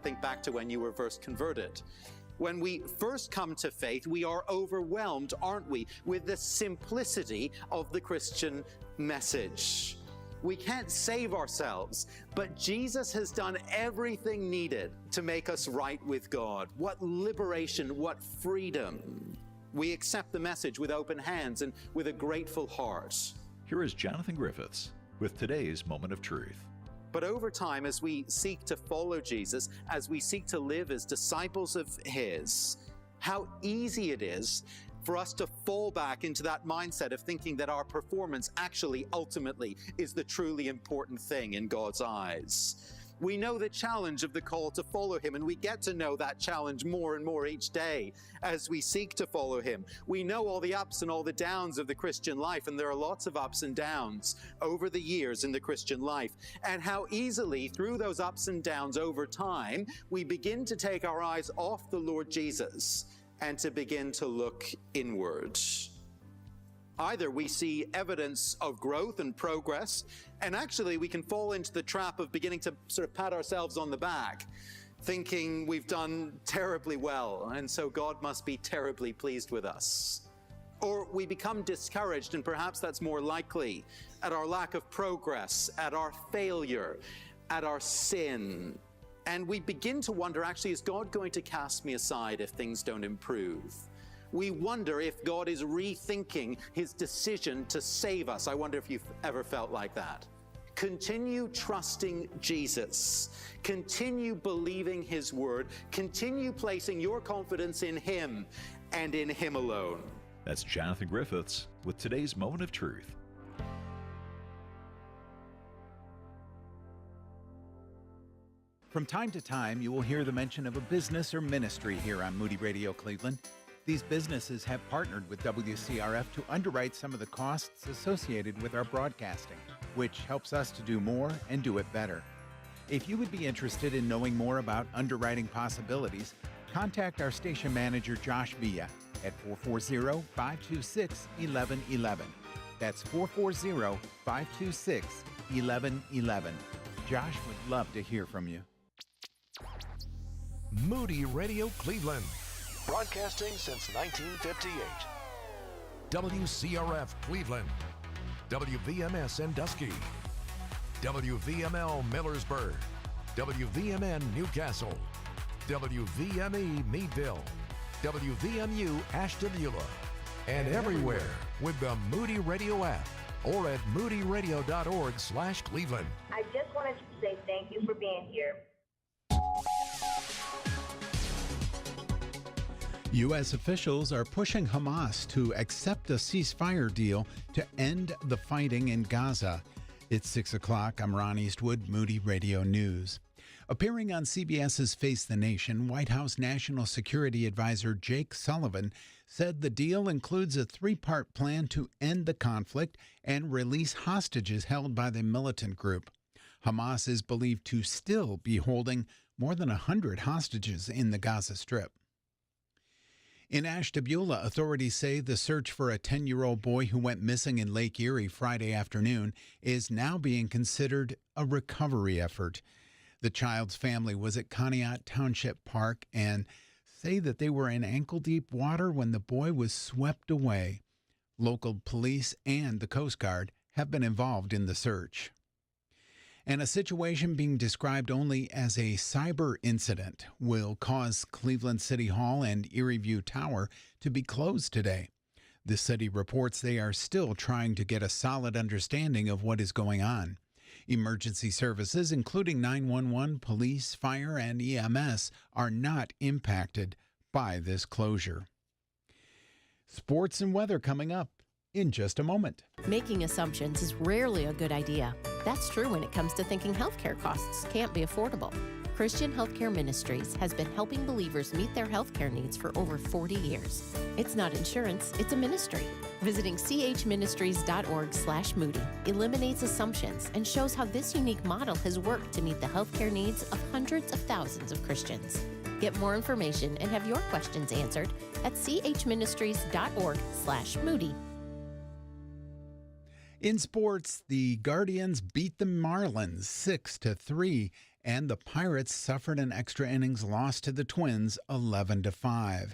Think back to when you were first converted. When we first come to faith, we are overwhelmed, aren't we, with the simplicity of the Christian message. We can't save ourselves, but Jesus has done everything needed to make us right with God. What liberation, what freedom. We accept the message with open hands and with a grateful heart. Here is Jonathan Griffiths with today's Moment of Truth. But over time, as we seek to follow Jesus, as we seek to live as disciples of His, how easy it is for us to fall back into that mindset of thinking that our performance actually ultimately is the truly important thing in God's eyes. We know the challenge of the call to follow Him, and we get to know that challenge more and more each day as we seek to follow Him. We know all the ups and all the downs of the Christian life, and there are lots of ups and downs over the years in the Christian life, and how easily through those ups and downs over time, we begin to take our eyes off the Lord Jesus and to begin to look inward. Either we see evidence of growth and progress, and actually we can fall into the trap of beginning to sort of pat ourselves on the back, thinking we've done terribly well, and so God must be terribly pleased with us. Or we become discouraged, and perhaps that's more likely, at our lack of progress, at our failure, at our sin. And we begin to wonder, actually, is God going to cast me aside if things don't improve? We wonder if God is rethinking His decision to save us. I wonder if you've ever felt like that. Continue trusting Jesus. Continue believing His word. Continue placing your confidence in Him and in Him alone. That's Jonathan Griffiths with today's Moment of Truth. From time to time, you will hear the mention of a business or ministry here on Moody Radio Cleveland. These businesses have partnered with WCRF to underwrite some of the costs associated with our broadcasting, which helps us to do more and do it better. If you would be interested in knowing more about underwriting possibilities, contact our station manager, Josh Villa, at 440-526-1111. That's 440-526-1111. Josh would love to hear from you. Moody Radio Cleveland, broadcasting since 1958. WCRF Cleveland, WVMS Sandusky, WVML Millersburg, WVMN Newcastle, WVME Meadville, WVMU Ashtabula, and everywhere with the Moody Radio app or at moodyradio.org/Cleveland. I just wanted to say thank you for being here. U.S. officials are pushing Hamas to accept a ceasefire deal to end the fighting in Gaza. It's 6 o'clock. I'm Ron Eastwood, Moody Radio News. Appearing on CBS's Face the Nation, White House National Security Advisor Jake Sullivan said the deal includes a three-part plan to end the conflict and release hostages held by the militant group. Hamas is believed to still be holding more than 100 hostages in the Gaza Strip. In Ashtabula, authorities say the search for a 10-year-old boy who went missing in Lake Erie Friday afternoon is now being considered a recovery effort. The child's family was at Conneaut Township Park and say that they were in ankle-deep water when the boy was swept away. Local police and the Coast Guard have been involved in the search. And a situation being described only as a cyber incident will cause Cleveland City Hall and Erie View Tower to be closed today. The city reports they are still trying to get a solid understanding of what is going on. Emergency services, including 911, police, fire, and EMS, are not impacted by this closure. Sports and weather coming up in just a moment. Making assumptions is rarely a good idea. That's true when it comes to thinking healthcare costs can't be affordable. Christian Healthcare Ministries has been helping believers meet their healthcare needs for over 40 years. It's not insurance, it's a ministry. Visiting chministries.org/Moody eliminates assumptions and shows how this unique model has worked to meet the healthcare needs of hundreds of thousands of Christians. Get more information and have your questions answered at chministries.org/Moody. In sports, the Guardians beat the Marlins 6-3 and the Pirates suffered an extra innings loss to the Twins 11-5.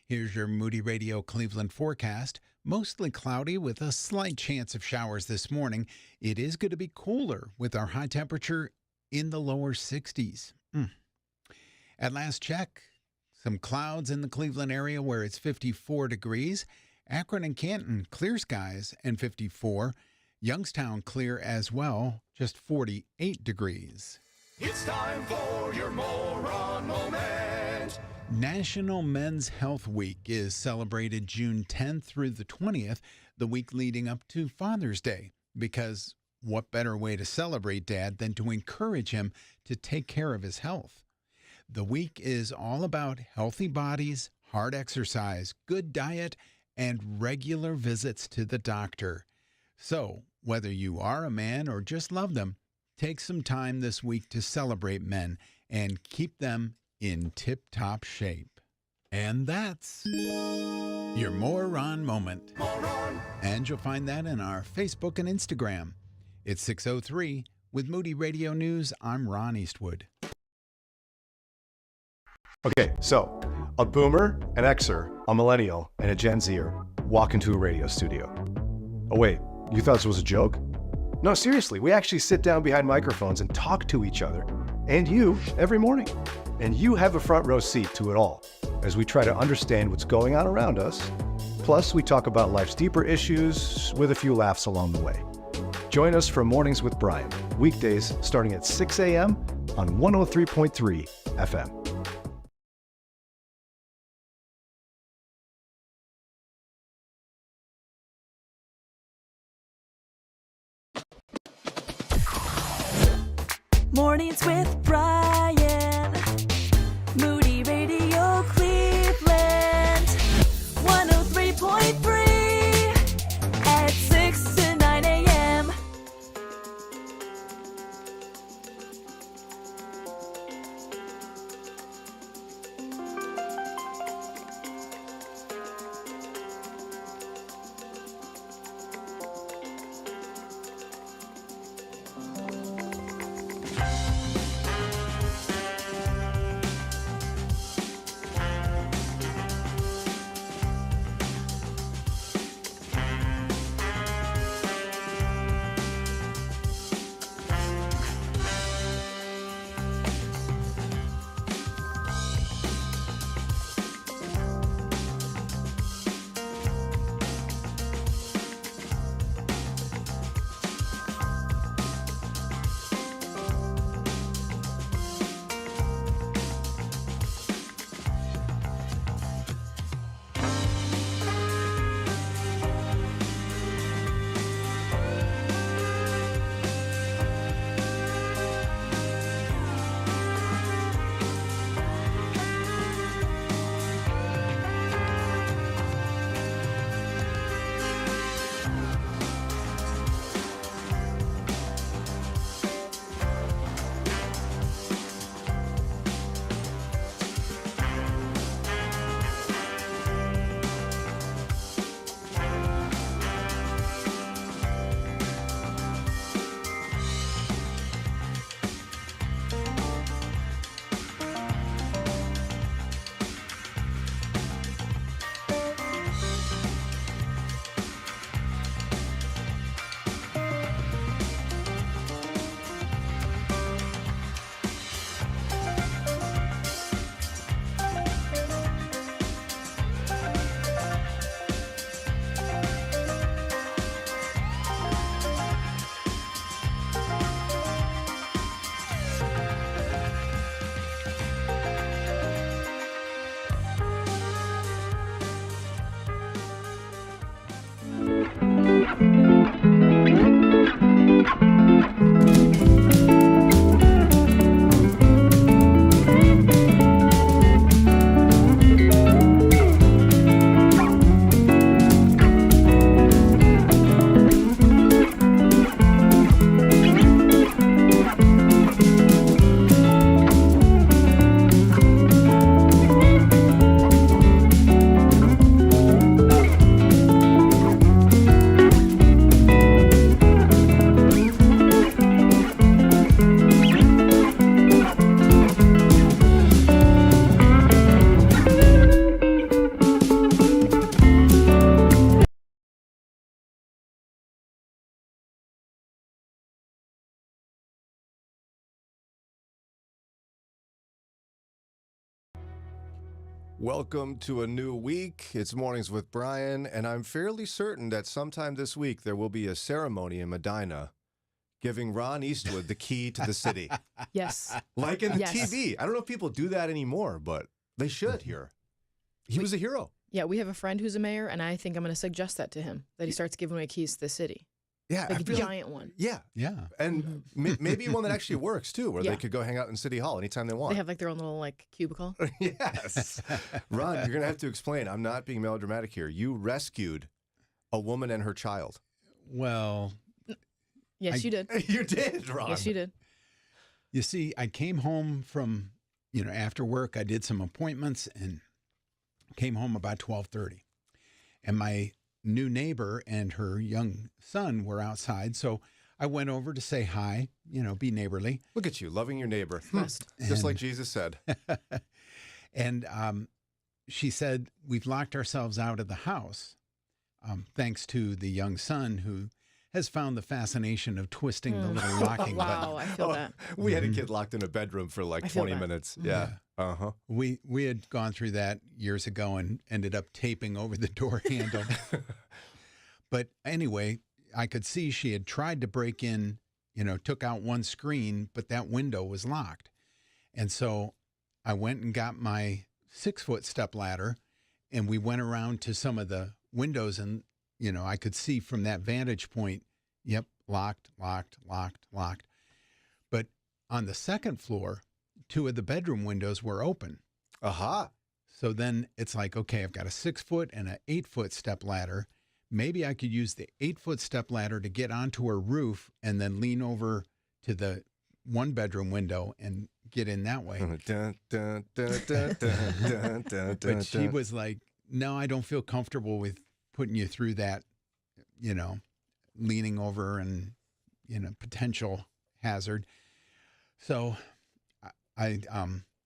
Here's your Moody Radio Cleveland forecast. Mostly cloudy with a slight chance of showers this morning. It is going to be cooler with our high temperature in the lower 60s. At last check, some clouds in the Cleveland area where it's 54 degrees. Akron and Canton, clear skies and 54. Youngstown clear as well, just 48 degrees. It's time for your moron moment. National Men's Health Week is celebrated June 10th through the 20th, the week leading up to Father's Day, because what better way to celebrate Dad than to encourage him to take care of his health? The week is all about healthy bodies, hard exercise, good diet, and regular visits to the doctor. So, whether you are a man or just love them, take some time this week to celebrate men and keep them in tip-top shape. And that's your Moron Moment. And you'll find that in our Facebook and Instagram. It's 6:03. With Moody Radio News, I'm Ron Eastwood. Okay, so a boomer, an Xer, a millennial, and a Gen Zer walk into a radio studio. Oh wait, you thought this was a joke? No, seriously, we actually sit down behind microphones and talk to each other and you every morning. And you have a front row seat to it all as we try to understand what's going on around us. Plus, we talk about life's deeper issues with a few laughs along the way. Join us for Mornings with Bryan, weekdays starting at 6 a.m. on 103.3 FM. Mornings with Bryan, Moody Radio Cleveland, 103.3 at 6 to 9 a.m. Welcome to a new week. It's Mornings with Bryan, and I'm fairly certain that sometime this week there will be a ceremony in Medina giving Ron Eastwood the key to the city. Yes. Like in the Yes. TV. I don't know if people do that anymore, but they should here. He was a hero. Yeah, we have a friend who's a mayor, and I think I'm going to suggest that to him, that he starts giving away keys to the city. Yeah. Like I a feel giant one. Yeah. Yeah. And maybe one that actually works, too, where Yeah. they could go hang out in City Hall anytime they want. They have like their own little like cubicle. Yes. Ron, you're going to have to explain. I'm not being melodramatic here. You rescued a woman and her child. Well, Yes, you did. You did, Ron. Yes, you did. you see, I came home from, after work, I did some appointments and came home about 12:30. And my new neighbor and her young son were outside. So I went over to say hi, be neighborly. Look at you, loving your neighbor. Best. Just like Jesus said. And she said, we've locked ourselves out of the house, thanks to the young son who has found the fascination of twisting the little locking Wow, button. I feel that. We had a kid locked in a bedroom for like I feel 20 that. minutes. Yeah. Uh-huh. We had gone through that years ago and ended up taping over the door handle. But anyway, I could see she had tried to break in, took out one screen, but that window was locked. And so I went and got my 6-foot step ladder, and we went around to some of the windows, and I could see from that vantage point, yep, locked. But on the second floor, 2 of the bedroom windows were open. Aha. So then it's like, okay, I've got a 6-foot and an 8-foot step ladder. Maybe I could use the 8-foot step ladder to get onto her roof and then lean over to the 1-bedroom window and get in that way. But she was like, no, I don't feel comfortable with putting you through that, leaning over and, potential hazard. So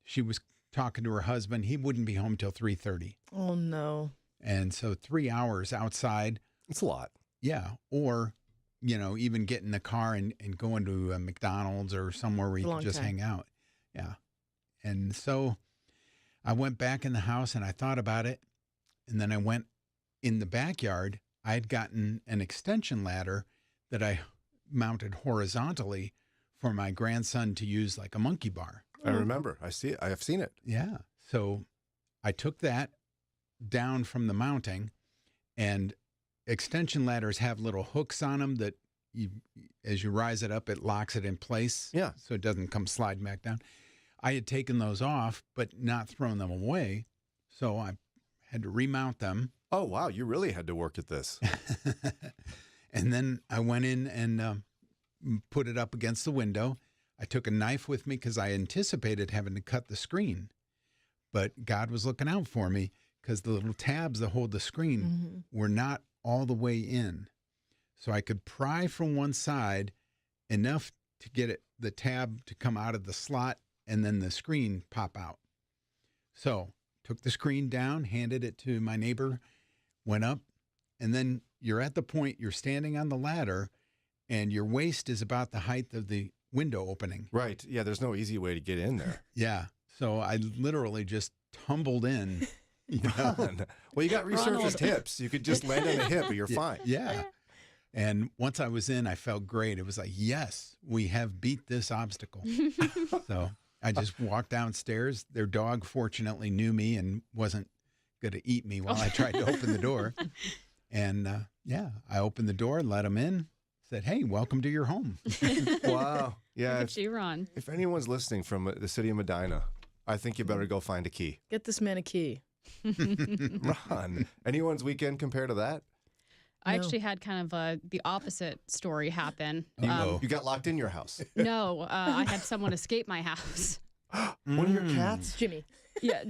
she was talking to her husband. He wouldn't be home till 3:30. Oh, no. And so 3 hours outside. It's a lot. Yeah. Or, even get in the car and going to a McDonald's or somewhere where you can just hang out. Yeah. And so I went back in the house and I thought about it. And then I went in the backyard. I had gotten an extension ladder that I mounted horizontally for my grandson to use like a monkey bar. I remember. I see it. I have seen it. Yeah. So I took that down from the mounting, and extension ladders have little hooks on them that as you rise it up, it locks it in place. Yeah. So it doesn't come sliding back down. I had taken those off, but not thrown them away. So I had to remount them. Oh, wow. You really had to work at this. And then I went in and put it up against the window. I took a knife with me because I anticipated having to cut the screen. But God was looking out for me because the little tabs that hold the screen were not all the way in. So I could pry from one side enough to get the tab to come out of the slot and then the screen pop out. So took the screen down, handed it to my neighbor, went up, and then you're at the point you're standing on the ladder and your waist is about the height of the window opening. Right. Yeah, there's no easy way to get in there. Yeah. So I literally just tumbled in. Well, you got resurfaced hips. You could just land on the hip and you're fine. Yeah. And once I was in, I felt great. It was like, yes, we have beat this obstacle. So I just walked downstairs. Their dog fortunately knew me and wasn't going to eat me while I tried to open the door. And I opened the door, let him in, said, hey, welcome to your home. Wow. Yeah. Look at you, Ron. If anyone's listening from the city of Medina, I think you better go find a key. Get this man a key. Ron, anyone's weekend compared to that? I actually had kind of the opposite story happen. You got locked in your house. No, I had someone escape my house. One of your cats? Jimmy. Yeah.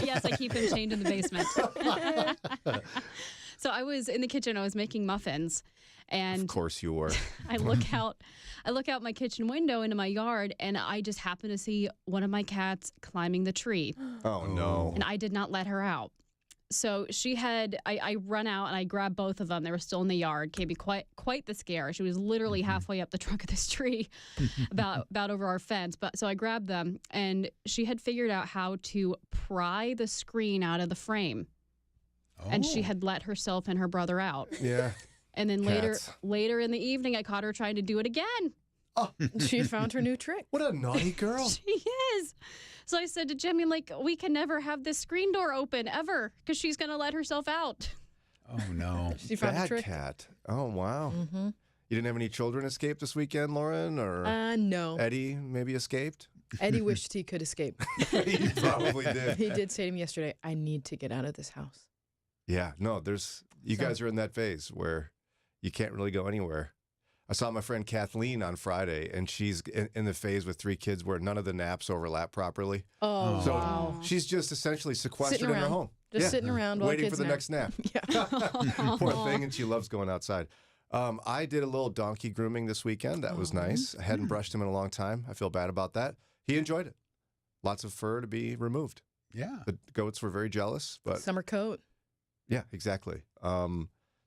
Yes, I keep him chained in the basement. So I was in the kitchen. I was making muffins, and Of course you were. I look out my kitchen window into my yard, and I just happen to see one of my cats climbing the tree. Oh, no. And I did not let her out. So I run out and I grabbed both of them. They were still in the yard. Gave me quite the scare. She was literally halfway up the trunk of this tree, about over our fence. But so I grabbed them, and she had figured out how to pry the screen out of the frame. And she had let herself and her brother out. Yeah. And then Cats. later in the evening, I caught her trying to do it again. Oh, She had found her new trick. what a naughty girl. She is. So I said to Jimmy, like, we can never have this screen door open ever because she's going to let herself out. Oh, no. She found a Bad trick. cat. Oh, wow. Mm-hmm. You didn't have any children escape this weekend, Lauren? Or No. Eddie maybe escaped? Eddie wished he could escape. He probably did. He did say to me yesterday, I need to get out of this house. Yeah, no, you guys are in that phase where you can't really go anywhere. I saw my friend Kathleen on Friday, and she's in the phase with 3 kids where none of the naps overlap properly. Oh, So wow. she's just essentially sequestered Sitting in her around. home. Just sitting around while waiting kids for the nap. next nap. Yeah. Poor thing, and she loves going outside. I did a little donkey grooming this weekend. That was nice. I hadn't brushed him in a long time. I feel bad about that. He enjoyed it. Lots of fur to be removed. Yeah. The goats were very jealous, but Summer coat. yeah, exactly.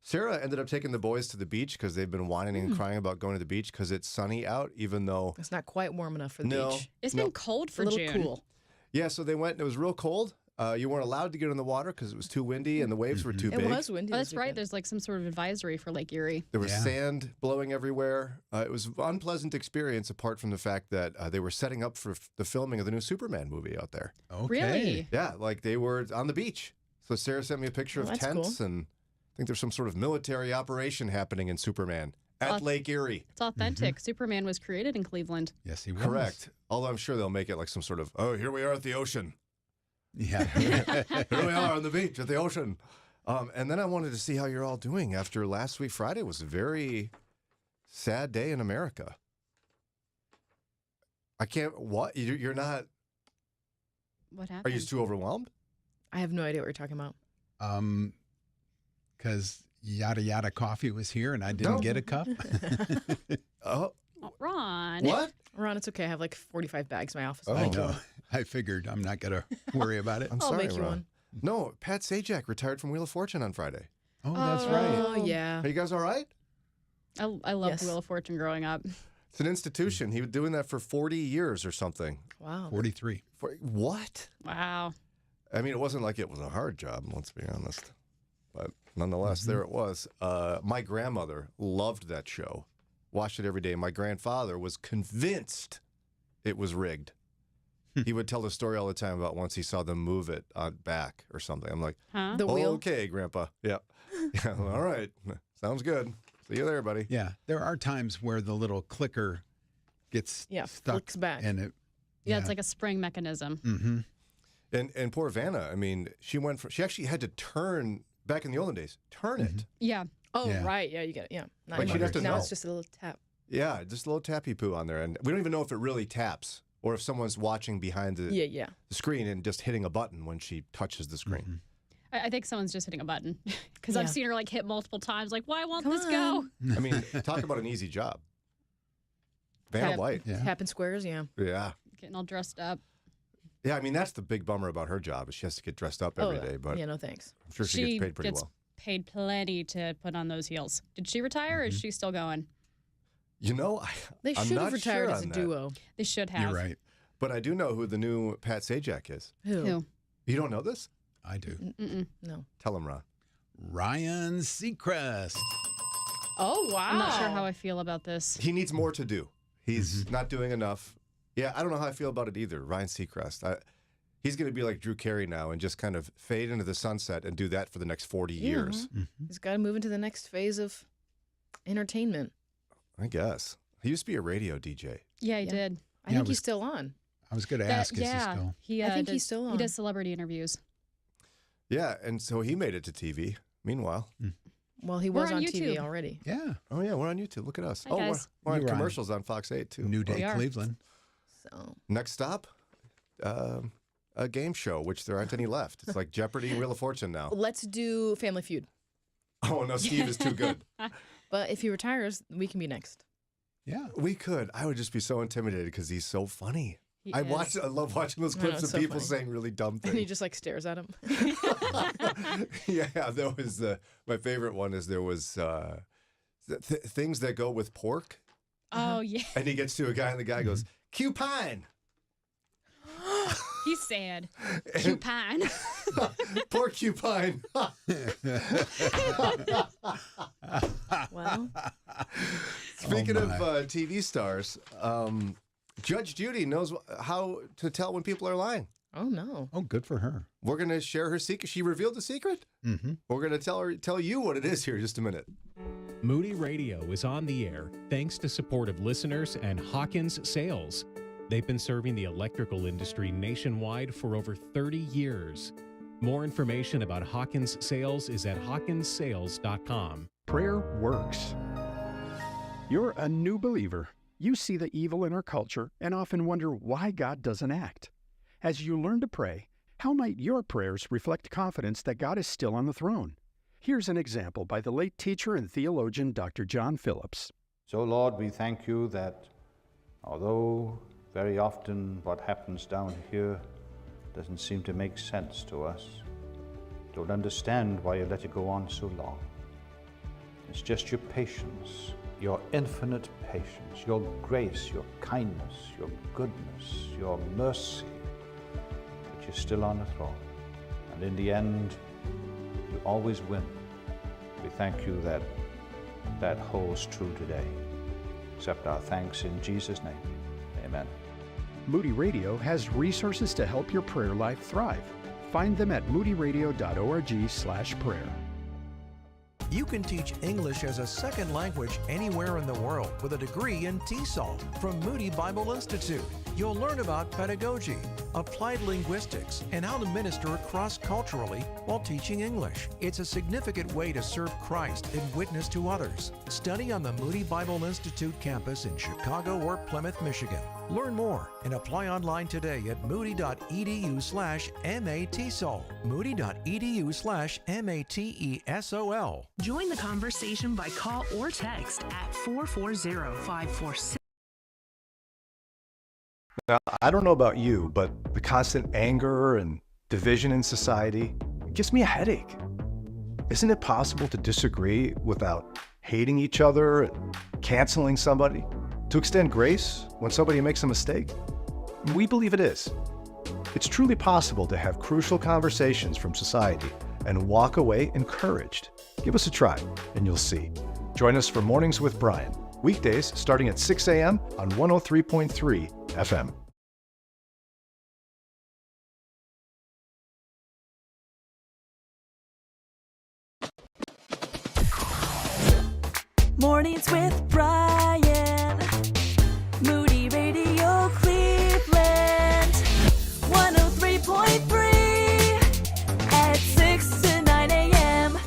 Sarah ended up taking the boys to the beach because they've been whining and crying about going to the beach because it's sunny out, even though It's not quite warm enough for the No. beach. It's No. been cold A for little June. cool. yeah. So they went. And it was real cold. You weren't allowed to get in the water because it was too windy and the waves were too It big. was windy. Oh, this that's right. weekend. There's like some sort of advisory for Lake Erie. There was Yeah. sand blowing everywhere. It was an unpleasant experience, apart from the fact that they were setting up for the filming of the new Superman movie out there. Okay. Really? Yeah, like they were on the beach. So Sarah sent me a picture Oh, of that's tents, and I think there's some sort of military operation happening in Superman at Lake Erie. It's authentic. Superman was created in Cleveland. Yes, he was. Correct. Although I'm sure they'll make it like some sort of, oh, here we are at the ocean. Yeah. Here we are on the beach at the ocean. And then I wanted to see how you're all doing after last week. Friday was a very sad day in America. I can't, what? You're not, What are happened? you too overwhelmed? I have no idea what you're talking about. Because Yada Yada Coffee was here and I didn't No. get a cup. Oh, Oh, Ron. what? Ron, it's okay. I have like 45 bags in my office. Oh. I know. I figured I'm not going to worry about it. I'm I'll sorry, make you Ron. one. No, Pat Sajak retired from Wheel of Fortune on Friday. Oh, that's right. Oh, yeah. Are you guys all right? I loved Yes. Wheel of Fortune growing up. It's an institution. He was doing that for 40 years or something. Wow. 43. What? Wow. I mean, it wasn't like it was a hard job, let's be honest. But nonetheless, there it was. My grandmother loved that show, watched it every day. My grandfather was convinced it was rigged. He would tell the story all the time about once he saw them move it back or something. I'm like, Huh? The wheel. okay, Grandpa. Yeah. Yeah, all right. Sounds good. See you there, buddy. Yeah. There are times where the little clicker gets Yeah, stuck. flicks back. And it, Yeah, it's like a spring mechanism. Mm-hmm. And poor Vanna, I mean, she actually had to turn, back in the olden days, turn it. Yeah. Oh, Yeah. right. Yeah, you get it. Yeah. Not Like, she'd anymore. have to Now know. it's just a little tap. Yeah, just a little tappy poo on there. And we don't even know if it really taps or if someone's watching behind the Yeah. screen and just hitting a button when she touches the screen. I think someone's just hitting a button because Yeah. I've seen her like hit multiple times. Like, why won't Come this go? on. I mean, talk about an easy job. Vanna Tap. White. Yeah. Tap in squares, yeah. Yeah. Getting all dressed up. Yeah, I mean, that's the big bummer about her job is she has to get dressed up every day, but yeah, no thanks. I'm sure she gets paid pretty well. paid plenty to put on those heels. Did she retire or is she still going? You know, They I'm should not have retired sure as a on that. duo. They should have. You're right. But I do know who the new Pat Sajak is. Who? You don't know this? I do. Mm-mm. No. Tell him, Ron. Ryan Seacrest. Oh, wow. I'm not sure how I feel about this. He needs more to do. He's not doing enough. Yeah, I don't know how I feel about it either. Ryan Seacrest. He's going to be like Drew Carey now and just kind of fade into the sunset and do that for the next 40 years. He's got to move into the next phase of entertainment. I guess. He used to be a radio DJ. Yeah, he Yeah. did. I Yeah, think it he's was- still on. I was going to That- ask, is he yeah, still? he, I think does, he's still He on. does celebrity interviews. Yeah, and so he made it to TV. Meanwhile, Well, he We're was on on TV YouTube. already. Yeah. oh yeah, we're on YouTube. Look at us. Hi, oh, guys. we're on You're on commercials on Fox 8 too. New We Day, are. Cleveland. So Next stop, a game show, which there aren't any left. It's like Jeopardy and Wheel of Fortune now. let's do Family Feud. Oh no, Steve is too good. But if he retires, we can be next. Yeah. We could. I would just be so intimidated because he's so funny. He I is. love watching those I know, clips it's of so people funny. saying really dumb And he things. just like stares at him. Yeah, there was my favorite one is there was things that go with pork, Oh yeah, and he gets to a guy, and the guy goes, "Cupine." he's sad. Cupine. Poor Cupine. Well, Speaking of my. TV stars, Judge Judy knows how to tell when people are lying. oh no. Oh, good for her. We're going to share her secret. She revealed the secret. Mm-hmm. We're going to tell you what it is here in just a minute. Moody Radio is on the air thanks to supportive listeners and Hawkins Sales. They've been serving the electrical industry nationwide for over 30 years. More information about Hawkins Sales is at hawkinssales.com. Prayer works. You're a new believer. You see the evil in our culture and often wonder why God doesn't act. As you learn to pray, how might your prayers reflect confidence that God is still on the throne? Here's an example by the late teacher and theologian Dr. John Phillips. So, Lord, we thank you that although very often what happens down here doesn't seem to make sense to us, don't understand why you let it go on so long. It's just your patience, your infinite patience, your grace, your kindness, your goodness, your mercy, that you're still on the throne. And in the end, you always win. We thank you that that holds true today. Accept our thanks in Jesus' name. Amen. Moody Radio has resources to help your prayer life thrive. Find them at moodyradio.org/prayer. You can teach English as a second language anywhere in the world with a degree in TESOL from Moody Bible Institute. You'll learn about pedagogy, applied linguistics, and how to minister cross-culturally while teaching English. It's a significant way to serve Christ and witness to others. Study on the Moody Bible Institute campus in Chicago or Plymouth, Michigan. Learn more and apply online today at moody.edu/MATESOL. moody.edu/MATESOL. Join the conversation by call or text at 440-546. Now, I don't know about you, but the constant anger and division in society gives me a headache. Isn't it possible to disagree without hating each other and canceling somebody? To extend grace when somebody makes a mistake? We believe it is. It's truly possible to have crucial conversations from society and walk away encouraged. Give us a try, and you'll see. Join us for Mornings with Bryan, weekdays starting at 6 a.m. on 103.3 FM. Mornings with Bryan. Moody Radio Cleveland. 103.3 at 6 to 9 a.m.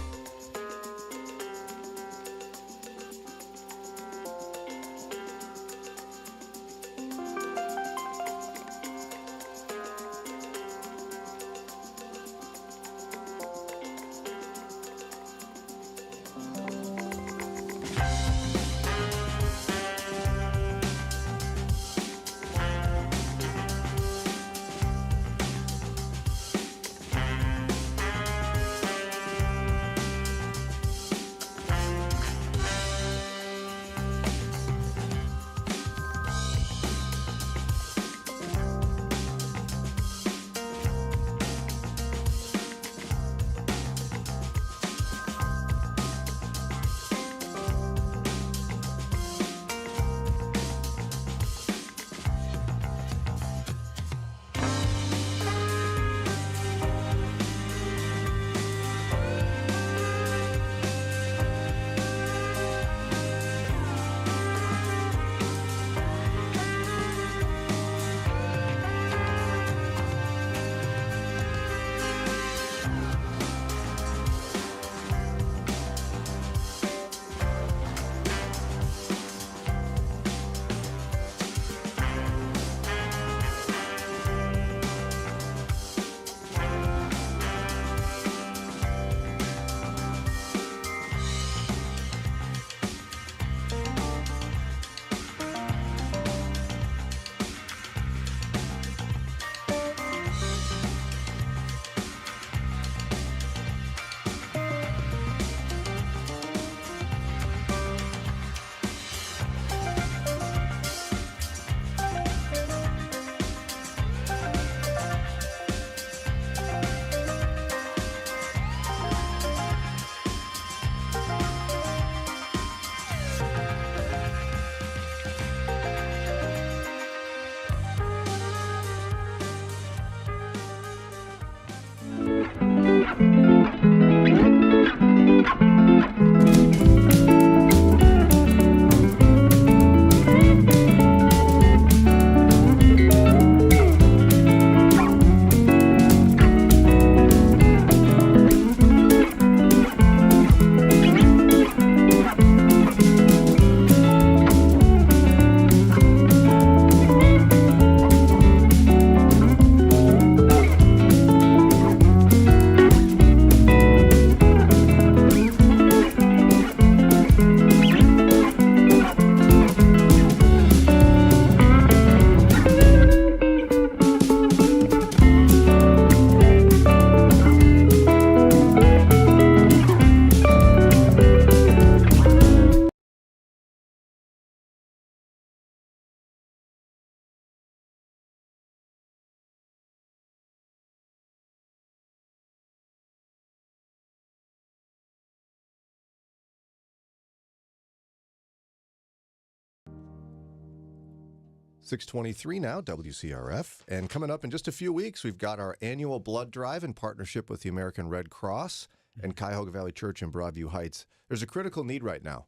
6:23 now, WCRF. And coming up in just a few weeks, we've got our annual blood drive in partnership with the American Red Cross and Cuyahoga Valley Church in Broadview Heights. There's a critical need right now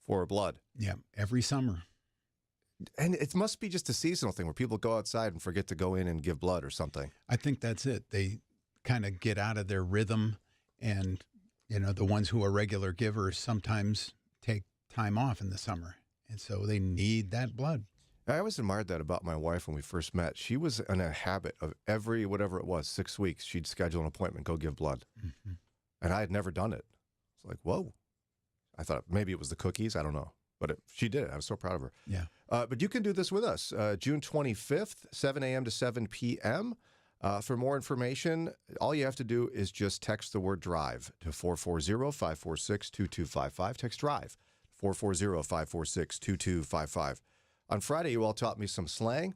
for blood. Yeah, every summer. And it must be just a seasonal thing where people go outside and forget to go in and give blood or something. I think that's it. They kind of get out of their rhythm, and, you know, the ones who are regular givers sometimes take time off in the summer, and so they need that blood. I always admired that about my wife when we first met. She was in a habit of every, whatever it was, 6 weeks, she'd schedule an appointment, go give blood. Mm-hmm. And I had never done it. It's like, whoa. I thought maybe it was the cookies. I don't know. But she did it. I was so proud of her. Yeah. But you can do this with us. June 25th, 7 a.m. to 7 p.m. For more information, all you have to do is just text the word DRIVE to 440-546-2255. Text DRIVE, 440-546-2255. On Friday, you all taught me some slang,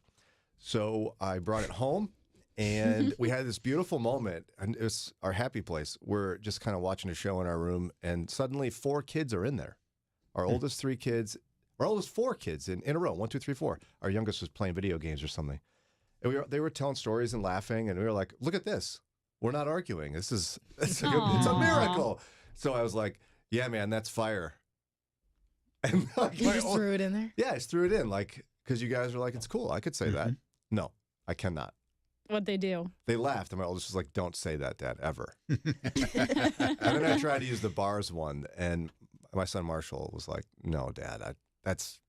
so I brought it home, and we had this beautiful moment, and it was our happy place. We're just kind of watching a show in our room, and suddenly 4 kids are in there. Our oldest 3 kids, our oldest 4 kids in a row, 1, 2, 3, 4. Our youngest was playing video games or something. And they were telling stories and laughing, and we were like, look at this. We're not arguing. It's a miracle. So I was like, yeah, man, that's fire. And like, You just threw it in there? Yeah, I just threw it in, like, because you guys were like, it's cool. I could say that. No, I cannot. What'd they do? They laughed, and my oldest was like, don't say that, Dad, ever. And then I tried to use the bars one, and my son Marshall was like, no, Dad, that's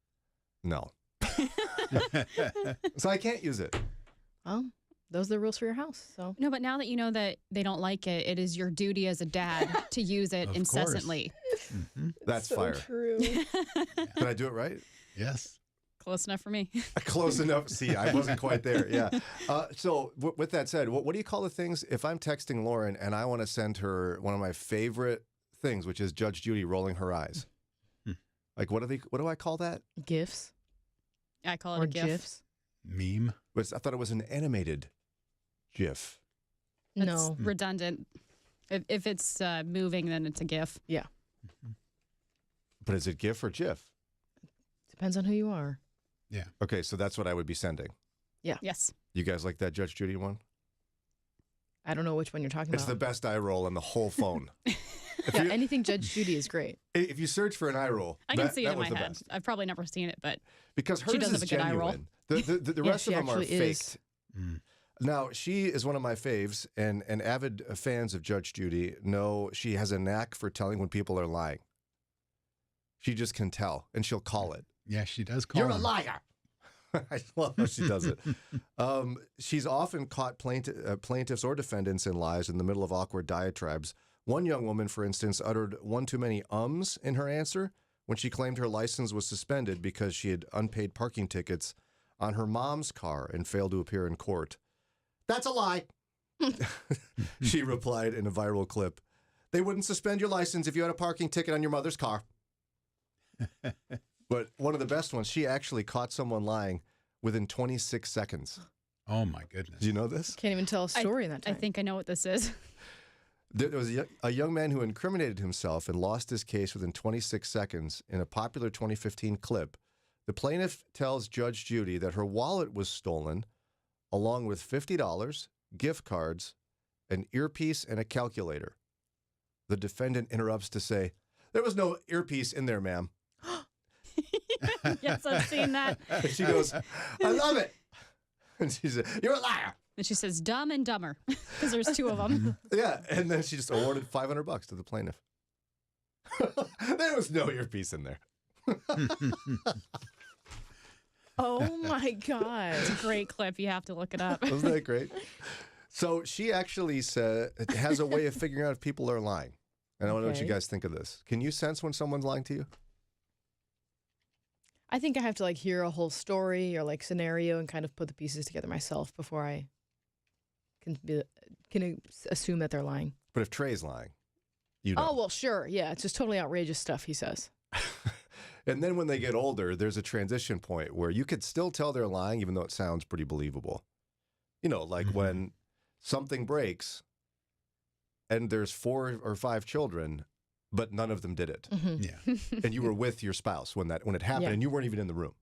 no. So I can't use it. Well, those are the rules for your house. So No, but now that you know that they don't like it, it is your duty as a dad to use it Of incessantly. That's so fire. true. Did I do it right? Yes. Close enough for me. Close enough. See, I wasn't quite there. Yeah. So with that said, what do you call the things? If I'm texting Lauren and I want to send her one of my favorite things, which is Judge Judy rolling her eyes. Like, what do I call that? GIFs. I call it Or a GIF. GIFs. Meme. I thought it was an animated GIF. That's No. redundant. If it's moving, then it's a GIF. Yeah. But is it GIF or GIF? Depends on who you are. Yeah. Okay, so that's what I would be sending. Yeah. Yes. You guys like that Judge Judy one? I don't know which one you're talking It's the about. best eye roll in the whole phone. Yeah, anything Judge Judy is great. If you search for an eye roll, I can see it that in was my the head. best. I've probably never seen it, but Because hers she does is have a good eye roll. genuine. The Yeah, rest she of them are actually is. faked. Now, she is one of my faves, and avid fans of Judge Judy know she has a knack for telling when people are lying. She just can tell, and she'll call it. Yeah, she does call You're a them. liar. I love how she does it. She's often caught plaintiffs or defendants in lies in the middle of awkward diatribes. One young woman, for instance, uttered one too many ums in her answer when she claimed her license was suspended because she had unpaid parking tickets on her mom's car and failed to appear in court. That's a lie, she replied in a viral clip. They wouldn't suspend your license if you had a parking ticket on your mother's car. But one of the best ones, she actually caught someone lying within 26 seconds. Oh, my goodness. Do you know this? Can't even tell a story in that time. I think I know what this is. There was a young man who incriminated himself and lost his case within 26 seconds in a popular 2015 clip. The plaintiff tells Judge Judy that her wallet was stolen, along with $50, gift cards, an earpiece, and a calculator. The defendant interrupts to say, "There was no earpiece in there, ma'am." Yes, I've seen that. And she goes, "I love it." And she said, "You're a liar." And she says, "Dumb and Dumber," because there's 2 of them. Yeah, and then she just awarded $500 to the plaintiff. There was no earpiece in there. Oh my God. It's a great clip. You have to look it up. Wasn't that great? So she actually has a way of figuring out if people are lying. And I don't know what you Okay. guys think of this. Can you sense when someone's lying to you? I think I have to like hear a whole story or like scenario and kind of put the pieces together myself before I can assume that they're lying. But if Trey's lying, you know. Oh, well, sure. Yeah, it's just totally outrageous stuff he says. And then when they get older, there's a transition point where you could still tell they're lying, even though it sounds pretty believable. You know, like when something breaks and there's 4 or 5 children, but none of them did it. Yeah. And you were with your spouse when it happened, Yeah. and you weren't even in the room.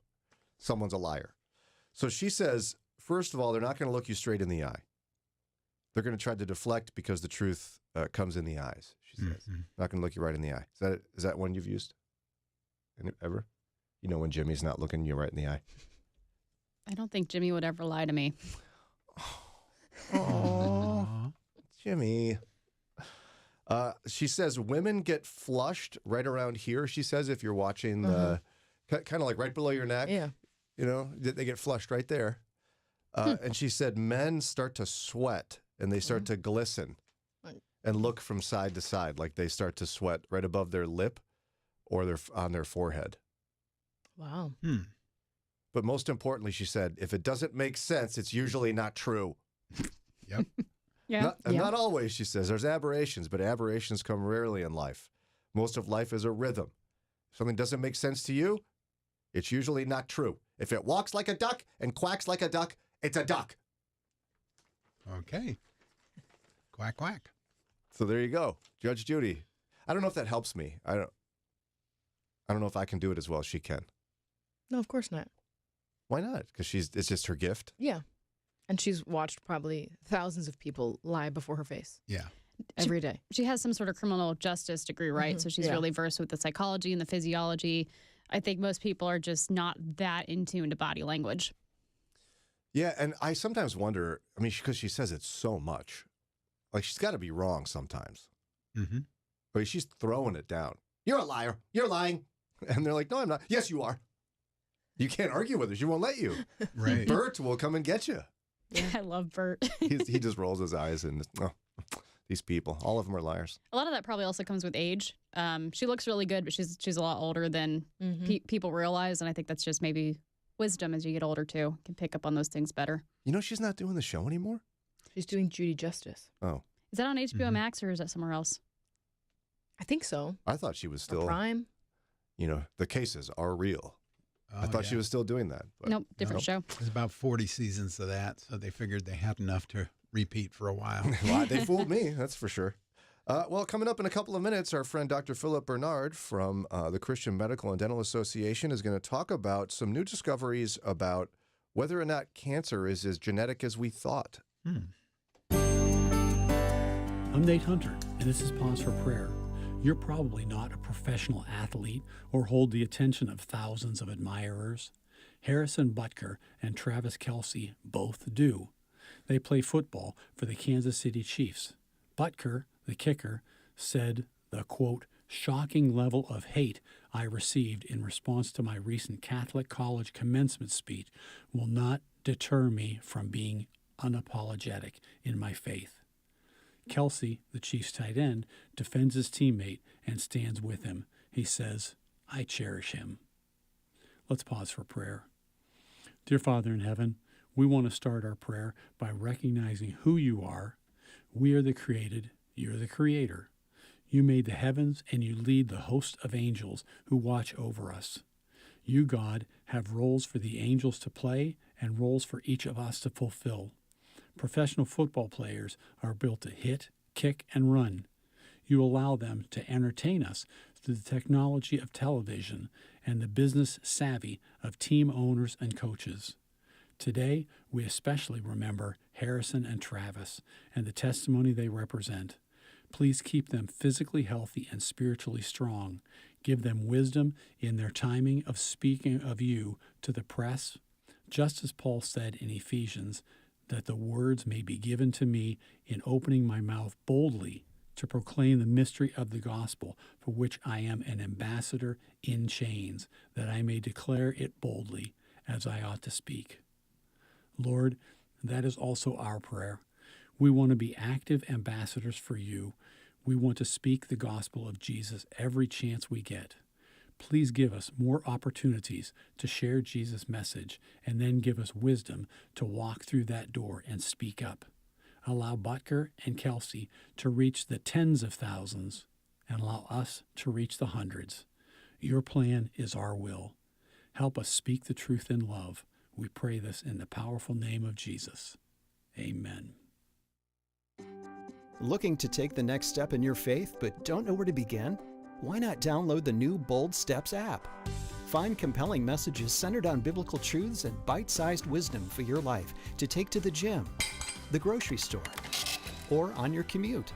Someone's a liar. So she says, first of all, they're not going to look you straight in the eye. They're going to try to deflect because the truth comes in the eyes, she says. Not going to look you right in the eye. Is that one you've used? Ever? You know when Jimmy's not looking you right in the eye. I don't think Jimmy would ever lie to me. Oh, Jimmy. She says women get flushed right around here. She says if you're watching the, kind of like right below your neck. Yeah. You know, they get flushed right there. And she said men start to sweat and they start to glisten and look from side to side, like they start to sweat right above their lip or on their forehead. Wow. But most importantly, she said, if it doesn't make sense, it's usually not true. Yep. Yeah. Not always, she says. There's aberrations, but aberrations come rarely in life. Most of life is a rhythm. If something doesn't make sense to you, it's usually not true. If it walks like a duck and quacks like a duck, it's a duck. Okay. Quack, quack. So there you go. Judge Judy. I don't know if that helps me. I don't know if I can do it as well as she can. No, of course not. Why not? Because it's just her gift. Yeah. And she's watched probably thousands of people lie before her face. Yeah. Every day. She has some sort of criminal justice degree, right? So she's really versed with the psychology and the physiology. I think most people are just not that in tune to body language. Yeah, and I sometimes wonder, I mean, because she says it so much. Like, she's got to be wrong sometimes. But she's throwing it down. You're a liar. You're lying. And they're like, no, I'm not. Yes, you are. You can't argue with her. She won't let you. Right. Bert will come and get you. I love Bert. He just rolls his eyes and, these people, all of them are liars. A lot of that probably also comes with age. She looks really good, but she's a lot older than people realize. And I think that's just maybe wisdom as you get older, too. Can pick up on those things better. You know, she's not doing the show anymore? She's doing Judy Justice. Oh. Is that on HBO Max or is that somewhere else? I think so. I thought she was still. Prime. You know, the cases are real. I thought she was still doing that. But nope, different show. There's about 40 seasons of that, so they figured they had enough to repeat for a while. Well, they fooled me, that's for sure. Well, coming up in a couple of minutes, our friend Dr. Philip Bernard from the Christian Medical and Dental Association is going to talk about some new discoveries about whether or not cancer is as genetic as we thought. I'm Nate Hunter, and this is Pause for Prayer. You're probably not a professional athlete or hold the attention of thousands of admirers. Harrison Butker and Travis Kelce both do. They play football for the Kansas City Chiefs. Butker, the kicker, said the, quote, shocking level of hate I received in response to my recent Catholic college commencement speech will not deter me from being unapologetic in my faith. Kelce, the Chiefs' tight end, defends his teammate and stands with him. He says, I cherish him. Let's pause for prayer. Dear Father in heaven, we want to start our prayer by recognizing who you are. We are the created. You're the creator. You made the heavens and you lead the host of angels who watch over us. You, God, have roles for the angels to play and roles for each of us to fulfill. Professional football players are built to hit, kick, and run. You allow them to entertain us through the technology of television and the business savvy of team owners and coaches. Today, we especially remember Harrison and Travis and the testimony they represent. Please keep them physically healthy and spiritually strong. Give them wisdom in their timing of speaking of you to the press, just as Paul said in Ephesians, that the words may be given to me in opening my mouth boldly to proclaim the mystery of the gospel, for which I am an ambassador in chains, that I may declare it boldly as I ought to speak. Lord, that is also our prayer. We want to be active ambassadors for you. We want to speak the gospel of Jesus every chance we get. Please give us more opportunities to share Jesus' message and then give us wisdom to walk through that door and speak up. Allow Butker and Kelce to reach the tens of thousands and allow us to reach the hundreds. Your plan is our will. Help us speak the truth in love. We pray this in the powerful name of Jesus. Amen. Looking to take the next step in your faith but don't know where to begin? Why not download the new Bold Steps app? Find compelling messages centered on biblical truths and bite-sized wisdom for your life to take to the gym, the grocery store, or on your commute.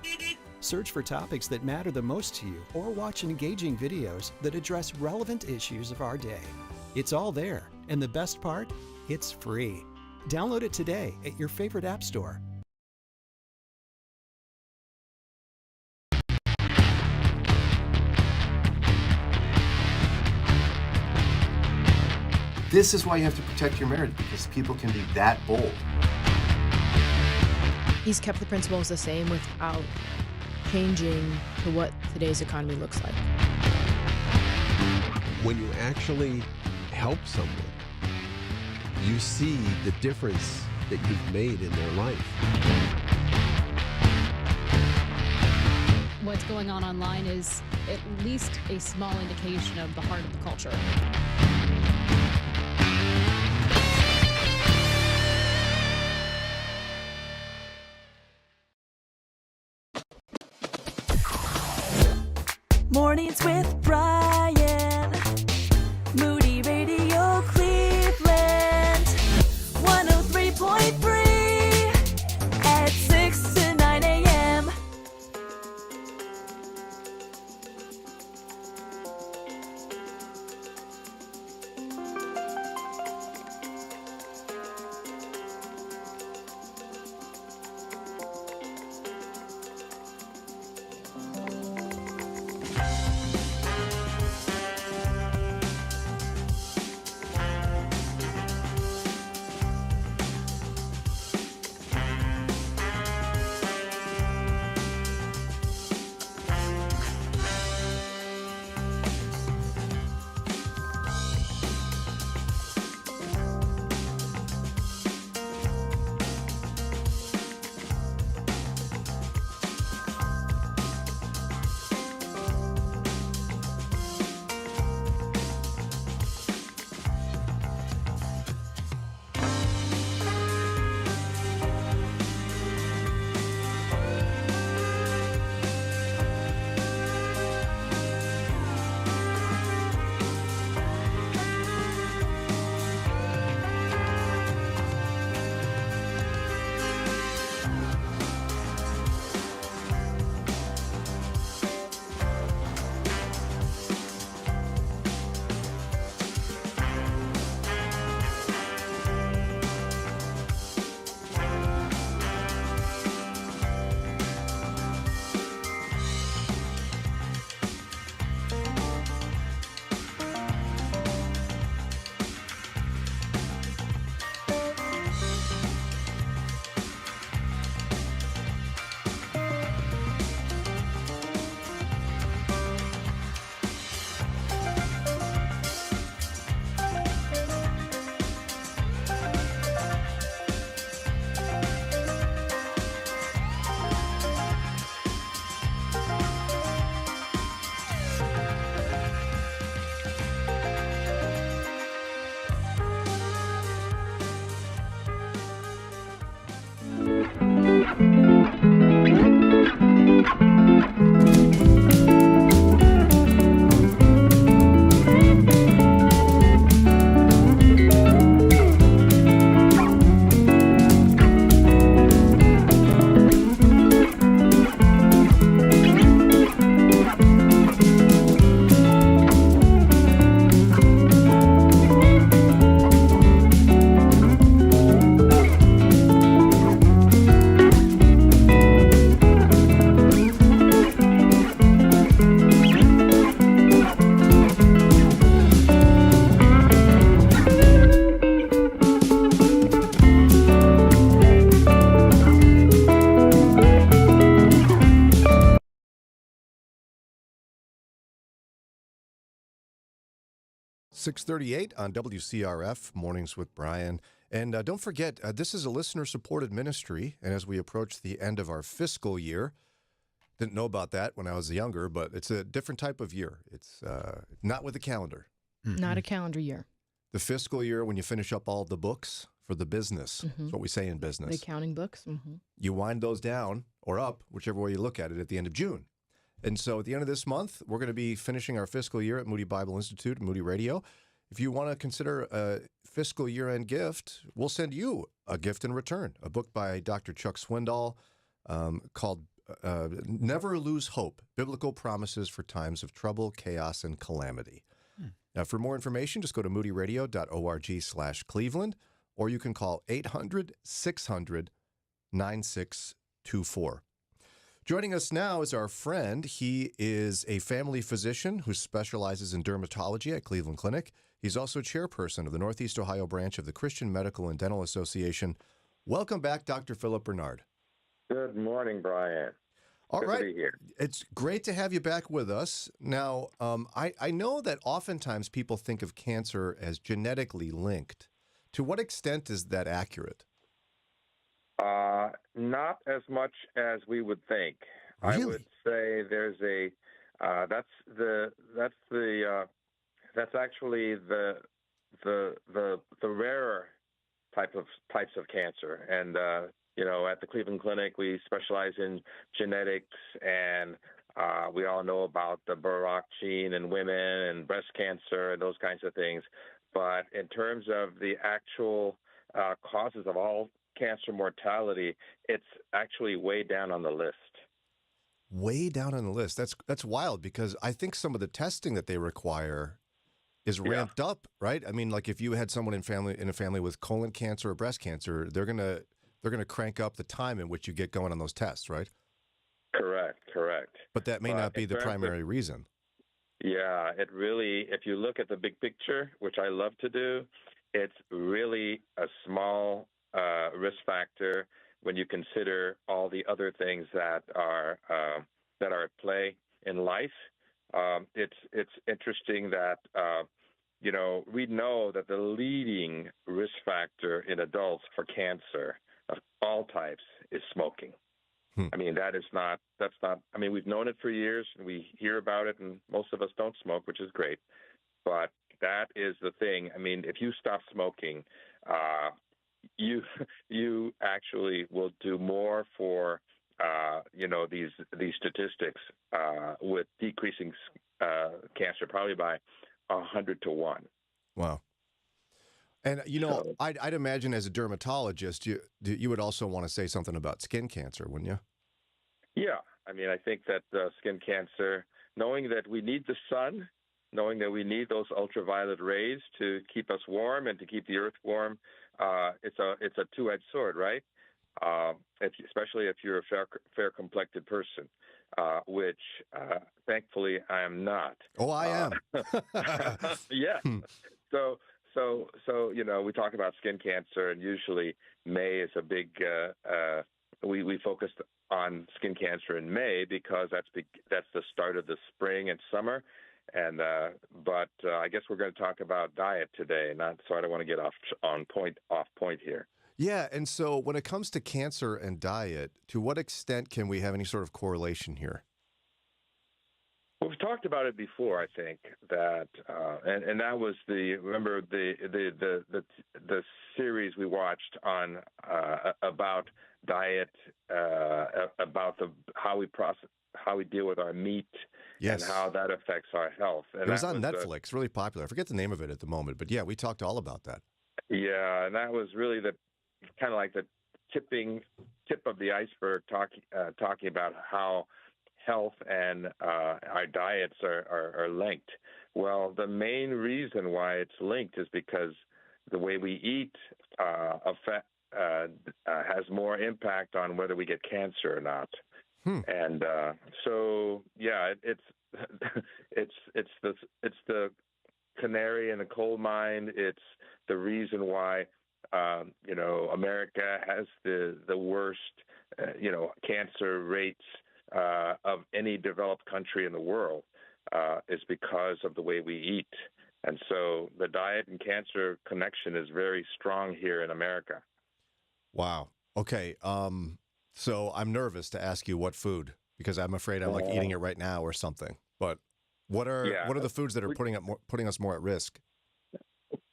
Search for topics that matter the most to you or watch engaging videos that address relevant issues of our day. It's all there, and the best part? It's free. Download it today at your favorite app store. This is why you have to protect your marriage, because people can be that bold. He's kept the principles the same without changing to what today's economy looks like. When you actually help someone, you see the difference that you've made in their life. What's going on online is at least a small indication of the heart of the culture. Mornings with Bryan. Moody Radio Cleveland. 103.3 at 6 to 9 a.m. .638 on WCRF, Mornings with Bryan. And don't forget, this is a listener-supported ministry, and as we approach the end of our fiscal year, didn't know about that when I was younger, but it's a different type of year. It's not with a calendar. Not a calendar year. The fiscal year, when you finish up all the books for the business, that's what we say in The business. accounting books. You wind those down or up, whichever way you look at it, at the end of June. And so at the end of this month, we're going to be finishing our fiscal year at Moody Bible Institute and Moody Radio. If you want to consider a fiscal year-end gift, we'll send you a gift in return, a book by Dr. Chuck Swindoll called Never Lose Hope, Biblical Promises for Times of Trouble, Chaos, and Calamity. Now, for more information, just go to moodyradio.org/Cleveland, or you can call 800-600-9624. Joining us now is our friend. He is a family physician who specializes in dermatology at Cleveland Clinic. He's also chairperson of the Northeast Ohio branch of the Christian Medical and Dental Association. Welcome back, Dr. Philip Bernard. Good morning, Bryan. All Good right. to be here. It's great to have you back with us. Now, I know that oftentimes people think of cancer as genetically linked. To what extent is that accurate? Not as much as we would think. Really? I would say there's that's actually the rarer types of cancer. And at the Cleveland Clinic, we specialize in genetics, and we all know about the Barak gene in women and breast cancer and those kinds of things. But in terms of the actual causes of all cancer mortality, it's actually way down on the list. Way down on the list. That's wild, because I think some of the testing that they require is ramped up, right? I mean, like if you had someone in a family with colon cancer or breast cancer, they're gonna crank up the time in which you get going on those tests, right? Correct. But that may not be the primary reason. Yeah, it really, if you look at the big picture, which I love to do, it's really a small risk factor when you consider all the other things that are at play in life. It's interesting that we know that the leading risk factor in adults for cancer of all types is smoking. I mean, that's not, I mean, we've known it for years, and we hear about it, and most of us don't smoke, which is great. But that is the thing. I mean, if you stop smoking, you actually will do more for, these statistics with decreasing cancer, probably by 100 to 1. Wow. And, I'd imagine as a dermatologist, you would also want to say something about skin cancer, wouldn't you? Yeah. I mean, I think that skin cancer, knowing that we need the sun, knowing that we need those ultraviolet rays to keep us warm and to keep the earth warm, it's a two-edged sword, right? Especially if you're a fair-complected person, which thankfully I am not. Oh, I am. Yeah. So we talk about skin cancer, and usually May is a big. We focused on skin cancer in May because that's the start of the spring and summer, and but I guess we're going to talk about diet today, so I don't want to get off point here. Yeah, and so when it comes to cancer and diet, to what extent can we have any sort of correlation here? We've talked about it before, I think, that and that was remember the series we watched on about diet, about how we deal with our meat, yes, and how that affects our health. And it was on Netflix, really popular. I forget the name of it at the moment, but yeah, we talked all about that. Yeah, and that was really kind of like the tip of the iceberg, talking about how health and our diets are linked. Well, the main reason why it's linked is because the way we eat has more impact on whether we get cancer or not. And so, yeah, it's the canary in the coal mine. It's the reason why America has the worst cancer rates of any developed country in the world, is because of the way we eat. And so the diet and cancer connection is very strong here in America. Wow. Okay. So I'm nervous to ask you what food, because I'm afraid I'm like eating it right now or something. But what are the foods that are putting us more at risk?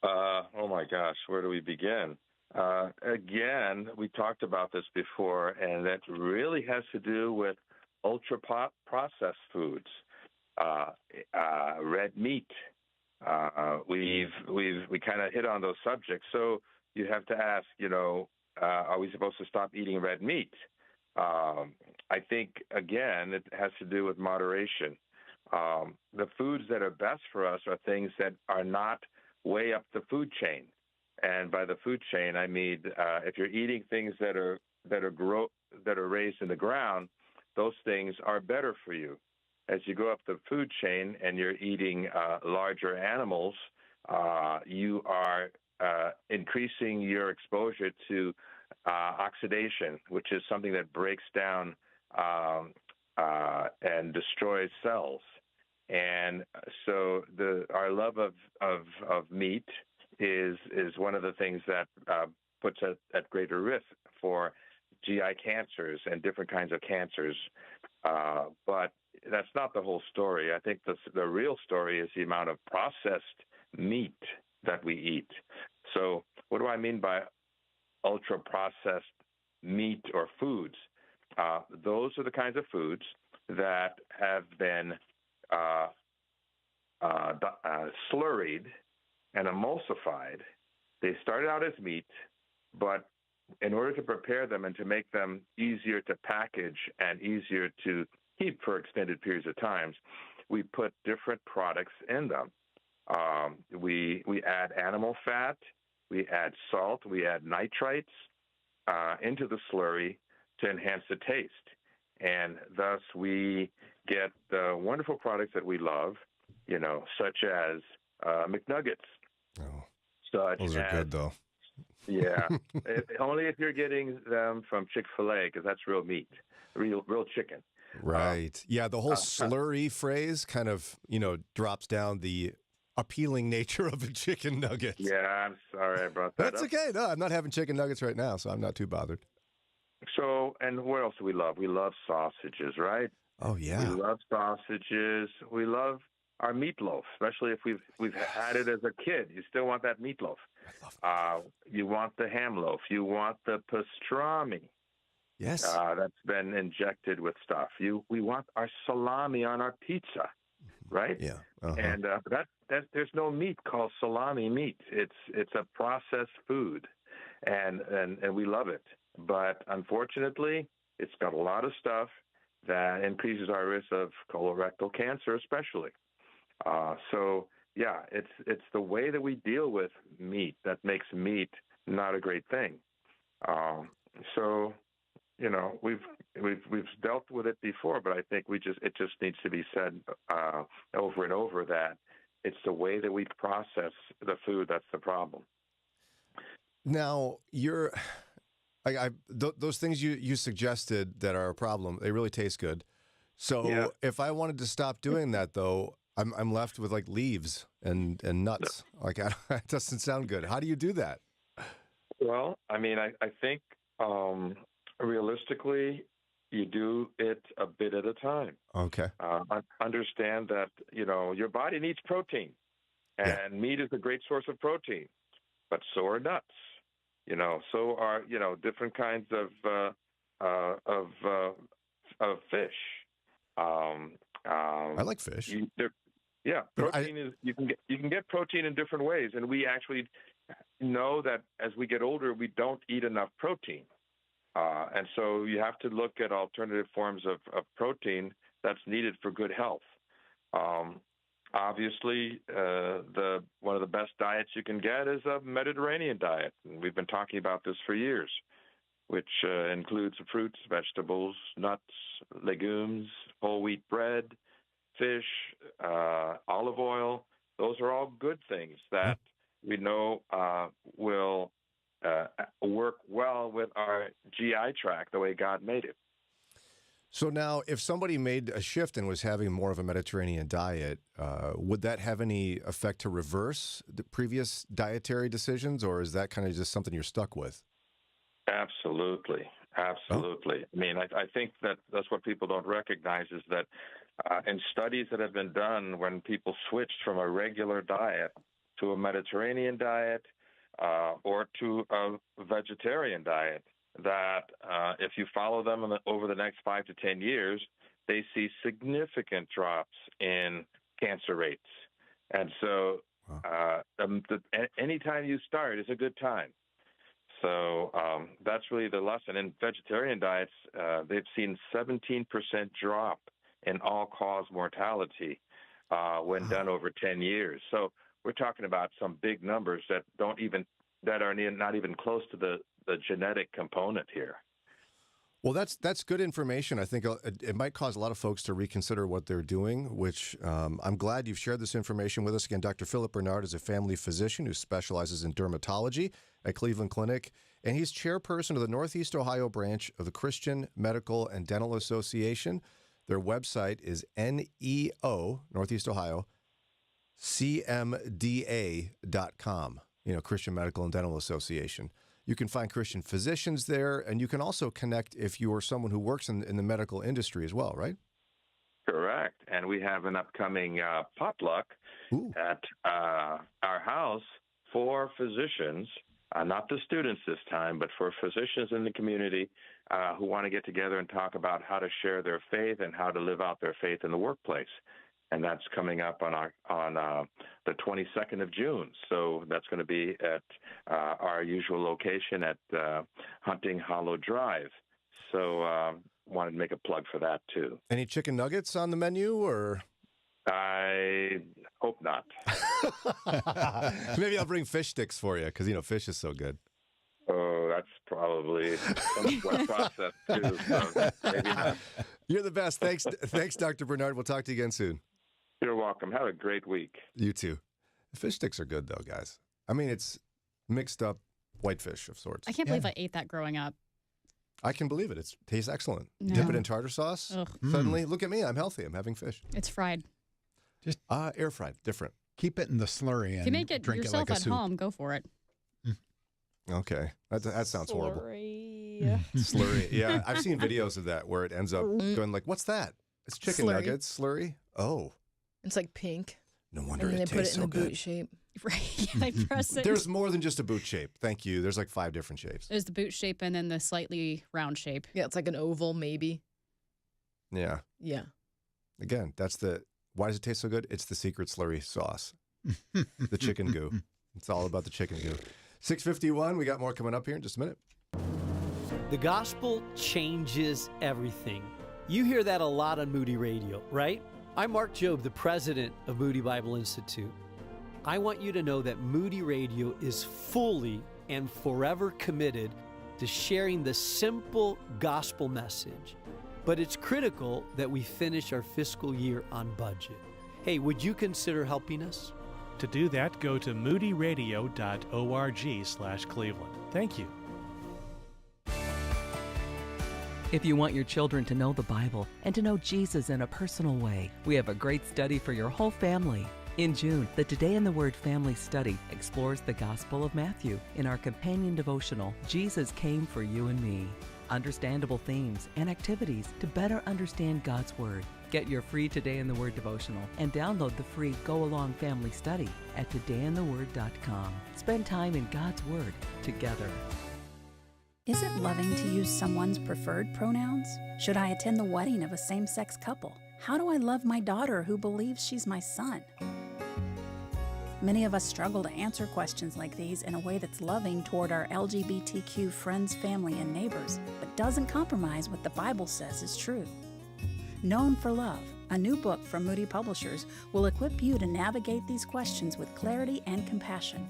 Oh my gosh, where do we begin? Again, we talked about this before, and that really has to do with ultra-processed foods, red meat. We kind of hit on those subjects. So you have to ask, are we supposed to stop eating red meat? I think, again, it has to do with moderation. The foods that are best for us are things that are not way up the food chain. And by the food chain, I mean if you're eating things that are raised in the ground, those things are better for you. As you go up the food chain and you're eating larger animals, you are increasing your exposure to oxidation, which is something that breaks down and destroys cells. And so our love of meat is one of the things that puts us at greater risk for GI cancers and different kinds of cancers. But that's not the whole story. I think the real story is the amount of processed meat that we eat. So what do I mean by ultra-processed meat or foods? Those are the kinds of foods that have been slurried and emulsified. They started out as meat, but in order to prepare them and to make them easier to package and easier to keep for extended periods of times, we put different products in them. We add animal fat, we add salt, we add nitrites into the slurry to enhance the taste. And thus we get the wonderful products that we love, such as McNuggets. Oh, those are good, though. Yeah, only if you're getting them from Chick-fil-A, because that's real meat, real chicken. Right. Yeah, the whole slurry phrase kind of, drops down the appealing nature of a chicken nugget. Yeah, I'm sorry I brought that That's up. okay. No, I'm not having chicken nuggets right now, so I'm not too bothered. So, and what else do we love? We love sausages, right? Oh, yeah. We love sausages. We love our meatloaf, especially if we've had it as a kid. You still want that meatloaf. I love it. You want the ham loaf. You want the pastrami. Yes. That's been injected with stuff. We want our salami on our pizza, right? Yeah. Uh-huh. And there's no meat called salami meat. It's a processed food, and we love it. But unfortunately, it's got a lot of stuff that increases our risk of colorectal cancer, especially. So yeah, it's the way that we deal with meat that makes meat not a great thing. So we've dealt with it before, but I think it just needs to be said over and over that it's the way that we process the food that's the problem. Now, those things you suggested that are a problem, they really taste good. So if I wanted to stop doing that, though, I'm left with like leaves and nuts. Like it doesn't sound good. How do you do that? Well, I mean, I think realistically, you do it a bit at a time. Okay. Understand that your body needs protein, and meat is a great source of protein, but so are nuts. So are different kinds of fish. I like fish. Protein is you can get protein in different ways, and we actually know that as we get older, we don't eat enough protein, and so you have to look at alternative forms of protein that's needed for good health. Obviously, one of the best diets you can get is a Mediterranean diet, and we've been talking about this for years, which includes fruits, vegetables, nuts, legumes, whole wheat bread, fish, olive oil. Those are all good things that we know will work well with our GI tract the way God made it. So now, if somebody made a shift and was having more of a Mediterranean diet, would that have any effect to reverse the previous dietary decisions, or is that kind of just something you're stuck with? Absolutely. Absolutely. I mean, I think that's what people don't recognize is that in studies that have been done when people switched from a regular diet to a Mediterranean diet or to a vegetarian diet, that if you follow them over the next 5 to 10 years, they see significant drops in cancer rates. And so anytime you start is a good time. So that's really the lesson. In vegetarian diets, they've seen 17% drop in all-cause mortality when done over 10 years. So we're talking about some big numbers that are not even close to the genetic component here. Well, that's good information. I think it might cause a lot of folks to reconsider what they're doing, which I'm glad you've shared this information with us. Again, Dr. Philip Bernard is a family physician who specializes in dermatology at Cleveland Clinic, and he's chairperson of the Northeast Ohio branch of the Christian Medical and Dental Association. Their website is NEO, Northeast Ohio, CMDA.com, Christian Medical and Dental Association. You can find Christian physicians there, and you can also connect if you are someone who works in the medical industry as well, right? Correct. And we have an upcoming potluck at our house for physicians, not the students this time, but for physicians in the community who want to get together and talk about how to share their faith and how to live out their faith in the workplace. And that's coming up on the 22nd of June. So that's going to be at our usual location at Hunting Hollow Drive. So wanted to make a plug for that, too. Any chicken nuggets on the menu, or? I hope not. Maybe I'll bring fish sticks for you, because, fish is so good. Oh, that's probably somewhat processed, too. So maybe not. You're the best. Thanks, Dr. Bernard. We'll talk to you again soon. You're welcome. Have a great week. You too. The fish sticks are good, though, guys. I mean, it's mixed up whitefish of sorts. I can't believe I ate that growing up. I can believe it. It tastes excellent. No. Dip it in tartar sauce. Ugh. Suddenly, look at me. I'm healthy. I'm having fish. It's fried. Just air fried. Different. Keep it in the slurry and if you make it drink yourself it like a at soup. home, go for it. Okay. That sounds horrible. Slurry. Slurry. Yeah, I've seen videos of that where it ends up going like, what's that? It's chicken Slurry. nuggets. Slurry? Oh. It's like pink. No wonder and then it they put it tastes in so the boot good. shape. Right. I press it. There's more than just a boot shape. Thank you. There's like 5 different shapes. There's the boot shape and then the slightly round shape. Yeah, it's like an oval, maybe. Yeah. Yeah. Again, why does it taste so good? It's the secret slurry sauce. The chicken goo. It's all about the chicken goo. 6:51. We got more coming up here in just a minute. The gospel changes everything. You hear that a lot on Moody Radio, right? I'm Mark Jobe, the president of Moody Bible Institute. I want you to know that Moody Radio is fully and forever committed to sharing the simple gospel message. But it's critical that we finish our fiscal year on budget. Hey, would you consider helping us? To do that, go to moodyradio.org/Cleveland. Thank you. If you want your children to know the Bible and to know Jesus in a personal way, we have a great study for your whole family. In June, the Today in the Word Family Study explores the Gospel of Matthew in our companion devotional, Jesus Came for You and Me. Understandable themes and activities to better understand God's Word. Get your free Today in the Word devotional and download the free Go Along Family Study at todayintheword.com. Spend time in God's Word together. Is it loving to use someone's preferred pronouns? Should I attend the wedding of a same-sex couple? How do I love my daughter who believes she's my son? Many of us struggle to answer questions like these in a way that's loving toward our LGBTQ friends, family, and neighbors, but doesn't compromise what the Bible says is true. Known for Love, a new book from Moody Publishers, will equip you to navigate these questions with clarity and compassion.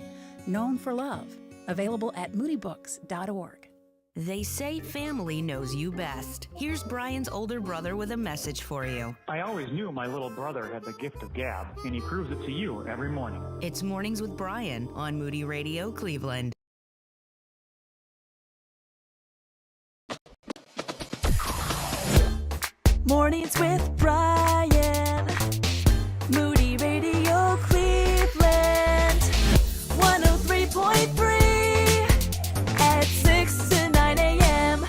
Known for Love, available at moodybooks.org. They say family knows you best. Here's Bryan's older brother with a message for you. I always knew my little brother had the gift of gab, and he proves it to you every morning. It's Mornings with Bryan on Moody Radio Cleveland. Mornings with Bryan. Moody Radio Cleveland. 103.3 at 6 to 9 a.m.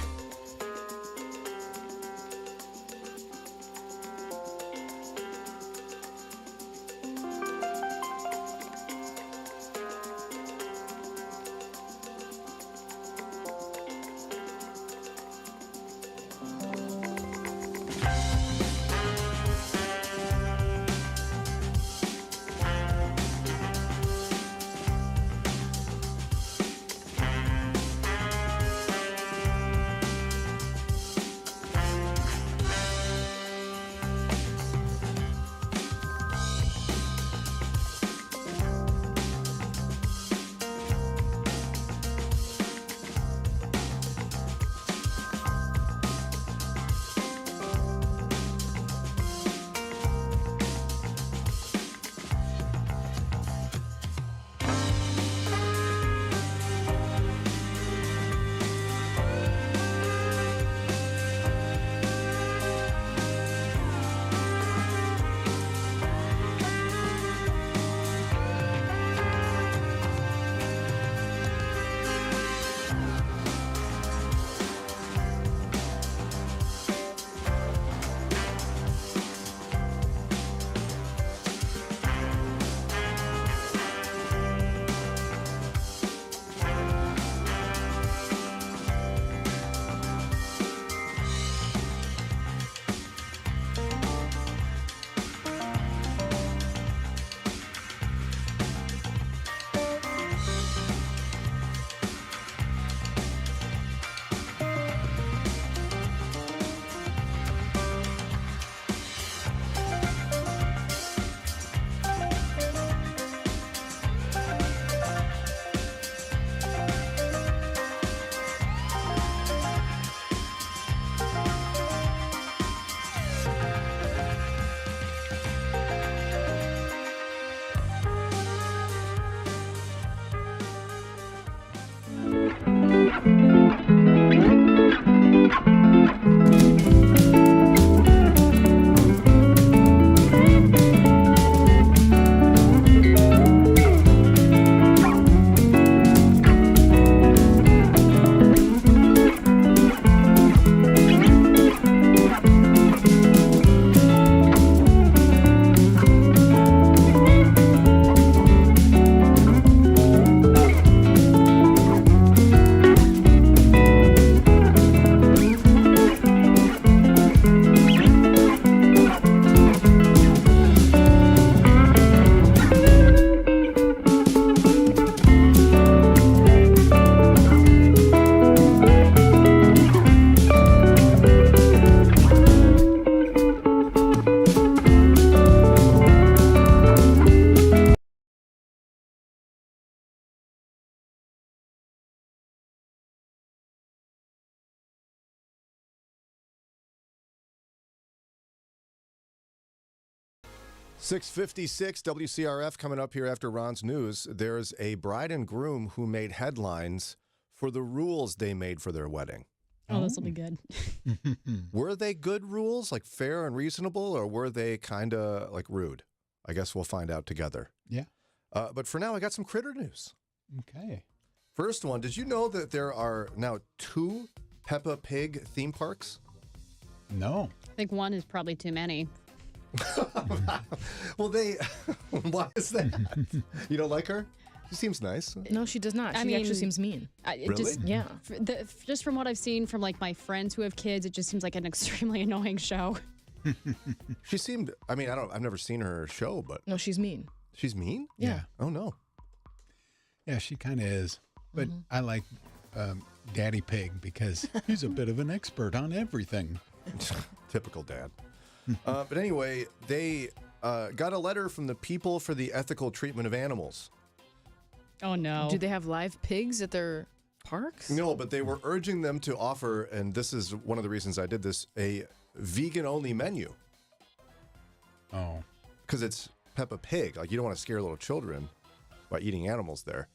6:56 WCRF coming up here after Ron's news. There's a bride and groom who made headlines for the rules they made for their wedding. Oh, this will be good. Were they good rules, like fair and reasonable, or were they kind of like rude? I guess we'll find out together. Yeah. But for now, I got some critter news. Okay. First one, did you know that there are now 2 Peppa Pig theme parks? No. I think one is probably too many. Well, why is that? You don't like her? She seems nice. No, she does not. I She mean, actually seems mean. Really? Yeah. Just from what I've seen from like my friends who have kids, it just seems like an extremely annoying show. She seemed, I've never seen her show, but. No, she's mean. She's mean? Yeah. Oh, no. Yeah, she kind of is. But I like Daddy Pig because he's a bit of an expert on everything. Typical dad. But anyway, they got a letter from the People for the Ethical Treatment of Animals. Oh, no. Do they have live pigs at their parks? No, but they were urging them to offer, and this is one of the reasons I did this, a vegan-only menu. Oh. Because it's Peppa Pig. Like, you don't want to scare little children by eating animals there.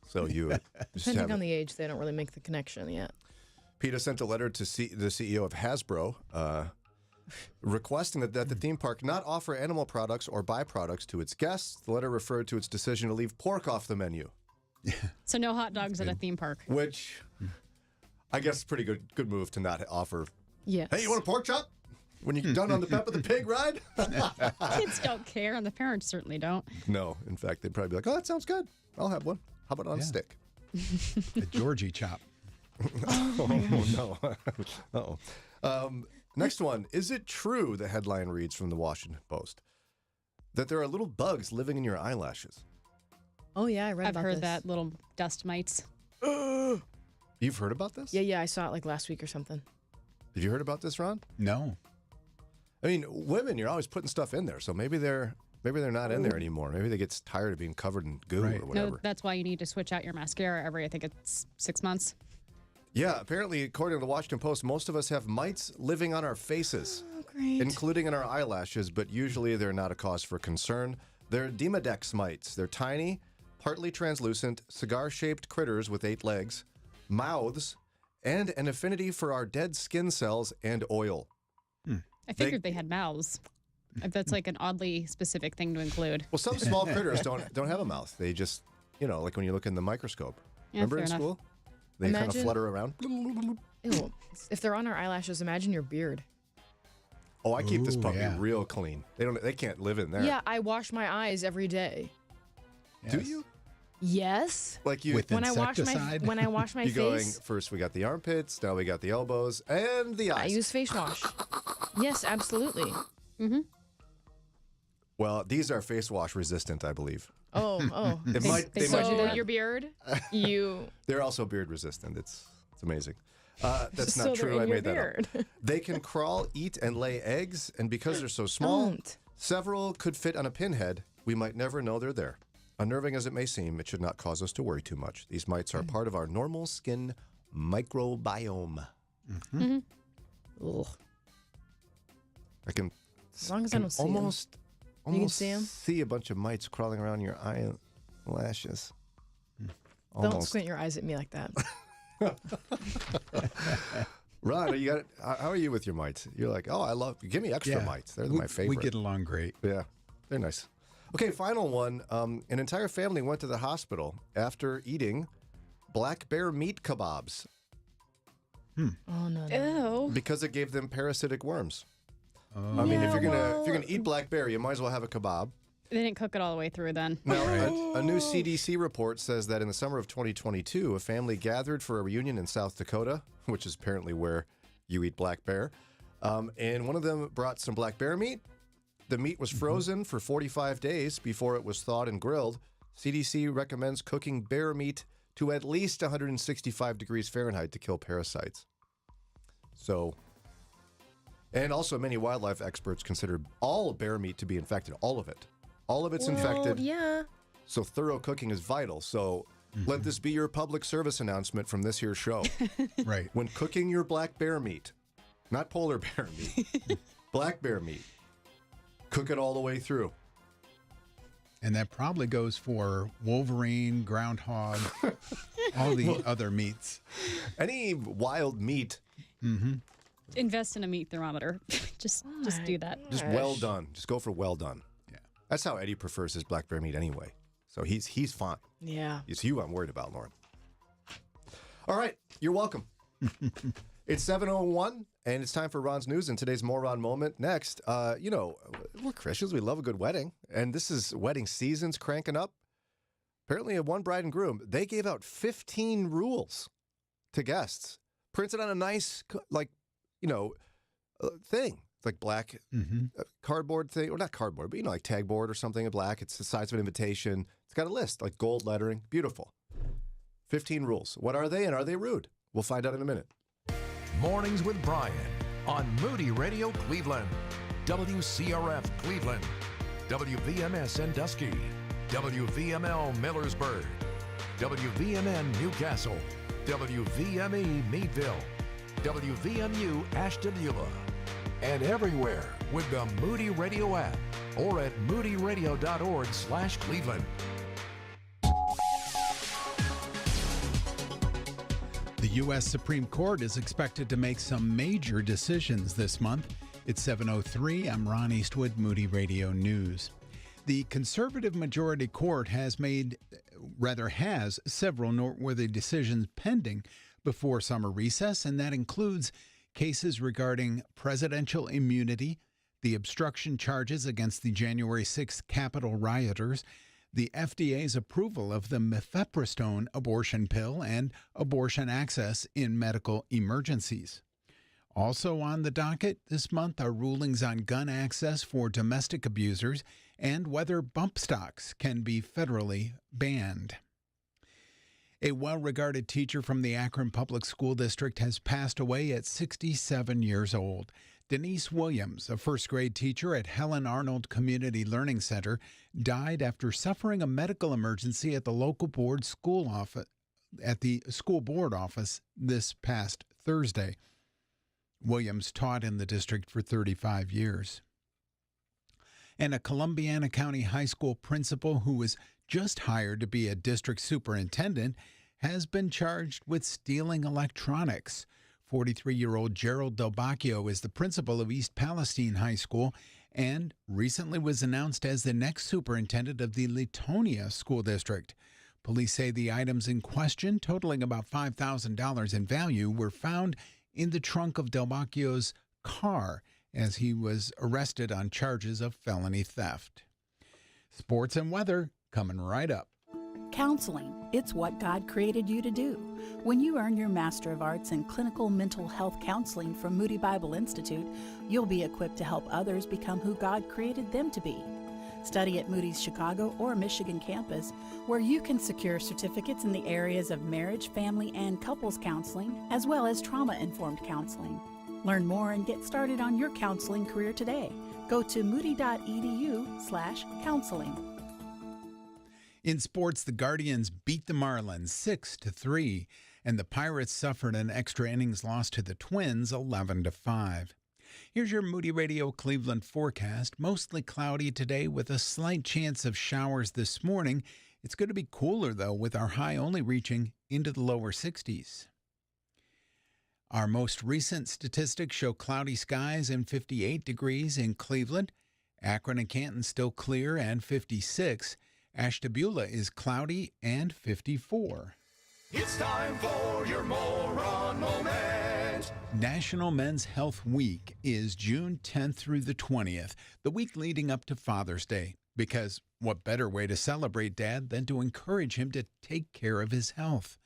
So you just Depending on the age, they don't really make the connection yet. PETA sent a letter to the CEO of Hasbro requesting that the theme park not offer animal products or byproducts to its guests. The letter referred to its decision to leave pork off the menu. So no hot dogs at a theme park. Which I guess is a pretty good move to not offer. Yes. Hey, you want a pork chop? When you're done on the Peppa the Pig ride? Kids don't care, and the parents certainly don't. No. In fact, they'd probably be like, oh, that sounds good. I'll have one. How about on a stick? A Georgie chop. Oh, no. Uh-oh. Next one. Is it true, the headline reads from the Washington Post, that there are little bugs living in your eyelashes? Oh, yeah, I read I've about heard this. that, little dust mites. You've heard about this? Yeah, I saw it like last week or something. Did you heard about this, Ron? No. I mean, women, you're always putting stuff in there, so maybe they're not in there anymore. Maybe they get tired of being covered in goo or whatever. No, that's why you need to switch out your mascara every, I think it's 6 months. Yeah, apparently, according to the Washington Post, most of us have mites living on our faces, including in our eyelashes, but usually they're not a cause for concern. They're Demodex mites. They're tiny, partly translucent, cigar-shaped critters with 8 legs, mouths, and an affinity for our dead skin cells and oil. I figured they had mouths. That's like an oddly specific thing to include. Well, some small critters don't have a mouth. They just, like when you look in the microscope. Yeah, Remember in fair enough. school? They kind of flutter around. Ew. If they're on our eyelashes, imagine your beard. Oh, I keep this puppy real clean. They can't live in there. Yeah, I wash my eyes every day. Do you? Yes. Like you With when insecticide? when I wash my you going face, first we got the armpits, now we got the elbows and the eyes. I use face wash. Yes, absolutely. Mm-hmm. Well, these are face wash resistant, I believe. Oh. It might so do that. your beard, you. They're also beard resistant. It's amazing. That's So not they're true. in I your made that beard. up. They can crawl, eat, and lay eggs, and because they're so small, several could fit on a pinhead. We might never know they're there. Unnerving as it may seem, it should not cause us to worry too much. These mites are part of our normal skin microbiome. Mm-hmm. Ugh. I can, As long as I don't see 'em. almost You can see 'em? see a bunch of mites crawling around your eyelashes. Don't squint your eyes at me like that. Ron, how are you with your mites? You're like, give me extra mites. They're my favorite. We get along great. Yeah, they're nice. Okay, final one. An entire family went to the hospital after eating black bear meat kebabs. Oh no. Ew. Because it gave them parasitic worms. I mean, if you're gonna eat black bear, you might as well have a kebab. They didn't cook it all the way through then. Now, a new CDC report says that in the summer of 2022, a family gathered for a reunion in South Dakota, which is apparently where you eat black bear. And one of them brought some black bear meat. The meat was frozen for 45 days before it was thawed and grilled. CDC recommends cooking bear meat to at least 165 degrees Fahrenheit to kill parasites. So, and also many wildlife experts consider all bear meat to be infected, all of it. All of it's infected. Yeah. So thorough cooking is vital. So let this be your public service announcement from this here show. Right. When cooking your black bear meat, not polar bear meat, black bear meat, cook it all the way through. And that probably goes for Wolverine, groundhog, all the other meats. Any wild meat. Mm-hmm. Invest in a meat thermometer. just do that. Just well done. Just go for well done. Yeah. That's how Eddie prefers his black bear meat anyway. So he's fine. Yeah. It's you I'm worried about, Lauren. All right. You're welcome. It's 7:01, and it's time for Ron's News and today's More Ron moment. Next, we're Christians. We love a good wedding, and this is wedding season's cranking up. Apparently, at one bride and groom, they gave out 15 rules to guests, printed on a nice, thing. It's like black cardboard thing, or not cardboard, but, like tag board or something in black. It's the size of an invitation. It's got a list, like gold lettering. Beautiful. 15 rules. What are they, and are they rude? We'll find out in a minute. Mornings with Bryan on Moody Radio Cleveland, WCRF Cleveland, WVMS Sandusky, WVML Millersburg, WVMN Newcastle, WVME Meadville, WVMU Ashtabula, and everywhere with the Moody Radio app or at moodyradio.org/Cleveland. The U.S. Supreme Court is expected to make some major decisions this month. It's 7:03. I'm Ron Eastwood, Moody Radio News. The conservative majority court has several noteworthy decisions pending before summer recess, and that includes cases regarding presidential immunity, the obstruction charges against the January 6th Capitol rioters, the FDA's approval of the mifepristone abortion pill, and abortion access in medical emergencies. Also on the docket this month are rulings on gun access for domestic abusers and whether bump stocks can be federally banned. A well-regarded teacher from the Akron Public School District has passed away at 67 years old. Denise Williams, a first-grade teacher at Helen Arnold Community Learning Center, died after suffering a medical emergency at the local school board office this past Thursday. Williams taught in the district for 35 years. And a Columbiana County High School principal who was just hired to be a district superintendent has been charged with stealing electronics. 43-year-old Gerald Del Bacchio is the principal of East Palestine High School and recently was announced as the next superintendent of the Latonia School District. Police say the items in question, totaling about $5,000 in value, were found in the trunk of Del Bacchio's car as he was arrested on charges of felony theft. Sports and weather coming right up. Counseling. It's what God created you to do. When you earn your Master of Arts in Clinical Mental Health Counseling from Moody Bible Institute, you'll be equipped to help others become who God created them to be. Study at Moody's Chicago or Michigan campus, where you can secure certificates in the areas of marriage, family, and couples counseling, as well as trauma-informed counseling. Learn more and get started on your counseling career today. Go to moody.edu/counseling. In sports, the Guardians beat the Marlins 6-3, and the Pirates suffered an extra innings loss to the Twins 11-5. Here's your Moody Radio Cleveland forecast. Mostly cloudy today with a slight chance of showers this morning. It's going to be cooler, though, with our high only reaching into the lower 60s. Our most recent statistics show cloudy skies and 58 degrees in Cleveland. Akron and Canton still clear and 56. Ashtabula is cloudy and 54. It's time for your Moron Moment. National Men's Health Week is June 10th through the 20th, the week leading up to Father's Day. Because what better way to celebrate Dad than to encourage him to take care of his health?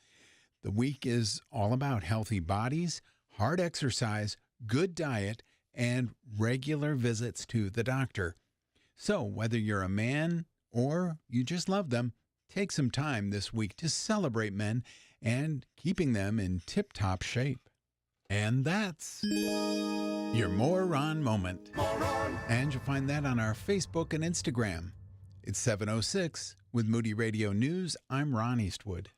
The week is all about healthy bodies, hard exercise, good diet, and regular visits to the doctor. So whether you're a man or you just love them, take some time this week to celebrate men and keeping them in tip-top shape. And that's your Moron Moment. And you'll find that on our Facebook and Instagram. It's 7:06 with Moody Radio News. I'm Ron Eastwood.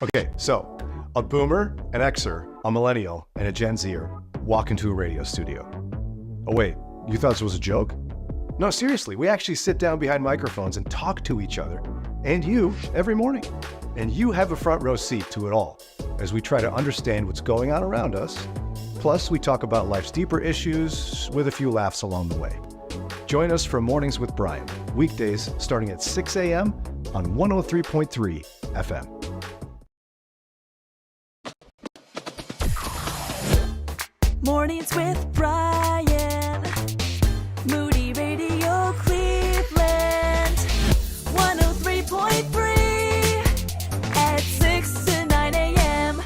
Okay, so a boomer, an Xer, a millennial, and a Gen Zer walk into a radio studio. Oh wait, you thought this was a joke? No, seriously, we actually sit down behind microphones and talk to each other and you every morning. And you have a front row seat to it all as we try to understand what's going on around us. Plus, we talk about life's deeper issues with a few laughs along the way. Join us for Mornings with Bryan, weekdays starting at 6 a.m. on 103.3 FM. Mornings with Bryan. Moody Radio Cleveland. 103.3 at 6 to 9 a.m.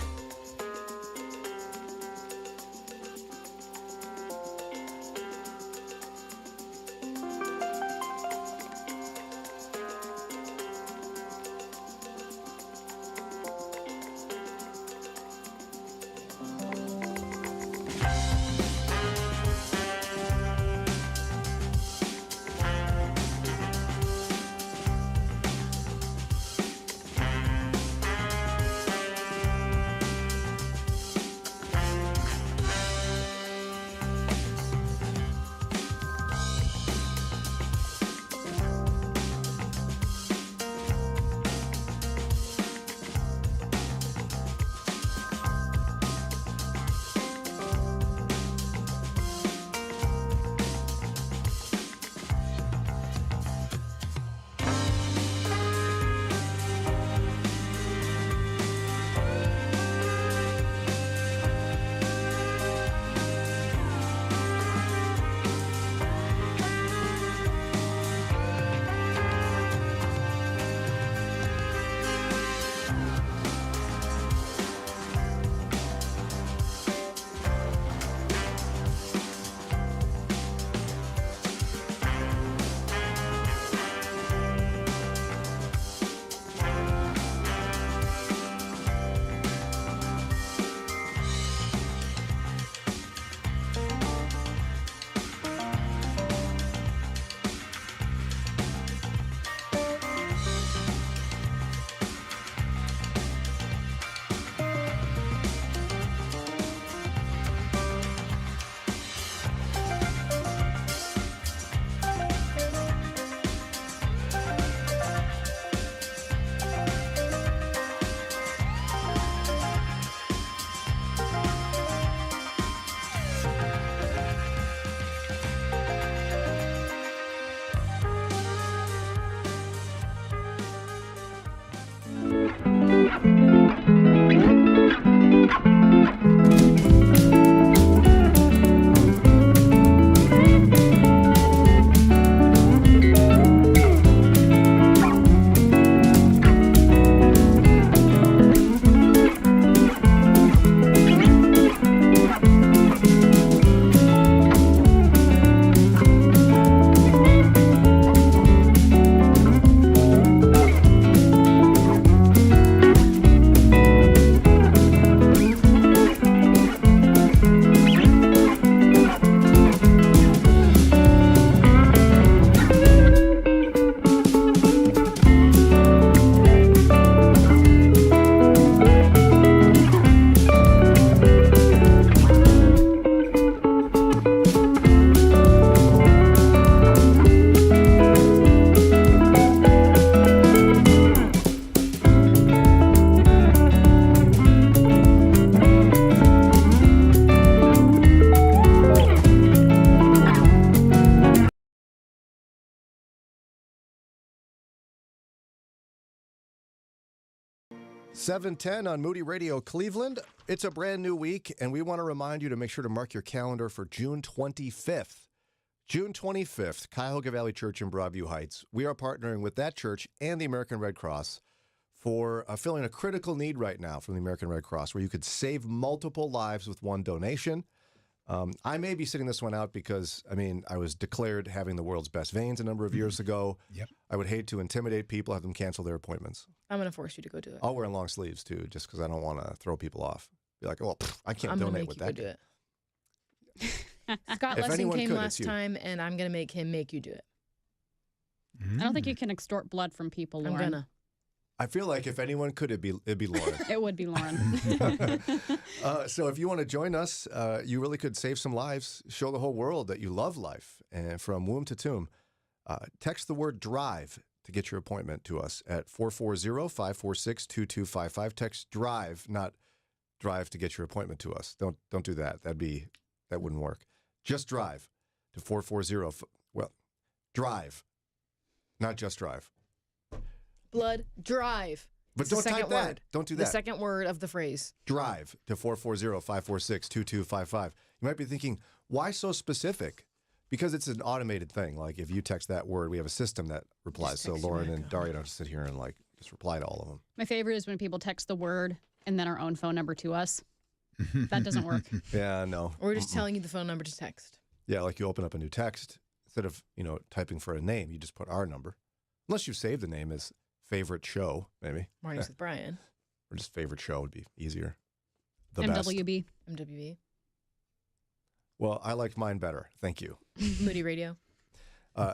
(7:10) on Moody Radio Cleveland. It's a brand new week, and we want to remind you to make sure to mark your calendar for June 25th. June 25th, Cuyahoga Valley Church in Broadview Heights. We are partnering with that church and the American Red Cross for filling a critical need right now from the American Red Cross, where you could save multiple lives with one donation. I may be sitting this one out because, I was declared having the world's best veins a number of years ago. Yep. I would hate to intimidate people, have them cancel their appointments. I'm going to force you to go do it. I'll wear long sleeves, too, just because I don't want to throw people off. Be like, I can't donate with that. I'm going to make you go do it. Scott Lessing came last time, and I'm going to make you do it. I don't think you can extort blood from people, Lauren. I'm going to. I feel like if anyone could, it'd be Lauren. It would be Lauren. So if you want to join us, you really could save some lives, show the whole world that you love life, and from womb to tomb. Text the word drive to get your appointment to us at 440-546-2255. Text drive, not drive to get your appointment to us. Don't do that. That wouldn't work. Just drive to 440. Well, drive, not just drive. Blood drive. But It's the don't type second that. word. Don't do The that. second word of the phrase. Drive to 440-546-2255. You might be thinking, why so specific? Because it's an automated thing. Like if you text that word, we have a system that replies. So Lauren and Daria don't have to sit here and just reply to all of them. My favorite is when people text the word and then our own phone number to us. That doesn't work. Yeah, no. Or we're just telling you the phone number to text. Yeah, like you open up a new text. Instead of, typing for a name, you just put our number. Unless you save the name as favorite show, maybe. Mornings with Bryan. Or just favorite show would be easier. The best. MWB. MWB. Well, I like mine better. Thank you. Moody Radio.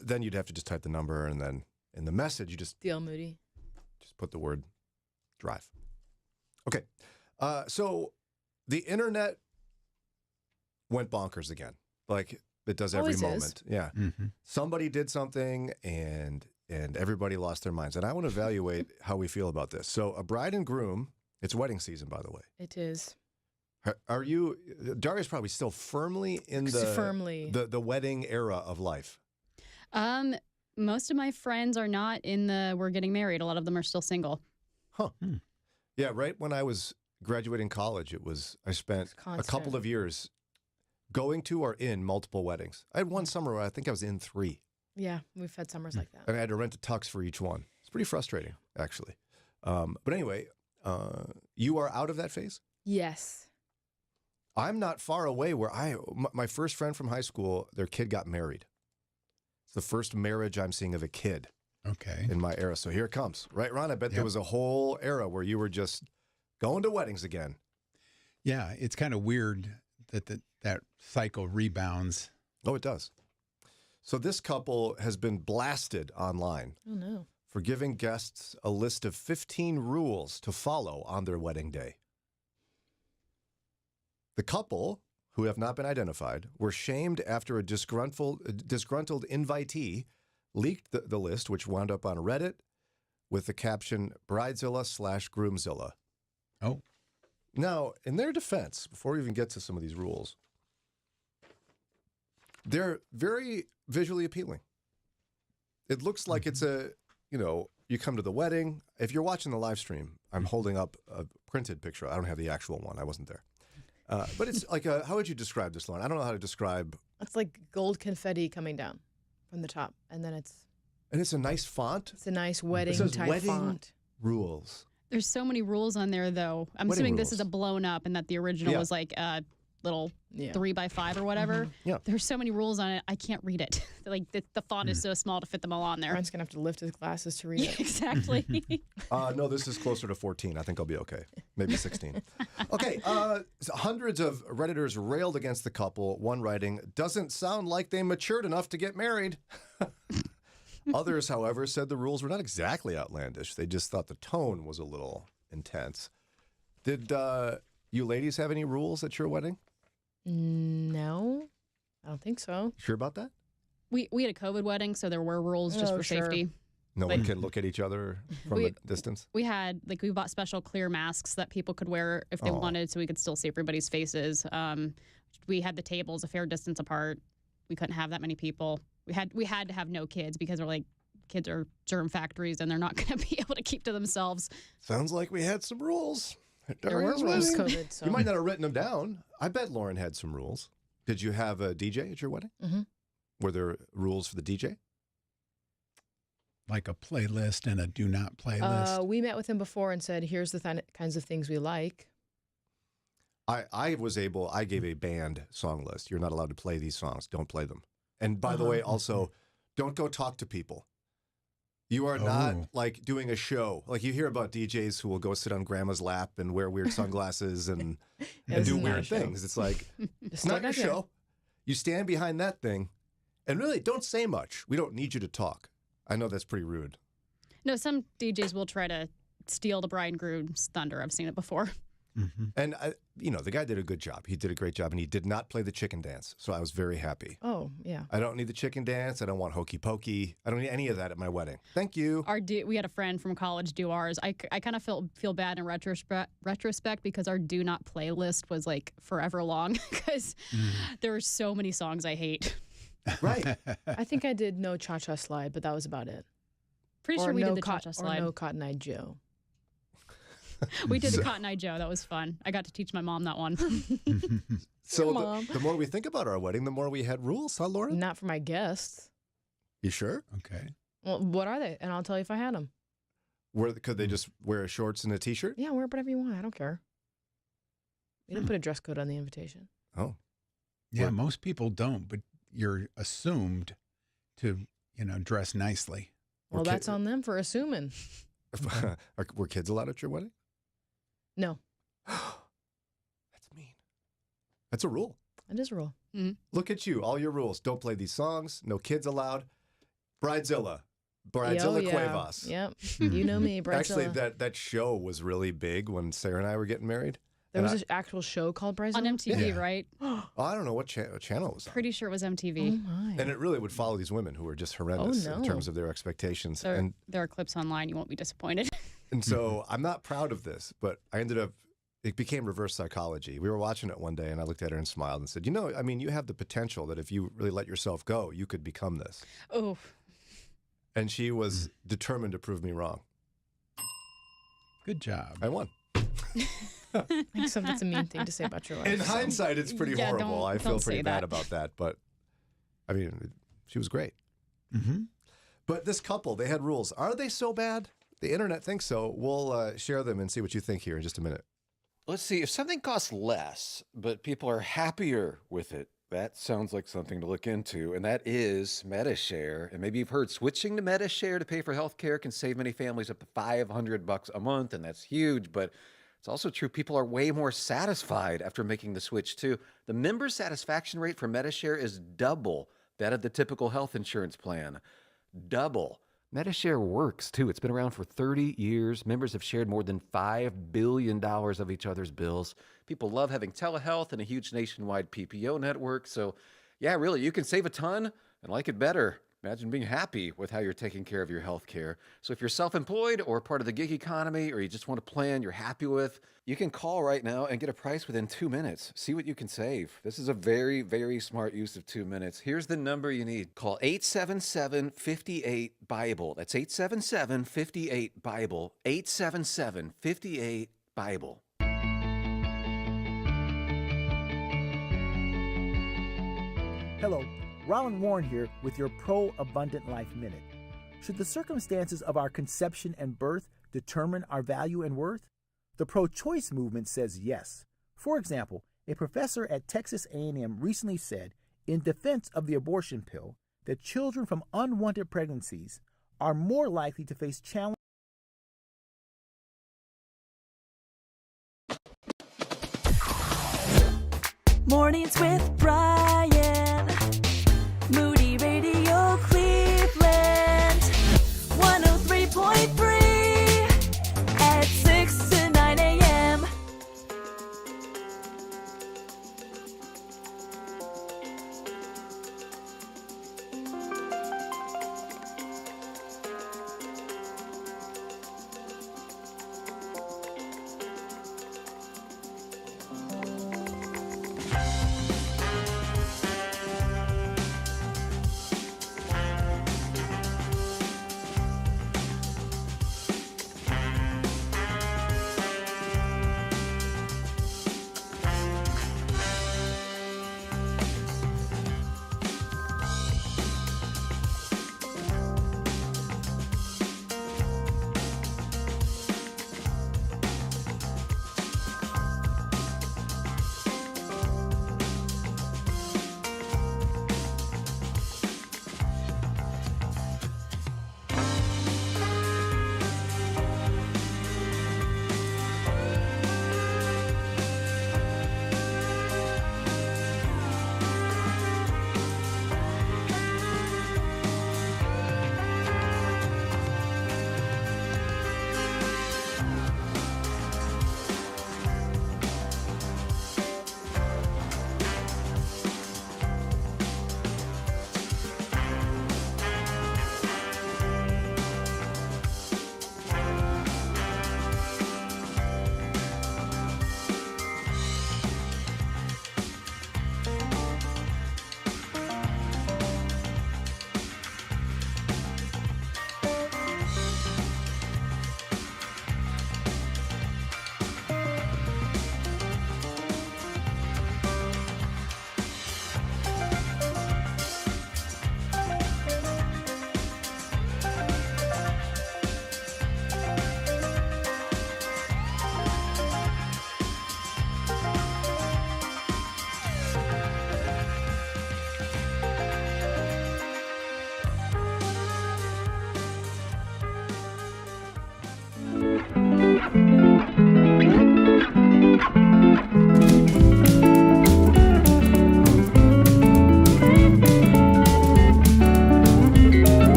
Then you'd have to just type the number, and then in the message, you just DL Moody. Just put the word drive. Okay. So the internet went bonkers again, like it does every Always moment. is. Yeah. Somebody did something, and everybody lost their minds. And I want to evaluate how we feel about this. So a bride and groom, it's wedding season, by the way. It is. Are you, Daria's probably still firmly in the wedding era of life? Most of my friends are not in the we're getting married. A lot of them are still single. Huh. Yeah, right when I was graduating college, I spent a couple of years going to or in multiple weddings. I had one summer where I think I was in 3. Yeah, we've had summers like that. And I had to rent a tux for each one. It's pretty frustrating, actually. But anyway, you are out of that phase? Yes. I'm not far away where my first friend from high school, their kid got married. It's the first marriage I'm seeing of a kid. Okay. In my era. So here it comes. Right, Ron? I bet there was a whole era where you were just going to weddings again. Yeah, it's kind of weird that that cycle rebounds. Oh, it does. So this couple has been blasted online Oh, no. for giving guests a list of 15 rules to follow on their wedding day. The couple, who have not been identified, were shamed after a disgruntled invitee leaked the list, which wound up on Reddit with the caption, Bridezilla/Groomzilla. Oh. Now, in their defense, before we even get to some of these rules, they're very visually appealing. It looks like it's you come to the wedding. If you're watching the live stream, I'm holding up a printed picture. I don't have the actual one. I wasn't there. But it's like how would you describe this, Lauren? I don't know how to describe. It's like gold confetti coming down from the top, and then it's a nice font. It's a nice wedding type wedding font. Rules. There's so many rules on there, though. I'm Wedding assuming this rules. is a blown up and that the original was like a little 3x5 or whatever. Yeah. There's so many rules on it, I can't read it. Like the font is so small to fit them all on there. Brian's going to have to lift his glasses to read it. Exactly. No, this is closer to 14. I think I'll be okay. Maybe 16. Okay. So hundreds of Redditors railed against the couple. One writing, doesn't sound like they matured enough to get married. Others, however, said the rules were not exactly outlandish. They just thought the tone was a little intense. Did you ladies have any rules at your wedding? No, I don't think so. Sure about that? We had a COVID wedding, so there were rules just for safety. No one can look at each other from a distance? We bought special clear masks that people could wear if they wanted, so we could still see everybody's faces. We had the tables a fair distance apart. We couldn't have that many people. We had to have no kids because we're like, kids are germ factories and they're not going to be able to keep to themselves. Sounds like we had some rules. There were rules, COVID. So. You might not have written them down. I bet Lauren had some rules. Did you have a DJ at your wedding? Mm-hmm. Were there rules for the DJ? Like a playlist and a do not playlist? We met with him before and said, here's the kinds of things we like. I gave a band song list. You're not allowed to play these songs. Don't play them. And by the way, also, don't go talk to people. You are not like doing a show. Like you hear about DJs who will go sit on grandma's lap and wear weird sunglasses and do weird things. It's like, it's not your show. You stand behind that thing and really don't say much. We don't need you to talk. I know that's pretty rude. No, some DJs will try to steal the bride and groom's thunder. I've seen it before. And, the guy did a good job. He did a great job, and he did not play the chicken dance, so I was very happy. Oh, yeah. I don't need the chicken dance. I don't want hokey pokey. I don't need any of that at my wedding. Thank you. We had a friend from college do ours. I kind of feel bad in retrospect because our do not playlist was like forever long because there were so many songs I hate. Right. I think I did No Cha-Cha Slide, but that was about it. Pretty sure we did the Cha-Cha Slide. Or No Cotton Eye Joe. We did the Cotton Eye Joe. That was fun. I got to teach my mom that one. So the more we think about our wedding, the more we had rules, huh, Laura? Not for my guests. You sure? Okay. Well, what are they? And I'll tell you if I had them. Could they just wear shorts and a T-shirt? Yeah, wear whatever you want. I don't care. We didn't put a dress code on the invitation. Oh. Yeah, most people don't, but you're assumed to, dress nicely. Well, that's on them for assuming. Were kids allowed at your wedding? No. That's mean. That's a rule. It is a rule. Look at you. All your rules. Don't play these songs. No kids allowed. Bridezilla. Cuevas. Yep. You know me, Bridezilla. Actually, that show was really big when Sarah and I were getting married. There was an actual show called Bridezilla? On MTV, right? I don't know what channel it was on. Pretty sure it was MTV. Oh, my. And it really would follow these women who were just horrendous in terms of their expectations. There are clips online. You won't be disappointed. And so I'm not proud of this, but it became reverse psychology. We were watching it one day, and I looked at her and smiled and said, you have the potential that if you really let yourself go, you could become this. Oh. And she was determined to prove me wrong. Good job. I won. I think that's a mean thing to say about your wife. In hindsight, it's pretty horrible. I feel pretty bad that. about that. But, she was great. Mm-hmm. But this couple, they had rules. Are they so bad? The internet thinks so. We'll share them and see what you think here in just a minute. Let's see. If something costs less, but people are happier with it, that sounds like something to look into, and that is MediShare. And maybe you've heard switching to MediShare to pay for health care can save many families up to $500 a month, and that's huge. But it's also true people are way more satisfied after making the switch, too. The member satisfaction rate for MediShare is double that of the typical health insurance plan. Double. MediShare works, too. It's been around for 30 years. Members have shared more than $5 billion of each other's bills. People love having telehealth and a huge nationwide PPO network. So, yeah, really, you can save a ton and like it better. Imagine being happy with how you're taking care of your health care. So if you're self-employed or part of the gig economy, or you just want a plan you're happy with, you can call right now and get a price within 2 minutes. See what you can save. This is a very, very smart use of 2 minutes. Here's the number you need. Call 877-58-BIBLE. That's 877-58-BIBLE. 877-58-BIBLE. Hello, Ron Warren here with your Pro-Abundant Life Minute. Should the circumstances of our conception and birth determine our value and worth? The pro-choice movement says yes. For example, a professor at Texas A&M recently said, in defense of the abortion pill, that children from unwanted pregnancies are more likely to face challenges. Mornings with Bryan. Moody Radio Cleveland. 103.3 at 6 to 9 a.m.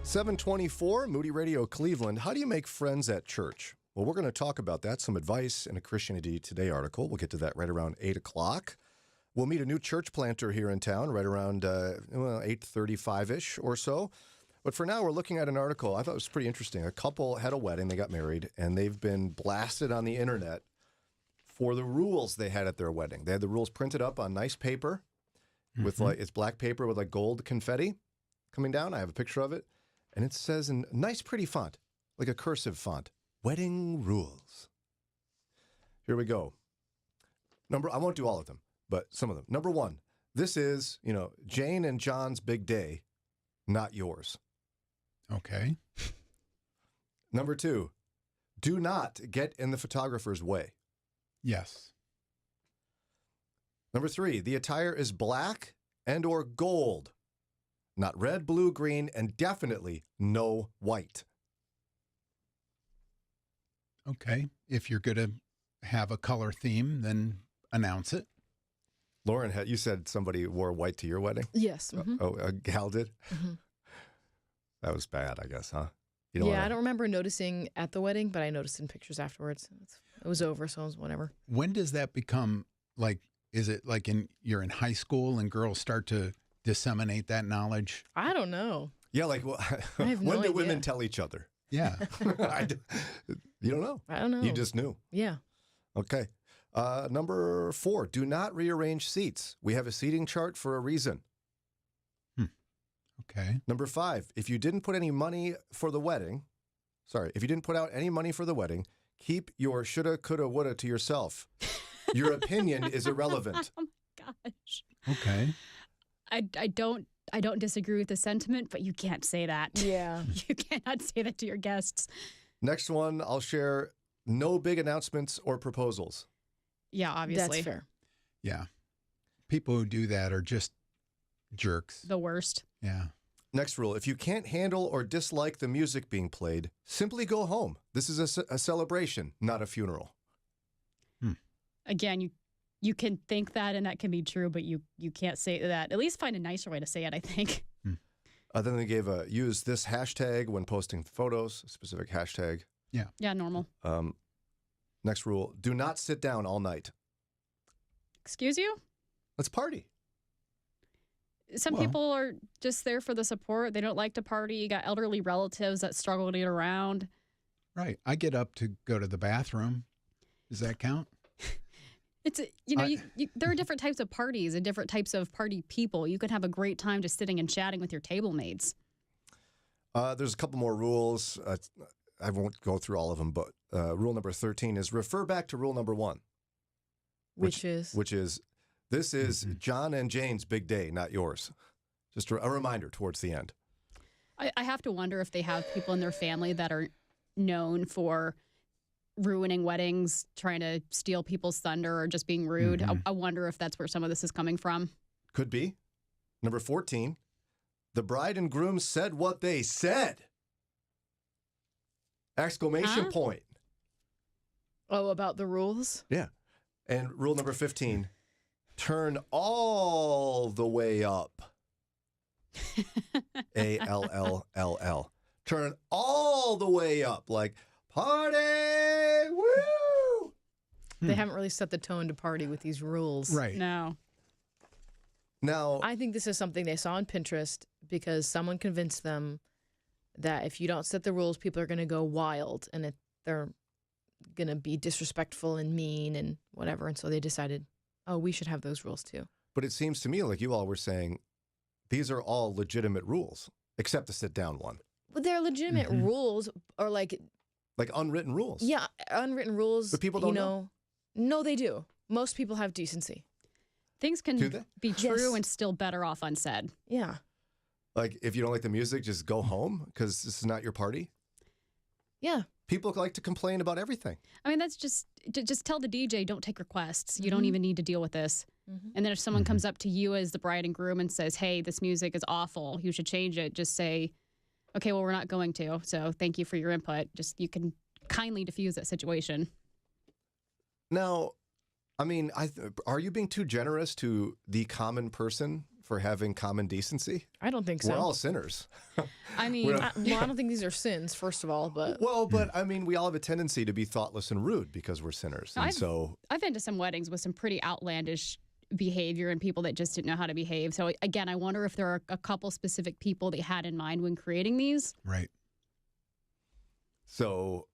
724, Moody Radio Cleveland. How do you make friends at church? Well, we're going to talk about that. Some advice in a Christianity Today article. We'll get to that right around 8 o'clock. We'll meet a new church planter here in town right around 8:35-ish or so. But for now, we're looking at an article I thought was pretty interesting. A couple had a wedding, they got married, and they've been blasted on the internet for the rules they had at their wedding. They had the rules printed up on nice paper with it's black paper with like gold confetti coming down. I have a picture of it. And it says in nice, pretty font, like a cursive font, wedding rules. Here we go. I won't do all of them, but some of them. Number 1, this is, Jane and John's big day, not yours. Okay. Number 2, do not get in the photographer's way. Yes. Number 3, the attire is black and or gold. Not red, blue, green, and definitely no white. Okay. If you're going to have a color theme, then announce it. Lauren, you said somebody wore white to your wedding? Yes. Mm-hmm. Oh, a gal did? Mm-hmm. That was bad, I guess, huh? I don't remember noticing at the wedding, but I noticed in pictures afterwards. It was over, so it was whatever. When does that become, is it like you're in high school and girls start to disseminate that knowledge? I don't know. Yeah, I have when do women tell each other? Yeah. You don't know. I don't know. You just knew. Yeah. Okay. Number 4, do not rearrange seats. We have a seating chart for a reason. Okay. Number 5, if you didn't put out any money for the wedding, keep your shoulda, coulda, woulda to yourself. Your opinion is irrelevant. Oh my gosh. Okay. I don't disagree with the sentiment, but you can't say that. Yeah. You cannot say that to your guests. Next one, I'll share no big announcements or proposals. Yeah, obviously. That's fair. Yeah. People who do that are just jerks. The worst. Yeah. Next rule, if you can't handle or dislike the music being played, simply go home. This is a celebration, not a funeral. Again, you can think that and that can be true, but you can't say that. At least find a nicer way to say it, I think. Then they gave use this hashtag when posting photos, a specific hashtag. Yeah. Yeah, normal. Next rule, do not sit down all night. Excuse you? Let's party. Some people are just there for the support. They don't like to party. You got elderly relatives that struggle to get around. Right. I get up to go to the bathroom. Does that count? It's, there are different types of parties and different types of party people. You could have a great time just sitting and chatting with your table mates. There's a couple more rules. I won't go through all of them, but rule number 13 is refer back to rule number 1. Which is this is John and Jane's big day, not yours. Just a reminder towards the end. I have to wonder if they have people in their family that are known for ruining weddings, trying to steal people's thunder, or just being rude. I wonder if that's where some of this is coming from. Could be. Number 14, the bride and groom said what they said. Exclamation point. Oh, about the rules? Yeah. And rule number 15, turn all the way up. ALLLL. Turn all the way up. Like, party! Woo! They haven't really set the tone to party with these rules. Right. No. Now, I think this is something they saw on Pinterest because someone convinced them that if you don't set the rules, people are going to go wild and they're going to be disrespectful and mean and whatever. And so they decided, oh, we should have those rules too. but it seems to me like you all were saying these are all legitimate rules, except the sit down one. But they're legitimate rules, or like unwritten rules. Yeah, unwritten rules. But people don't know. No, they do. Most people have decency. Things can be true Yes. and still better off unsaid. Yeah. Like, if you don't like the music, just go home because this is not your party. Yeah. People like to complain about everything. I mean, that's just tell the DJ, don't take requests. You don't even need to deal with this. And then if someone comes up to you as the bride and groom and says, hey, this music is awful, you should change it, just say, okay, well, we're not going to. So thank you for your input. Just you can kindly diffuse that situation. Now, I mean, are you being too generous to the common person for having common decency? I don't think so. We're all sinners. I mean, I don't think these are sins, first of all, but I mean, we all have a tendency to be thoughtless and rude because we're sinners. And I've been to some weddings with some pretty outlandish behavior and people that just didn't know how to behave. So again, I wonder if there are a couple specific people they had in mind when creating these. Right. So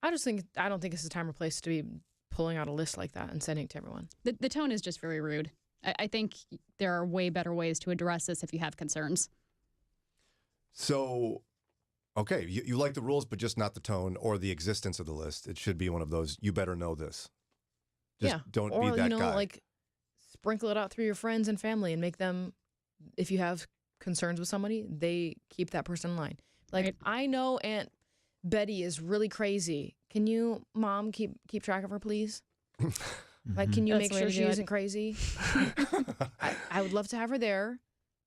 I don't think it's the time or place to be pulling out a list like that and sending it to everyone. The tone is just very rude. I think there are way better ways to address this if you have concerns. So, okay, you like the rules, but just not the tone or the existence of the list. It should be one of those, you better know this. Just don't be that guy. Like sprinkle it out through your friends and family and make them, if you have concerns with somebody, they keep that person in line. Like, Right. I know Aunt Betty is really crazy. Can you, Mom, keep track of her, please? Like, can you That's make the way sure to she do it. isn't crazy? I would love to have her there,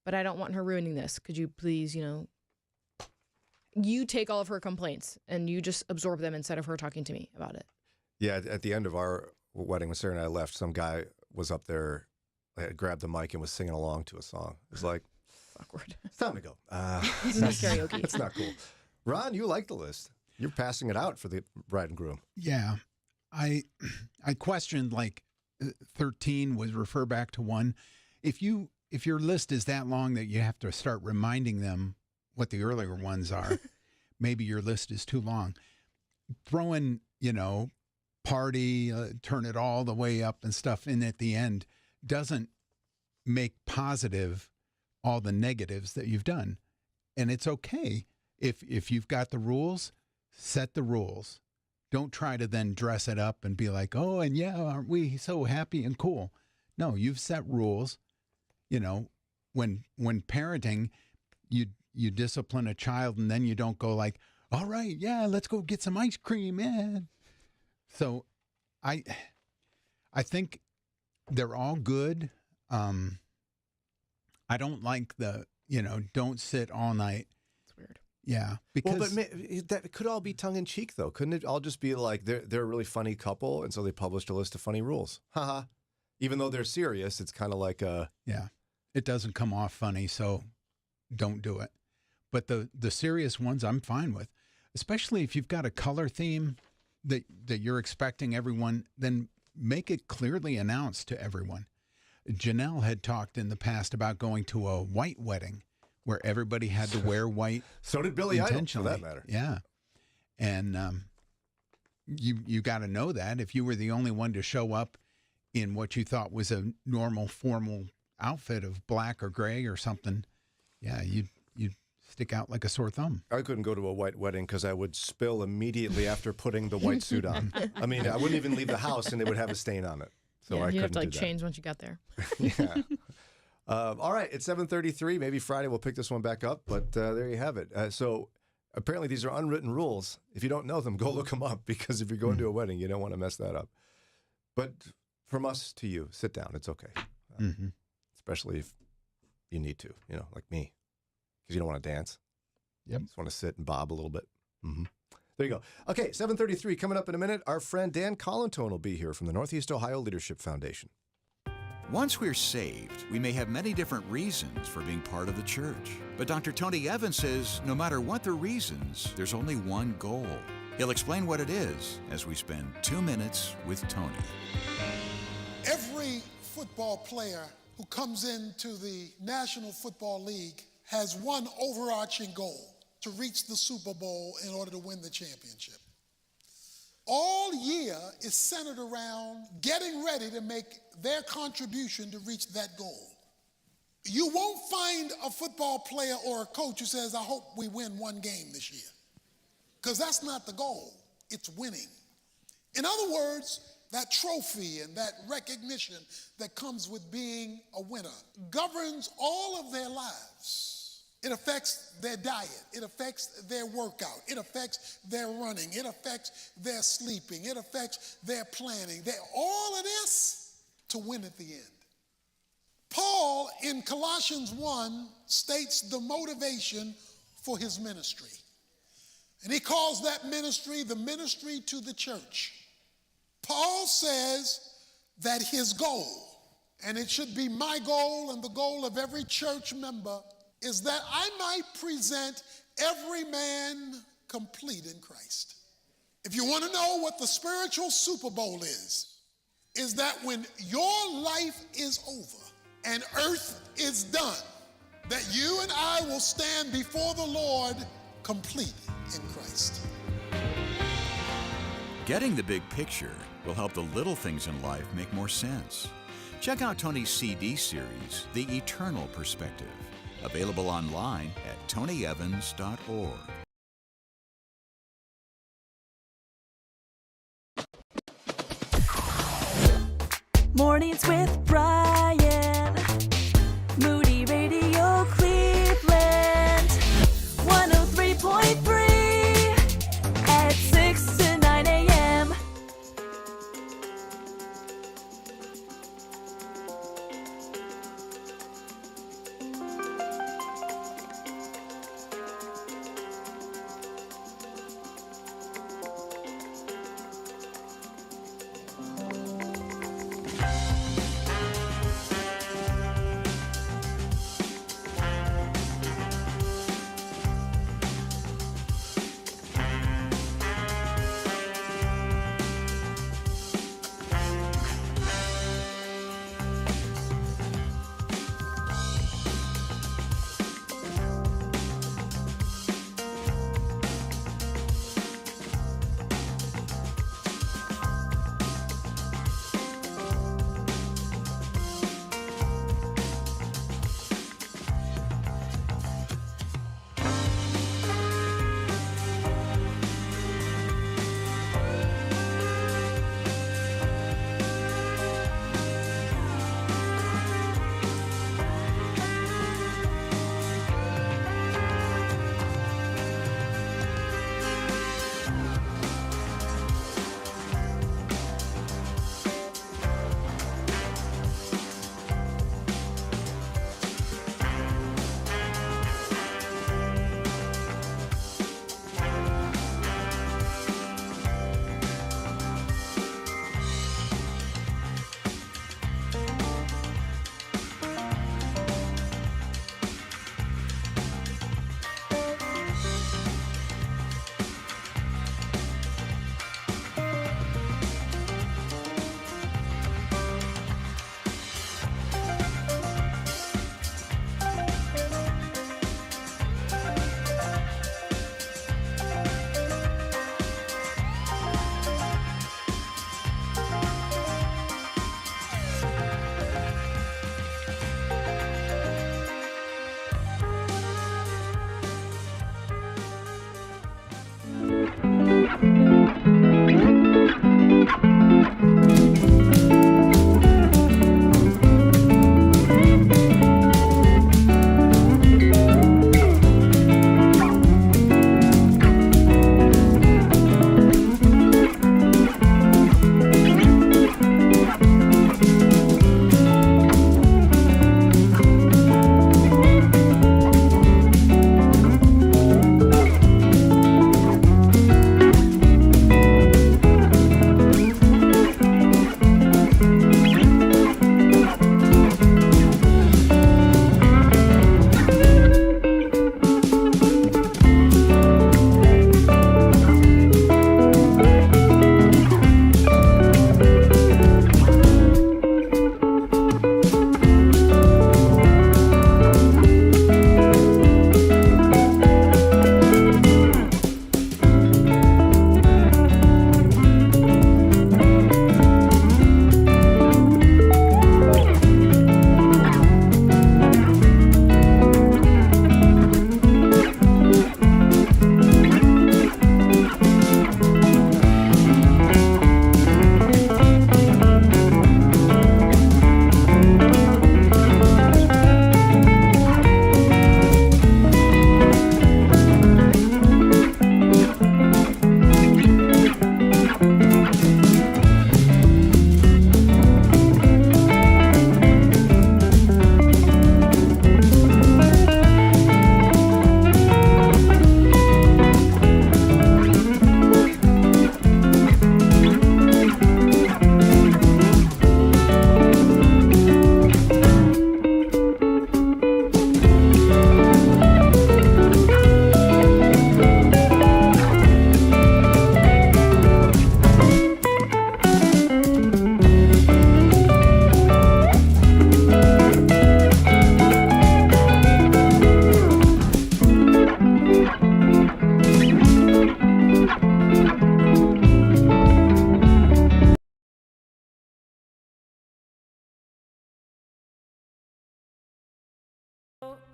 but I don't want her ruining this. Could you please, you take all of her complaints and you just absorb them instead of her talking to me about it. Yeah, at the end of our wedding, when Sarah and I left, some guy was up there, had grabbed the mic and was singing along to a song. It was like, awkward. It's time to go. This is not karaoke. It's not cool. Ron, you like the list. You're passing it out for the bride and groom. Yeah. I questioned, like, 13 was refer back to 1. If your list is that long that you have to start reminding them what the earlier ones are, maybe your list is too long. Throw in, party, turn it all the way up and stuff in at the end doesn't make positive all the negatives that you've done. And it's okay. If you've got the rules, set the rules. Don't try to then dress it up and be like, oh, and yeah, aren't we so happy and cool? No, you've set rules. When parenting, you discipline a child and then you don't go like, all right, yeah, let's go get some ice cream, man. So I think they're all good. I don't like the, don't sit all night. It's weird. Yeah, because that could all be tongue in cheek, though. Couldn't it all just be like they're a really funny couple, and so they published a list of funny rules? Haha. Even though they're serious, it's kind of like yeah, it doesn't come off funny, so don't do it. But the serious ones, I'm fine with, especially if you've got a color theme that you're expecting everyone. Then make it clearly announced to everyone. Janelle had talked in the past about going to a white wedding, where everybody had to wear white. So did Billy Idol, for that matter. Yeah. And you got to know that. If you were the only one to show up in what you thought was a normal formal outfit of black or gray or something, yeah, you'd stick out like a sore thumb. I couldn't go to a white wedding because I would spill immediately after putting the white suit on. I mean, I wouldn't even leave the house and it would have a stain on it. So I you'd couldn't have to do that. change once you got there. Yeah. All right, it's 7:33. Maybe Friday we'll pick this one back up, but there you have it. So apparently these are unwritten rules. If you don't know them, go look them up, because if you're going to a wedding, you don't want to mess that up. But from us to you, sit down. It's okay. Especially if you need to, like me, because you don't want to dance. Yep. You just want to sit and bob a little bit. There you go. Okay, 7:33 coming up in a minute. Our friend Dan Colantone will be here from the Northeast Ohio Leadership Foundation. Once we're saved, we may have many different reasons for being part of the church. But Dr. Tony Evans says no matter what the reasons, there's only one goal. He'll explain what it is as we spend 2 minutes with Tony. Every football player who comes into the National Football League has one overarching goal: to reach the Super Bowl in order to win the championship. All year is centered around getting ready to make their contribution to reach that goal. You won't find a football player or a coach who says, I hope we win one game this year, because that's not the goal. It's winning. In other words, that trophy and that recognition that comes with being a winner governs all of their lives. It affects their diet. It affects their workout. It affects their running. It affects their sleeping. It affects their planning. All of this to win at the end. Paul in Colossians 1 states the motivation for his ministry. And he calls that ministry the ministry to the church. Paul says that his goal, and it should be my goal and the goal of every church member, is that I might present every man complete in Christ. If you want to know what the spiritual Super Bowl is that when your life is over and earth is done, that you and I will stand before the Lord complete in Christ. Getting the big picture will help the little things in life make more sense. Check out Tony's CD series, The Eternal Perspective, available online at tonyevans.org. Mornings with Bryan. Moody Radio Cleveland. 103.3 at 6 to 9 a.m.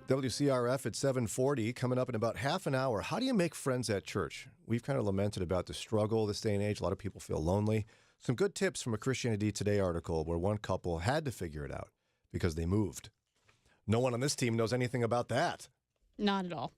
WCRF at 740, coming up in about half an hour. How do you make friends at church? We've kind of lamented about the struggle this day and age. A lot of people feel lonely. Some good tips from a Christianity Today article where one couple had to figure it out because they moved. No one on this team knows anything about that. Not at all.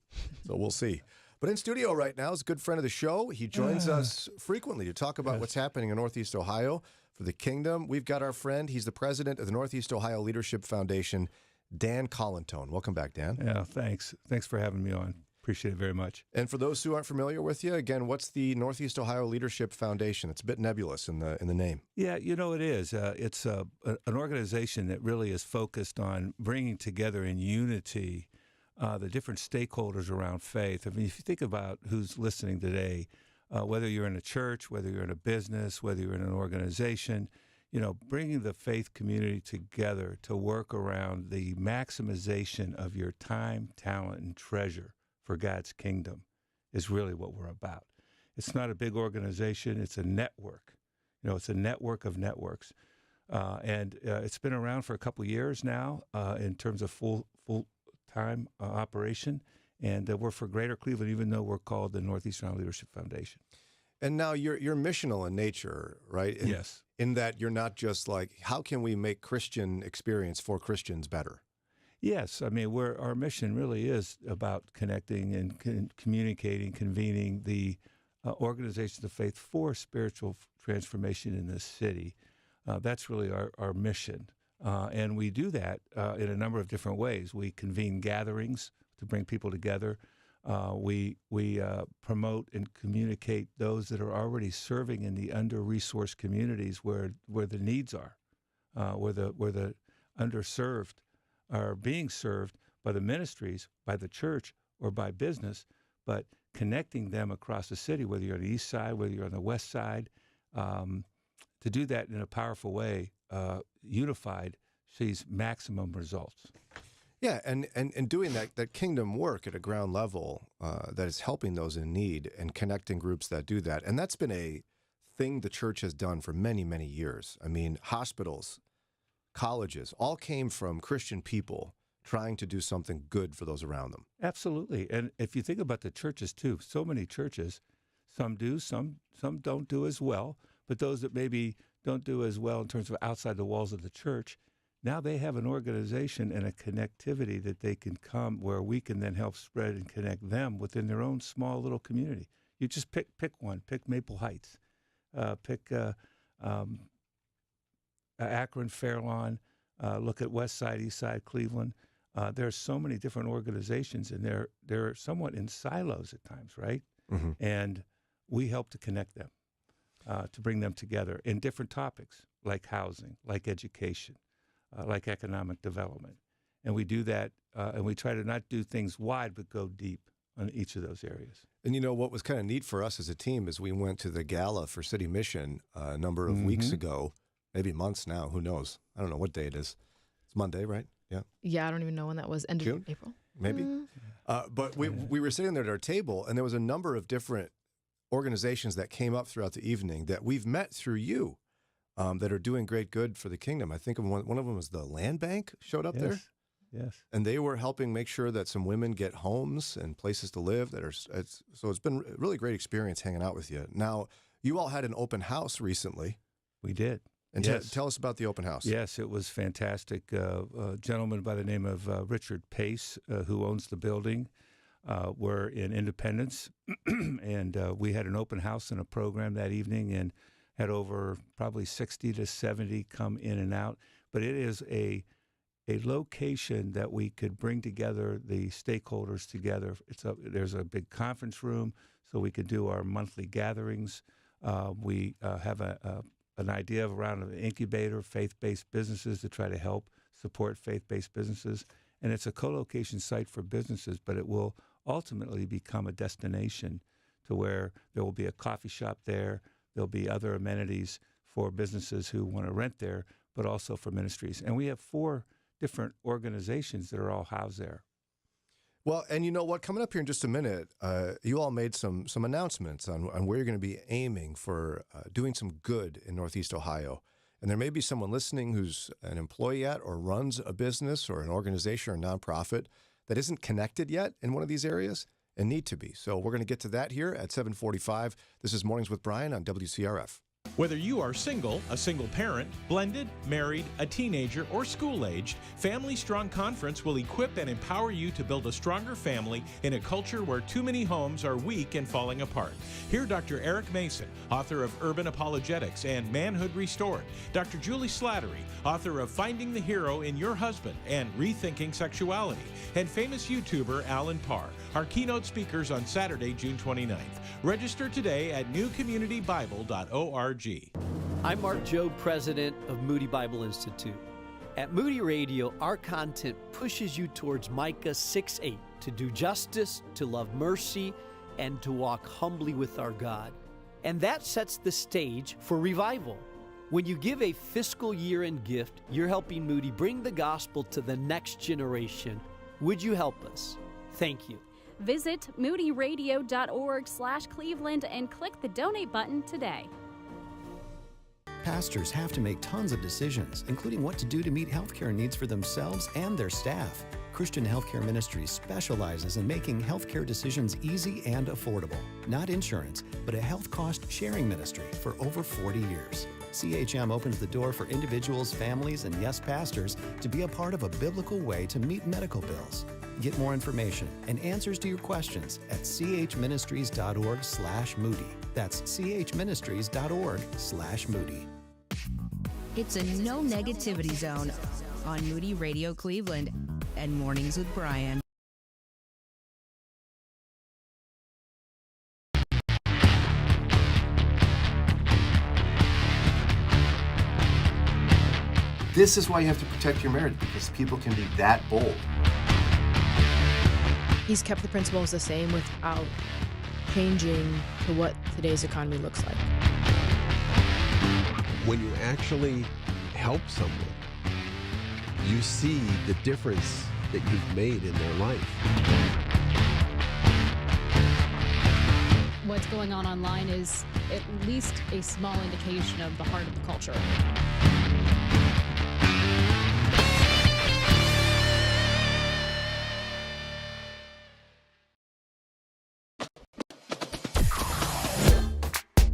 So we'll see. But in studio right now is a good friend of the show. He joins us frequently to talk about what's happening in Northeast Ohio for the kingdom. We've got our friend. He's the president of the Northeast Ohio Leadership Foundation, Dan Colantone. Welcome back, Dan. Yeah, thanks. Thanks for having me on. Appreciate it very much. And for those who aren't familiar with you, again, what's the Northeast Ohio Leadership Foundation? It's a bit nebulous in the name. Yeah, you know, it is. It's an organization that really is focused on bringing together in unity the different stakeholders around faith. I mean, if you think about who's listening today, whether you're in a church, whether you're in a business, whether you're in an organization, you know, bringing the faith community together to work around the maximization of your time, talent, and treasure for God's kingdom is really what we're about. It's not a big organization. It's a network. You know, it's a network of networks. And it's been around for a couple years now in terms of full-time operation. And we're for Greater Cleveland, even though we're called the Northeast Ohio Leadership Foundation. And now you're missional in nature, right? Yes. In that you're not just like, how can we make Christian experience for Christians better? Yes. I mean, our mission really is about connecting and communicating, convening the organizations of faith for spiritual transformation in this city. That's really our mission. And we do that in a number of different ways. We convene gatherings to bring people together. We promote and communicate those that are already serving in the under-resourced communities where the needs are, where the underserved are being served by the ministries, by the church, or by business, but connecting them across the city, whether you're on the east side, whether you're on the west side, to do that in a powerful way, unified, sees maximum results. Yeah, and doing that kingdom work at a ground level that is helping those in need and connecting groups that do that. And that's been a thing the church has done for many, many years. I mean, hospitals, colleges, all came from Christian people trying to do something good for those around them. Absolutely. And if you think about the churches too, so many churches, some do, some don't do as well, but those that maybe don't do as well in terms of outside the walls of the church, now they have an organization and a connectivity that they can come where we can then help spread and connect them within their own small little community. You just pick one, pick Maple Heights, pick Akron, Fairlawn, look at West Side, East Side, Cleveland. There are so many different organizations, and they're somewhat in silos at times, right? Mm-hmm. And we help to connect them, to bring them together in different topics like housing, like education, like economic development. And we do that, and we try to not do things wide, but go deep on each of those areas. And you know, what was kind of neat for us as a team is we went to the gala for City Mission a number of weeks ago, maybe months now, who knows? I don't know what day it is. It's Monday, right? Yeah. Yeah, I don't even know when that was. End June? of April? Maybe. But we were sitting there at our table, and there was a number of different organizations that came up throughout the evening that we've met through you that are doing great good for the kingdom. I think one of them was the Land Bank showed up there. Yes. And they were helping make sure that some women get homes and places to live. So it's been a really great experience hanging out with you. Now, you all had an open house recently. We did. And yes. tell us about the open house. Yes, it was fantastic. A gentleman by the name of Richard Pace, who owns the building, were in Independence, and we had an open house and a program that evening and had over probably 60 to 70 come in and out. But it is a location that we could bring together the stakeholders together. There's a big conference room, so we could do our monthly gatherings. We have an idea of around an incubator, faith-based businesses to try to help support faith-based businesses. And it's a co-location site for businesses, but it will ultimately become a destination to where there will be a coffee shop there. There'll be other amenities for businesses who want to rent there, but also for ministries. And we have 4 different organizations that are all housed there. Well, and you know what? Coming up here in just a minute, you all made some announcements on where you're going to be aiming for doing some good in Northeast Ohio. And there may be someone listening who's an employee at or runs a business or an organization or a nonprofit that isn't connected yet in one of these areas and need to be. So we're going to get to that here at 7:45. This is Mornings with Bryan on WCRF. Whether you are single, a single parent, blended, married, a teenager, or school-aged, Family Strong Conference will equip and empower you to build a stronger family in a culture where too many homes are weak and falling apart. Hear Dr. Eric Mason, author of Urban Apologetics and Manhood Restored, Dr. Julie Slattery, author of Finding the Hero in Your Husband and Rethinking Sexuality, and famous YouTuber Alan Parr, our keynote speakers on Saturday, June 29th. Register today at newcommunitybible.org. I'm Mark Jobe, president of Moody Bible Institute. At Moody Radio, our content pushes you towards Micah 6:8, to do justice, to love mercy, and to walk humbly with our God. And that sets the stage for revival. When you give a fiscal year-end gift, you're helping Moody bring the gospel to the next generation. Would you help us? Thank you. Visit moodyradio.org/Cleveland and click the donate button today. Pastors have to make tons of decisions, including what to do to meet healthcare needs for themselves and their staff. Christian Healthcare Ministries specializes in making healthcare decisions easy and affordable. Not insurance, but a health cost sharing ministry for over 40 years. CHM opens the door for individuals, families, and yes, pastors to be a part of a biblical way to meet medical bills. Get more information and answers to your questions at chministries.org/Moody. That's chministries.org/Moody. It's a no negativity zone on Moody Radio Cleveland and Mornings with Bryan. This is why you have to protect your marriage, because people can be that bold. He's kept the principles the same without changing to what today's economy looks like. When you actually help someone, you see the difference that you've made in their life. What's going on online is at least a small indication of the heart of the culture.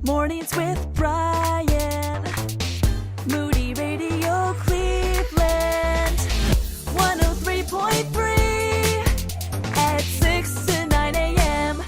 Mornings with Bryan. Moody Radio Cleveland. 103.3 at 6 to 9 a.m.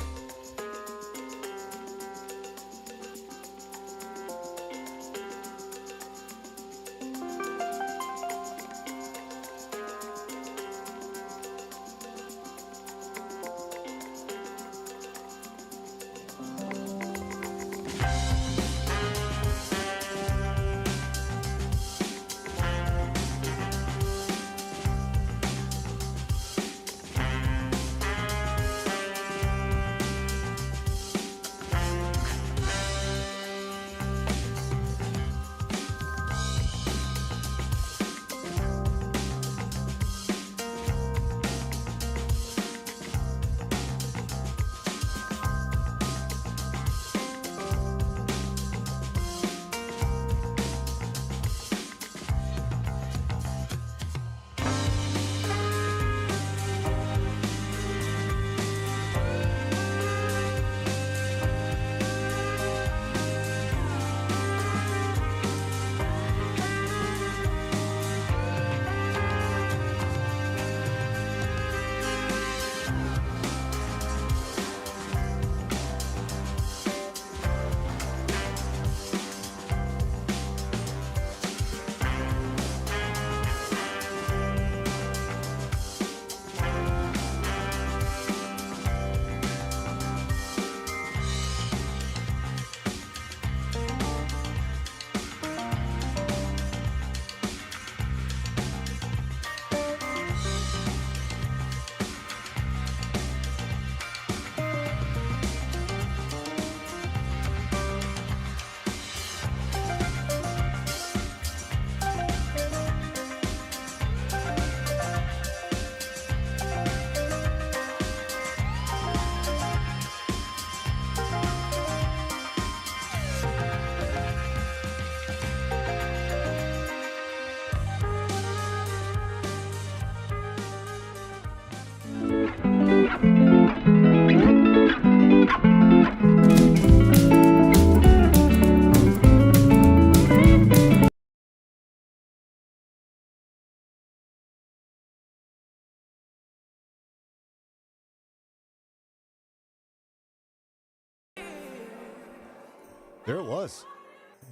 There it was.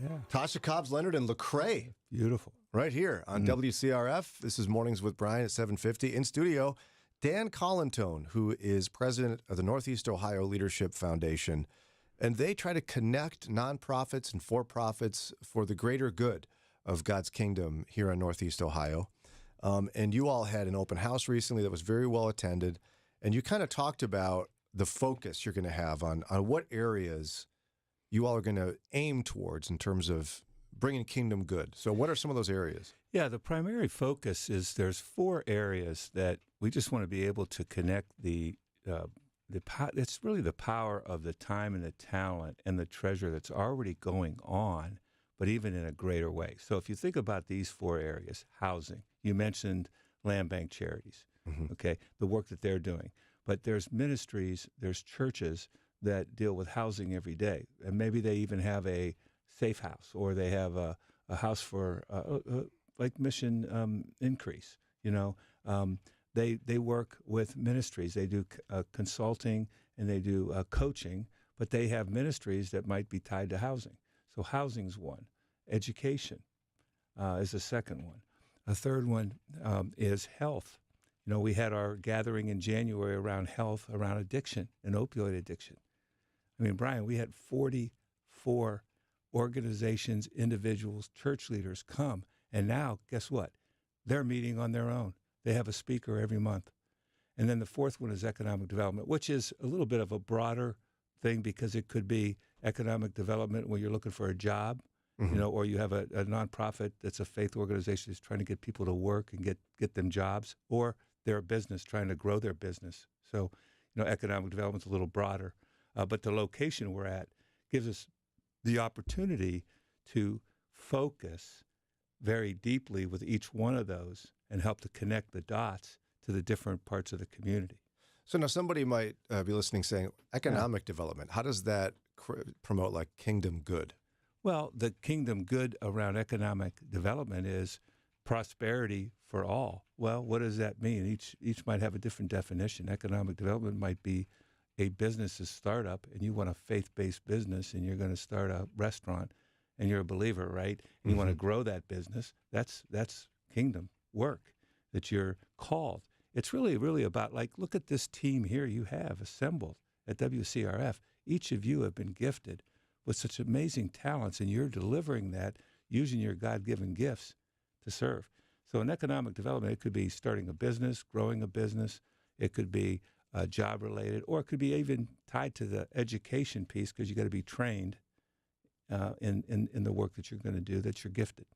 Yeah. Tasha Cobbs Leonard and Lecrae. Beautiful. Right here on WCRF. This is Mornings with Bryan at 7:50. In studio, Dan Colantone, who is president of the Northeast Ohio Leadership Foundation. And they try to connect nonprofits and for-profits for the greater good of God's kingdom here in Northeast Ohio. And you all had an open house recently that was very well attended. And you kind of talked about the focus you're going to have on what areas you all are going to aim towards in terms of bringing kingdom good. So what are some of those areas? Yeah, the primary focus is there's 4 areas that we just want to be able to connect it's really the power of the time and the talent and the treasure that's already going on, but even in a greater way. So if you think about these 4 areas, housing, you mentioned land bank charities, okay, the work that they're doing. But there's ministries, there's churches that deal with housing every day. And maybe they even have a safe house, or they have a house for like Mission Increase, They work with ministries. They do consulting and they do coaching, but they have ministries that might be tied to housing. So housing's one. Education is the second one. A third one is health. We had our gathering in January around health, around addiction and opioid addiction. I mean, Bryan, we had 44 organizations, individuals, church leaders come, and now, guess what? They're meeting on their own. They have a speaker every month. And then the fourth one is economic development, which is a little bit of a broader thing because it could be economic development when you're looking for a job, or you have a nonprofit that's a faith organization that's trying to get people to work and get them jobs, or they're a business trying to grow their business. So, economic development's a little broader. But the location we're at gives us the opportunity to focus very deeply with each one of those and help to connect the dots to the different parts of the community. So now somebody might be listening saying, economic development, how does that promote like kingdom good? Well, the kingdom good around economic development is prosperity for all. Well, what does that mean? Each might have a different definition. Economic development might be a business's startup, and you want a faith-based business, and you're going to start a restaurant, and you're a believer, right? And you want to grow that business. That's kingdom work that you're called. It's really, really about, like, look at this team here you have assembled at WCRF. Each of you have been gifted with such amazing talents, and you're delivering that using your God-given gifts to serve. So in economic development, it could be starting a business, growing a business. It could be job-related, or it could be even tied to the education piece because you got to be trained in the work that you're going to do, that you're gifted.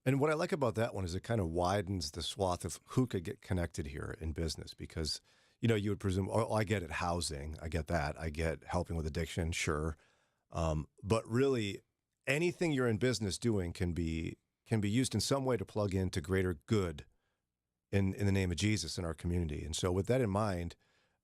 And what I like about that one is it kind of widens the swath of who could get connected here in business because, you would presume, oh, I get it, housing, I get that. I get helping with addiction, sure. But really, anything you're in business doing can be used in some way to plug into greater good in the name of Jesus in our community. And so with that in mind,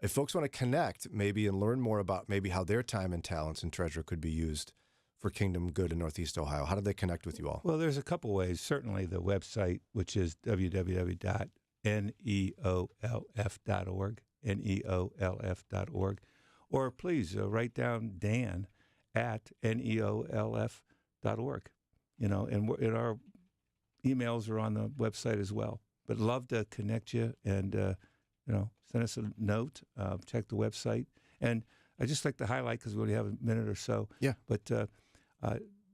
if folks want to connect maybe and learn more about maybe how their time and talents and treasure could be used for kingdom good in Northeast Ohio, how do they connect with you all? Well, there's a couple ways. Certainly the website, which is www.neolf.org, neolf.org, or please write down dan@neolf.org, and our emails are on the website as well. But love to connect you and, send us a note, check the website. And I just like to highlight, because we only have a minute or so. Yeah. But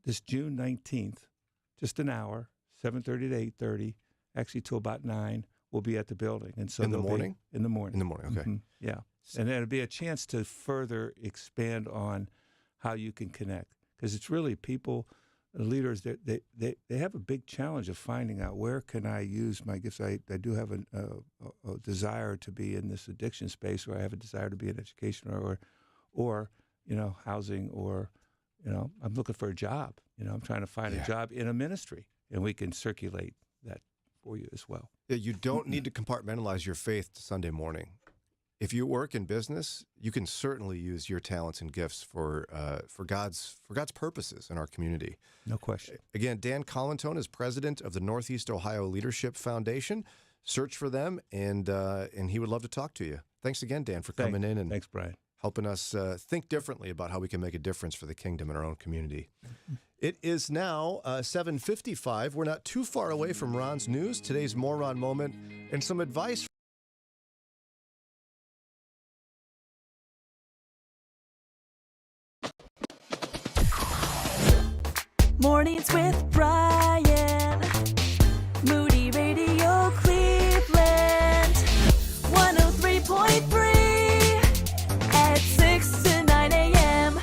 this June 19th, just an hour, 7:30 to 8:30, actually till about 9, we'll be at the building. And so in the morning? In the morning. In the morning, okay. Yeah. And then it'll be a chance to further expand on how you can connect. Because it's really people, leaders, they have a big challenge of finding out where can I use my gifts. I do have a desire to be in this addiction space, or I have a desire to be in education or housing, or I'm looking for a job. I'm trying to find a job in a ministry, and we can circulate that for you as well. Yeah, you don't need to compartmentalize your faith to Sunday morning. If you work in business, you can certainly use your talents and gifts for God's purposes in our community. No question. Again, Dan Colantone is president of the Northeast Ohio Leadership Foundation. Search for them, and he would love to talk to you. Thanks again, Dan, for coming in and thanks, Bryan. helping us think differently about how we can make a difference for the kingdom in our own community. It is now 7:55. We're not too far away from Ron's news, today's Moron Moment, and some advice. Mornings with Bryan. Moody Radio Cleveland. 103.3 at 6 to 9 a.m.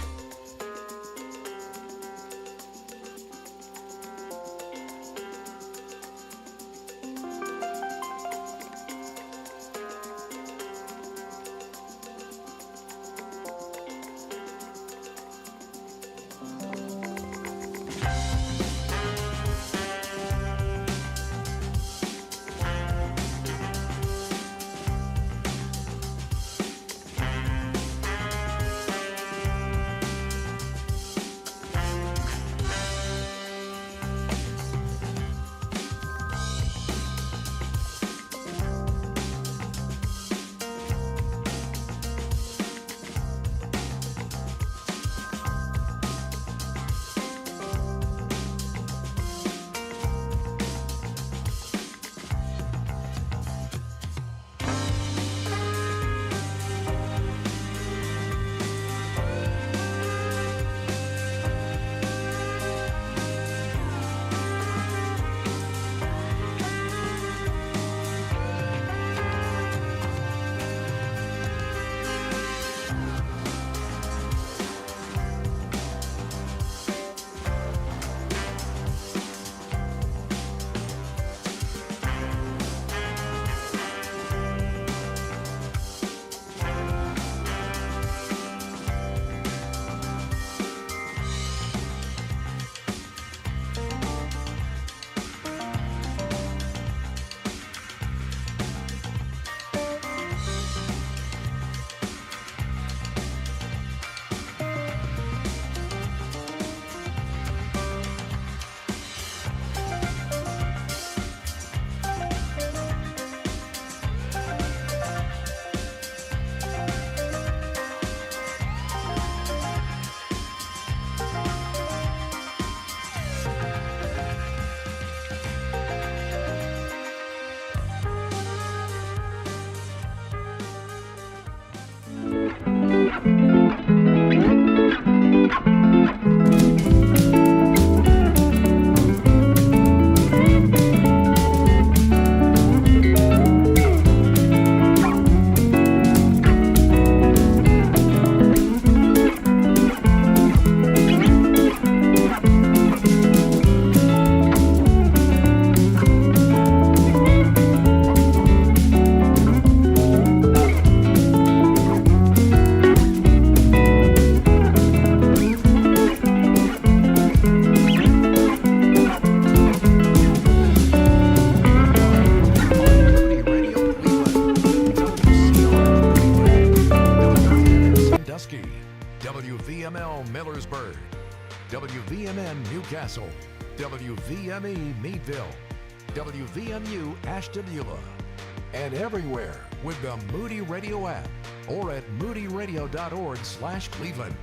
WVML Millersburg, WVMN Newcastle, WVME Meadville, WVMU Ashtabula, and everywhere with the Moody Radio app or at moodyradio.org/Cleveland.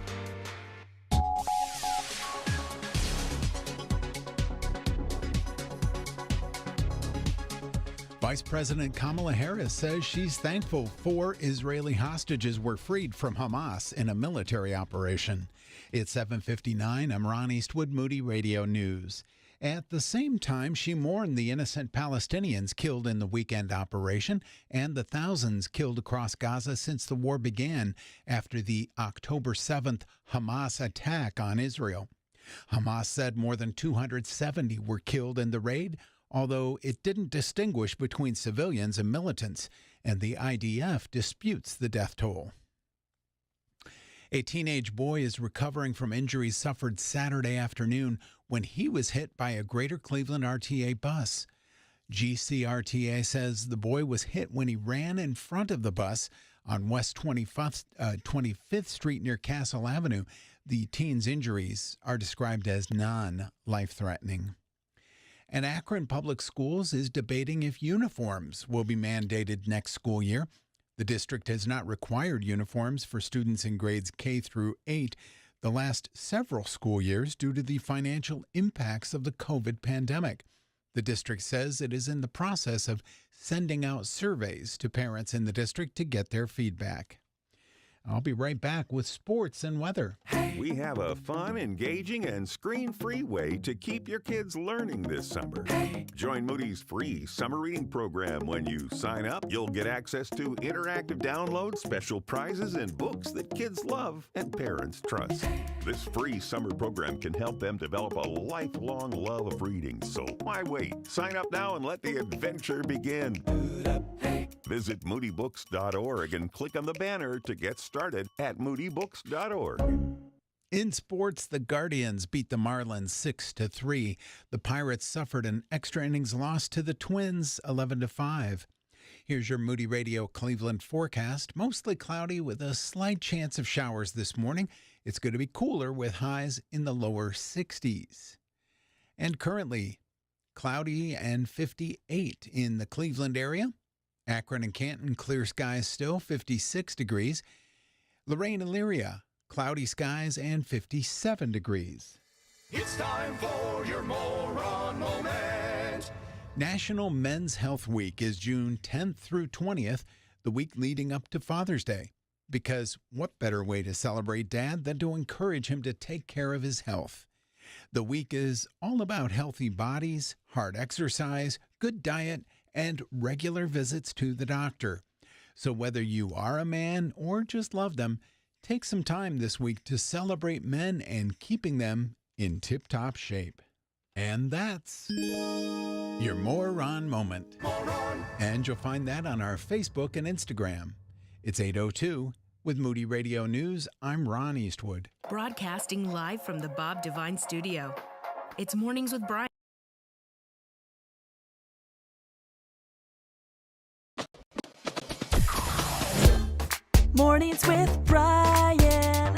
Vice President Kamala Harris says she's thankful 4 Israeli hostages were freed from Hamas in a military operation. It's 7:59. I'm Ron Eastwood, Moody Radio News. At the same time, she mourned the innocent Palestinians killed in the weekend operation and the thousands killed across Gaza since the war began after the October 7th Hamas attack on Israel. Hamas said more than 270 were killed in the raid, although it didn't distinguish between civilians and militants, and the IDF disputes the death toll. A teenage boy is recovering from injuries suffered Saturday afternoon when he was hit by a Greater Cleveland RTA bus. GCRTA says the boy was hit when he ran in front of the bus on West 25th Street near Castle Avenue. The teen's injuries are described as non-life-threatening. And Akron Public Schools is debating if uniforms will be mandated next school year. The district has not required uniforms for students in grades K through 8 the last several school years due to the financial impacts of the COVID pandemic. The district says it is in the process of sending out surveys to parents in the district to get their feedback. I'll be right back with sports and weather. We have a fun, engaging, and screen-free way to keep your kids learning this summer. Join Moody's free summer reading program. When you sign up, you'll get access to interactive downloads, special prizes, and books that kids love and parents trust. This free summer program can help them develop a lifelong love of reading. So why wait? Sign up now and let the adventure begin. Visit moodybooks.org and click on the banner to get started at moodybooks.org. In sports, the Guardians beat the Marlins 6-3. The Pirates suffered an extra innings loss to the Twins 11-5. Here's your Moody Radio Cleveland forecast. Mostly cloudy with a slight chance of showers this morning. It's going to be cooler with highs in the lower 60s. And currently, cloudy and 58 in the Cleveland area. Akron and Canton, clear skies still, 56 degrees. Lorain and Elyria, cloudy skies and 57 degrees. It's time for your moron moment. National Men's Health Week is June 10th through 20th, the week leading up to Father's Day. Because what better way to celebrate Dad than to encourage him to take care of his health? The week is all about healthy bodies, hard exercise, good diet, and regular visits to the doctor. So whether you are a man or just love them, take some time this week to celebrate men and keeping them in tip-top shape. And that's your Moron Moment. And you'll find that on our Facebook and Instagram. It's 8:02. With Moody Radio News, I'm Ron Eastwood. Broadcasting live from the Bob Devine Studio. It's Mornings with Bryan. Mornings with Bryan.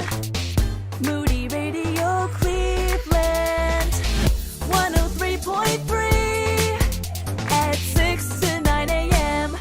Moody Radio Cleveland. 103.3 at 6 to 9 a.m.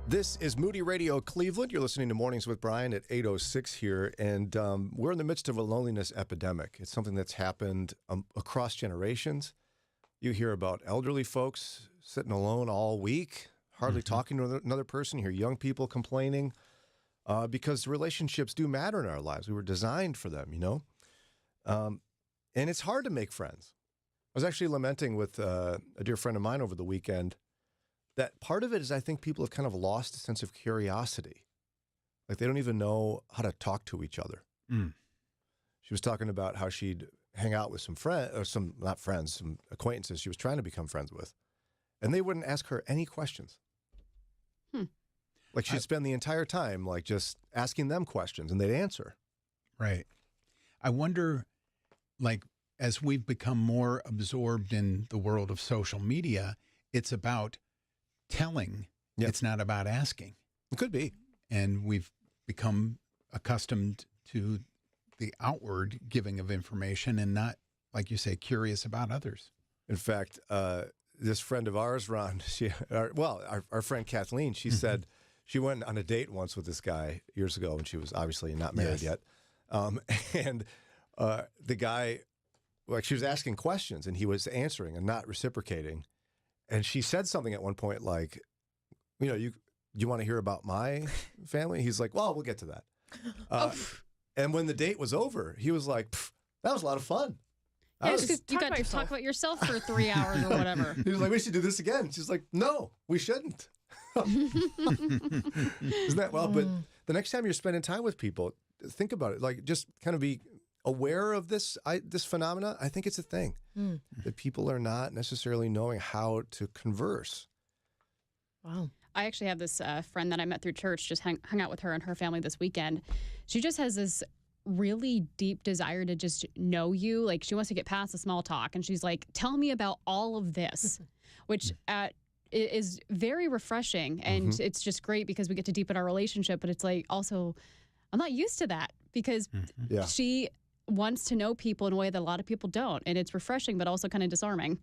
This is Moody Radio Cleveland. You're listening to Mornings with Bryan at 8:06 here, and we're in the midst of a loneliness epidemic. It's something that's happened across generations. You hear about elderly folks sitting alone all week, hardly talking to another person. You hear young people complaining because relationships do matter in our lives. We were designed for them, you know? And it's hard to make friends. I was actually lamenting with a dear friend of mine over the weekend that part of it is I think people have kind of lost a sense of curiosity. Like they don't even know how to talk to each other. She was talking about how she'd hang out with some friends, or some acquaintances she was trying to become friends with, and they wouldn't ask her any questions. Like she'd spend the entire time like just asking them questions, and they'd answer. Right. I wonder, like, as we've become more absorbed in the world of social media, it's about telling. Yep. It's not about asking. It could be. And we've become accustomed to the outward giving of information and not, like you say, curious about others. In fact, this friend of ours, Ron, our friend Kathleen, she said she went on a date once with this guy years ago when she was obviously not married yet. And the guy, like, she was asking questions and he was answering and not reciprocating. And she said something at one point like, you know, you want to hear about my family? He's like, well, we'll get to that. And when the date was over, he was like, that was a lot of fun. Yeah, you got to talk about yourself for 3 hours or whatever. He was like, we should do this again. She's like, no, we shouldn't. Isn't that well? But the next time you're spending time with people, think about it. Like, just kind of be aware of this phenomena. I think it's a thing that people are not necessarily knowing how to converse. Wow. I actually have this friend that I met through church, just hung out with her and her family this weekend. She just has this really deep desire to just know you. Like, she wants to get past the small talk. And she's like, tell me about all of this, which is very refreshing. And it's just great because we get to deepen our relationship. But it's like, also, I'm not used to that because she wants to know people in a way that a lot of people don't. And it's refreshing, but also kind of disarming.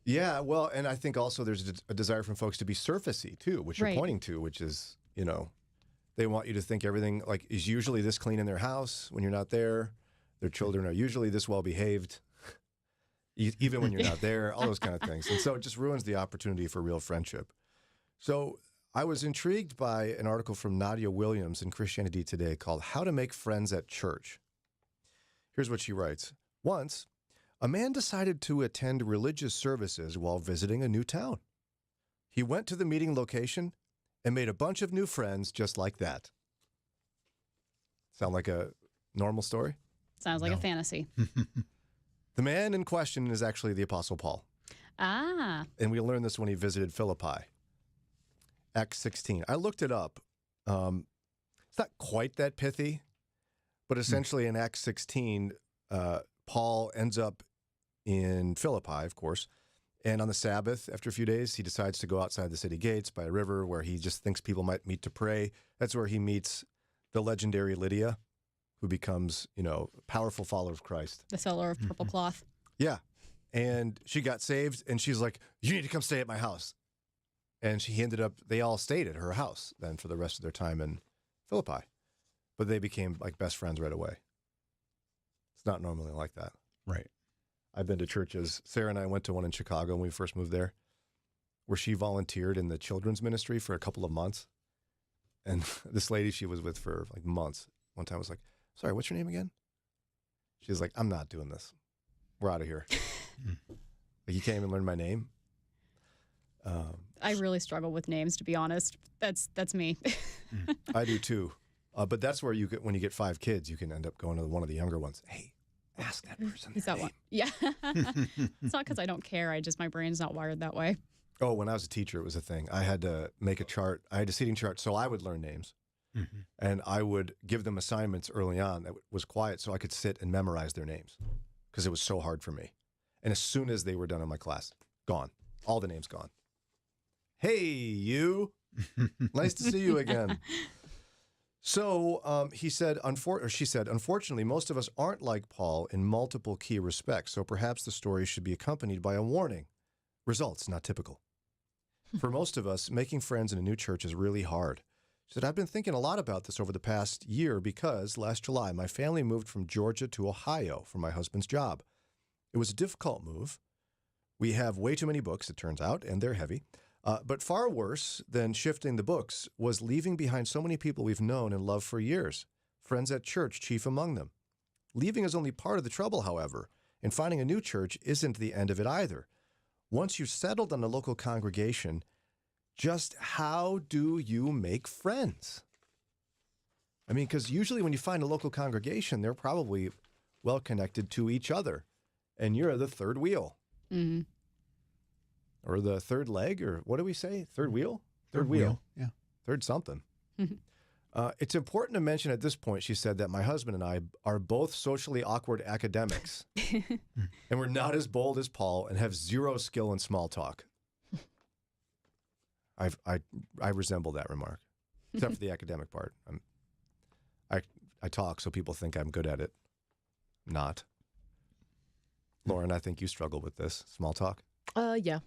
Yeah, well, and I think also there's a desire from folks to be surfacey too, which you're pointing to, which is, you know, they want you to think everything like is usually this clean in their house when you're not there. Their children are usually this well behaved, even when you're not there, all those kind of things. And so it just ruins the opportunity for real friendship. So I was intrigued by an article from Nadia Williams in Christianity Today called How to Make Friends at Church. Here's what she writes. Once, a man decided to attend religious services while visiting a new town. He went to the meeting location and made a bunch of new friends just like that. Sound like a normal story? Sounds like a fantasy. The man in question is actually the Apostle Paul. Ah. And we learned this when he visited Philippi. Acts 16. I looked it up. It's not quite that pithy, but essentially in Acts 16, Paul ends up in Philippi, of course, and on the Sabbath, after a few days, he decides to go outside the city gates by a river where he just thinks people might meet to pray. That's where he meets the legendary Lydia, who becomes, you know, a powerful follower of Christ. The seller of purple cloth. Yeah. And she got saved, and she's like, you need to come stay at my house. And they all stayed at her house then for the rest of their time in Philippi. But they became like best friends right away. It's not normally like that. Right. I've been to churches. Sarah and I went to one in Chicago when we first moved there, where she volunteered in the children's ministry for a couple of months. And this lady she was with for like months, one time was like, sorry, what's your name again? She was like, I'm not doing this. We're out of here. Like, you can't even learn my name. I really struggle with names, to be honest. That's me. I do too. But that's where when you get 5 kids, you can end up going to one of the younger ones. Hey, ask that person their name. Yeah. It's not because I don't care. My brain's not wired that way. Oh, when I was a teacher, it was a thing. I had to make a chart. I had a seating chart, so I would learn names. And I would give them assignments early on that was quiet so I could sit and memorize their names because it was so hard for me. And as soon as they were done in my class, gone. All the names gone. Hey, you. Nice to see you again. So she said, unfortunately, most of us aren't like Paul in multiple key respects, so perhaps the story should be accompanied by a warning. Results not typical. For most of us, making friends in a new church is really hard. She said, I've been thinking a lot about this over the past year because last July, my family moved from Georgia to Ohio for my husband's job. It was a difficult move. We have way too many books, it turns out, and they're heavy. But far worse than shifting the books was leaving behind so many people we've known and loved for years. Friends at church, chief among them. Leaving is only part of the trouble, however, and finding a new church isn't the end of it either. Once you've settled on a local congregation, just how do you make friends? I mean, because usually when you find a local congregation, they're probably well connected to each other, and you're the third wheel. Mm-hmm. Or the third leg, or what do we say? Third wheel? Third wheel, yeah. Third something. It's important to mention at this point, she said, that my husband and I are both socially awkward academics, and we're not as bold as Paul and have zero skill in small talk. I resemble that remark, except for the academic part. I talk so people think I'm good at it. Not. Lauren, I think you struggle with this. Small talk? Yeah.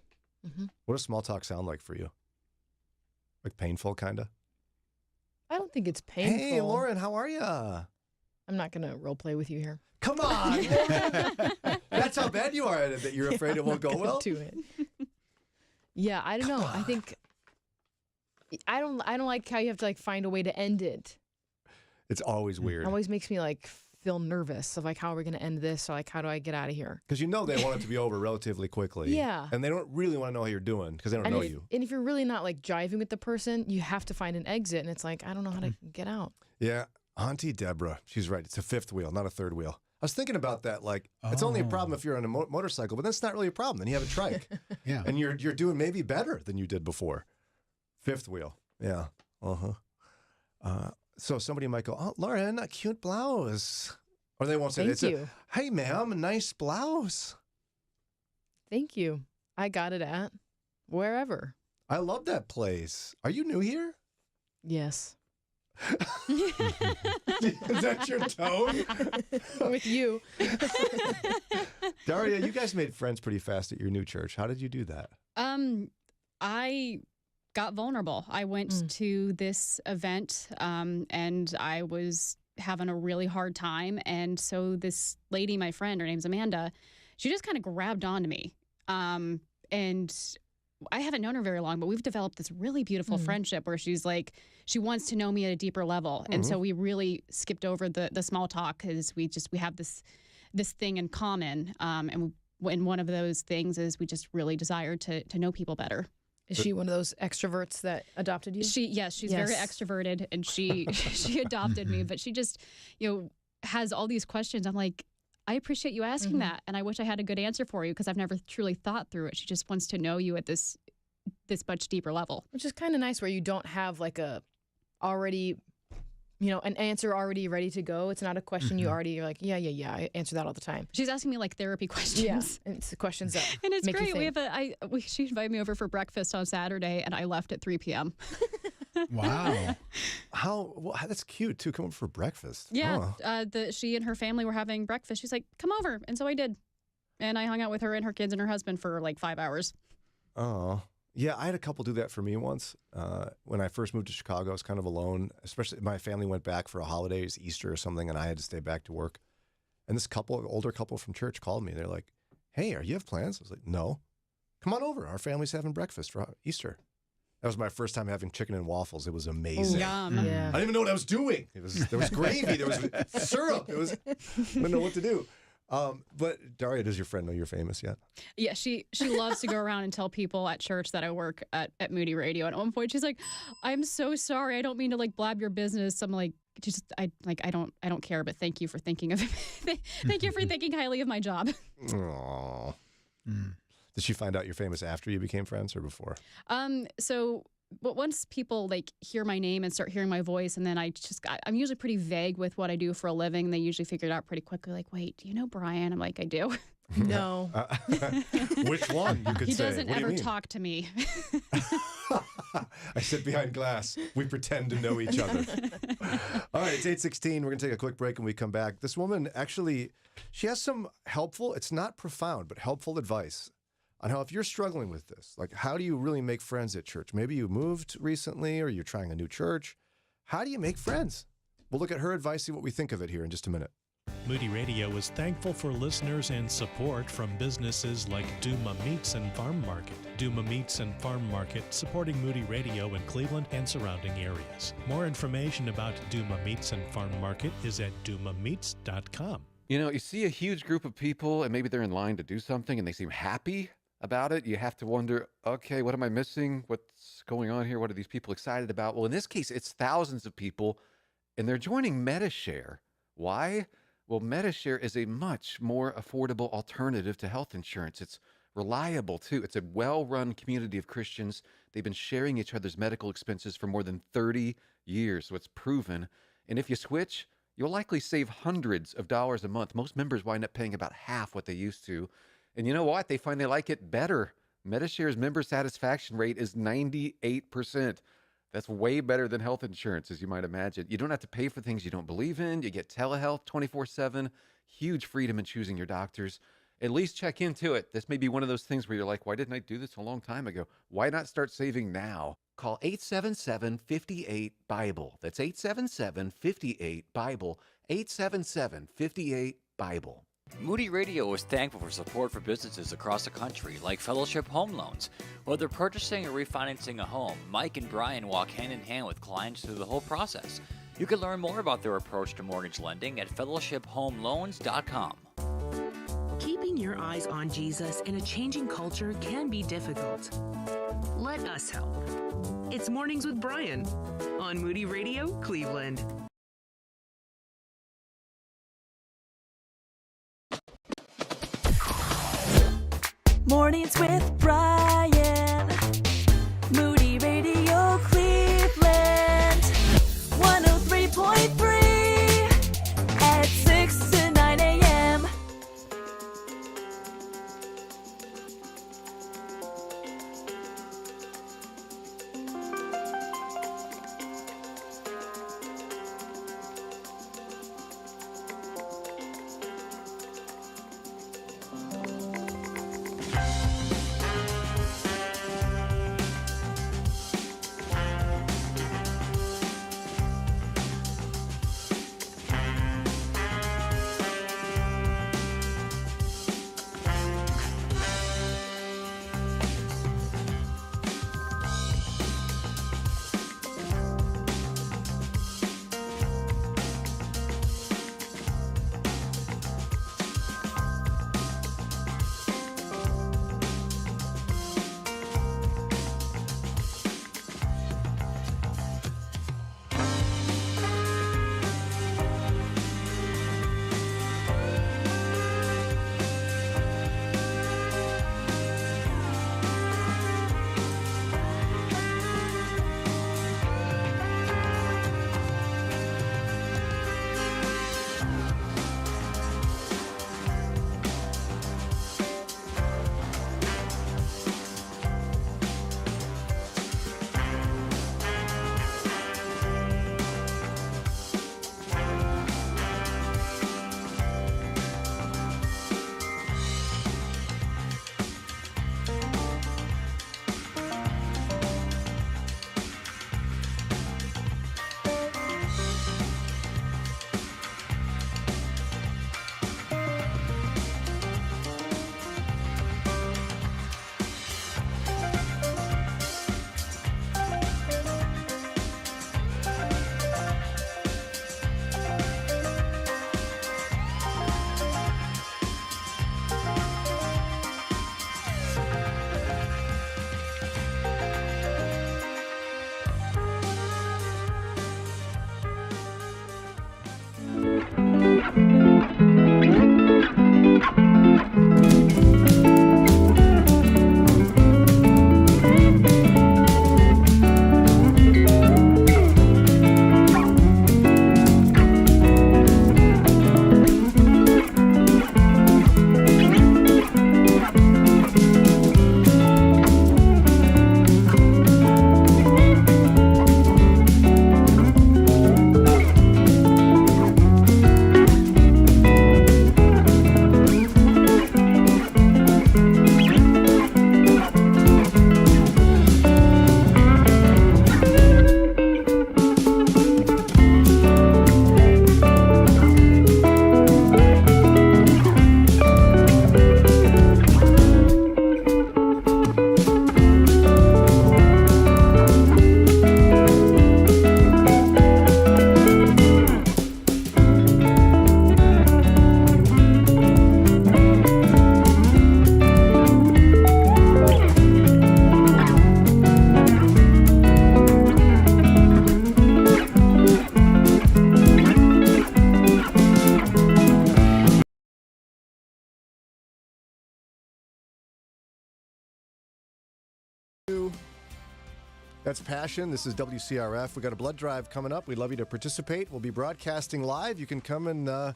Mm-hmm. What does small talk sound like for you? Like painful, kind of? I don't think it's painful. Hey, Lauren, how are you? I'm not going to role play with you here. Come on, Lauren. That's how bad you are at it, that you're afraid it won't go well? Do it. Yeah, I don't know. I think I don't like how you have to like find a way to end it. It's always weird. It always makes me like feel nervous of like, how are we going to end this? Or like, how do I get out of here? Because you know they want it to be over relatively quickly. Yeah. And they don't really want to know how you're doing because they don't know you. And if you're really not like jiving with the person, you have to find an exit. And it's like, I don't know how to get out. Yeah. Auntie Deborah, she's right. It's a fifth wheel, not a third wheel. I was thinking about that. Like, it's only a problem if you're on a motorcycle, but that's not really a problem. Then you have a trike. Yeah. And you're doing maybe better than you did before. Fifth wheel. Yeah. So somebody might go, oh, Lauren, a cute blouse. Or they won't say Thank you. Hey, ma'am, a nice blouse. Thank you. I got it at wherever. I love that place. Are you new here? Yes. Is that your tone? With you. Daria, you guys made friends pretty fast at your new church. How did you do that? I got vulnerable. I went to this event and I was having a really hard time. And so this lady, my friend, her name's Amanda, she just kind of grabbed onto me. And I haven't known her very long, but we've developed this really beautiful friendship where she's like, she wants to know me at a deeper level. And so we really skipped over the small talk because we have this thing in common. And one of those things is we just really desire to know people better. Is she one of those extroverts that adopted you? She's very extroverted, and she adopted me. But she just, has all these questions. I'm like, I appreciate you asking that, and I wish I had a good answer for you because I've never truly thought through it. She just wants to know you at this much deeper level, which is kind of nice, where you don't have like a already, an answer already ready to go. It's not a question you're like, yeah. I answer that all the time. She's asking me like therapy questions. Yeah, and it's the questions that and it's make great. You think. She invited me over for breakfast on Saturday, and I left at 3 p.m. Wow. That's cute too. Come over for breakfast. Yeah. She and her family were having breakfast. She's like, come over. And so I did. And I hung out with her and her kids and her husband for like 5 hours. Oh, yeah. I had a couple do that for me once. When I first moved to Chicago, I was kind of alone, especially my family went back for a holidays, Easter or something, and I had to stay back to work. And this older couple from church called me. They're like, hey, you have plans? I was like, no. Come on over. Our family's having breakfast for Easter. That was my first time having chicken and waffles. It was amazing. Yum. Yeah. I didn't even know what I was doing. There was gravy. There was syrup. I didn't know what to do. But Daria, does your friend know you're famous yet? Yeah, she loves to go around and tell people at church that I work at Moody Radio. And at one point, she's like, "I'm so sorry. I don't mean to like blab your business." I'm like, I don't care. But thank you for thinking of thank you for thinking highly of my job. Aww. Did she find out you're famous after you became friends or before? But once people like hear my name and start hearing my voice, and then I'm usually pretty vague with what I do for a living. They usually figure it out pretty quickly. Like, wait, do you know Bryan? I'm like, I do. No. Which one? You could he say. Doesn't ever talk to me. I sit behind glass. We pretend to know each other. All right, it's 8:16. We're going to take a quick break. When we come back, this woman actually, she has some helpful, it's not profound, but helpful advice on how if you're struggling with this, like how do you really make friends at church? Maybe you moved recently or you're trying a new church. How do you make friends? We'll look at her advice, see what we think of it here in just a minute. Moody Radio is thankful for listeners and support from businesses like Duma Meats and Farm Market. Duma Meats and Farm Market supporting Moody Radio in Cleveland and surrounding areas. More information about Duma Meats and Farm Market is at dumameats.com. You know, you see a huge group of people and maybe they're in line to do something and they seem happy about it. You have to wonder, okay, what am I missing? What's going on here? What are these people excited about? Well, in this case, it's thousands of people and they're joining Medishare. Why? Well, Medishare is a much more affordable alternative to health insurance. It's reliable, too. It's a well-run community of Christians. They've been sharing each other's medical expenses for more than 30 years, so it's proven. And if you switch, you'll likely save hundreds of dollars a month. Most members wind up paying about half what they used to. And you know what? They find they like it better. Medishare's member satisfaction rate is 98%. That's way better than health insurance, as you might imagine. You don't have to pay for things you don't believe in. You get telehealth 24/7, huge freedom in choosing your doctors. At least check into it. This may be one of those things where you're like, why didn't I do this a long time ago? Why not start saving now? Call 877-58-BIBLE. That's 877-58-BIBLE. 877-58-BIBLE. Moody Radio is thankful for support for businesses across the country, like Fellowship Home Loans. Whether purchasing or refinancing a home, Mike and Bryan walk hand in hand with clients through the whole process. You can learn more about their approach to mortgage lending at fellowshiphomeloans.com. Keeping your eyes on Jesus in a changing culture can be difficult. Let us help. It's Mornings with Bryan on Moody Radio, Cleveland. Mornings with Bryan. Moody Radio Cleveland. 103.3 at 6 to 9 a.m. That's Passion. This is WCRF. We got a blood drive coming up. We'd love you to participate. We'll be broadcasting live. You can come and,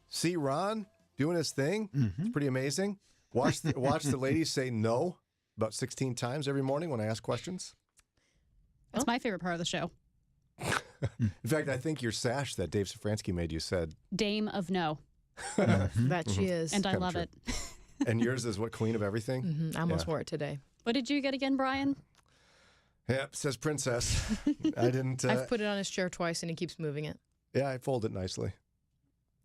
see Ron doing his thing. It's pretty amazing. Watch the ladies say no about 16 times every morning when I ask questions. That's my favorite part of the show. In fact, I think your sash that Dave Safransky made you said Dame of No. That she is. And I Kinda love true. it. And yours is what, queen of everything? I almost wore it today. What did you get again, Bryan? Yep, says princess. I didn't. I've put it on his chair twice and he keeps moving it. Yeah, I fold it nicely.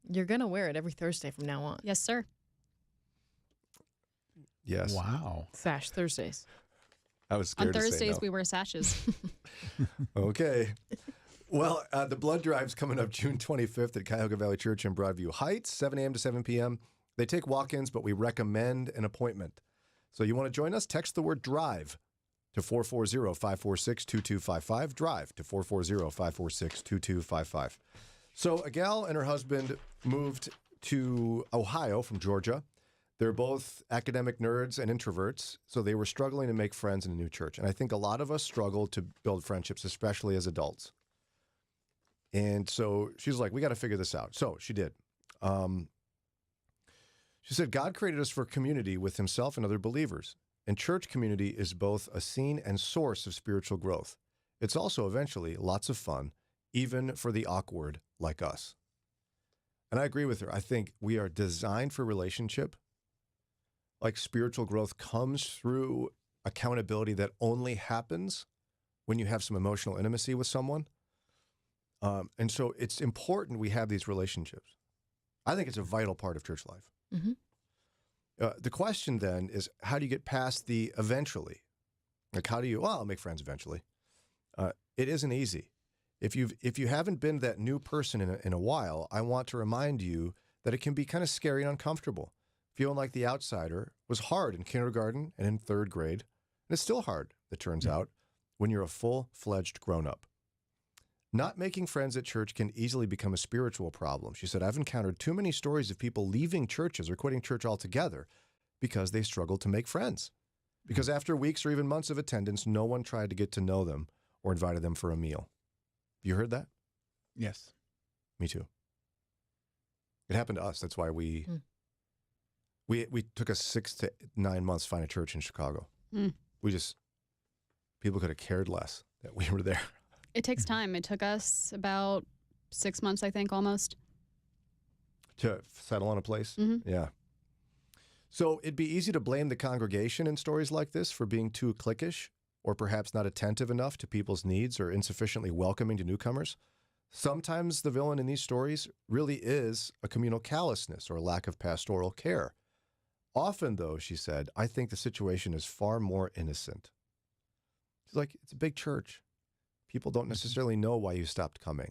You're going to wear it every Thursday from now on. Yes, sir. Yes. Wow. Sash Thursdays. I was scared On to say Thursdays, no. we wear sashes. Okay. Well, the blood drive's coming up June 25th at Cuyahoga Valley Church in Broadview Heights, 7 a.m. to 7 p.m. They take walk-ins, but we recommend an appointment. So you want to join us? Text the word DRIVE to 440-546-2255. DRIVE to 440-546-2255. So a gal and her husband moved to Ohio from Georgia. They're both academic nerds and introverts, so they were struggling to make friends in a new church. And I think a lot of us struggle to build friendships, especially as adults. And so she's like, we got to figure this out. So she did. She said, God created us for community with himself and other believers. And church community is both a scene and source of spiritual growth. It's also eventually lots of fun, even for the awkward like us. And I agree with her. I think we are designed for relationship. Like spiritual growth comes through accountability that only happens when you have some emotional intimacy with someone. And so it's important we have these relationships. I think it's a vital part of church life. Mm-hmm. The question then is, how do you get past the eventually? Like, how do you, well, I'll make friends eventually. It isn't easy. If you haven't been that new person in a while, I want to remind you that it can be kind of scary and uncomfortable. Feeling like the outsider was hard in kindergarten and in third grade. And it's still hard, it turns out, when you're a full-fledged grown-up. Not making friends at church can easily become a spiritual problem. She said, I've encountered too many stories of people leaving churches or quitting church altogether because they struggled to make friends. Because after weeks or even months of attendance, no one tried to get to know them or invited them for a meal. Have you heard that? Yes. Me too. It happened to us. That's why we took us 6 to 9 months to find a church in Chicago. People could have cared less that we were there. It takes time. It took us about 6 months, I think, almost. To settle on a place? Mm-hmm. Yeah. So it'd be easy to blame the congregation in stories like this for being too cliquish or perhaps not attentive enough to people's needs or insufficiently welcoming to newcomers. Sometimes the villain in these stories really is a communal callousness or a lack of pastoral care. Often, though, she said, I think the situation is far more innocent. She's like, it's a big church. People don't necessarily know why you stopped coming.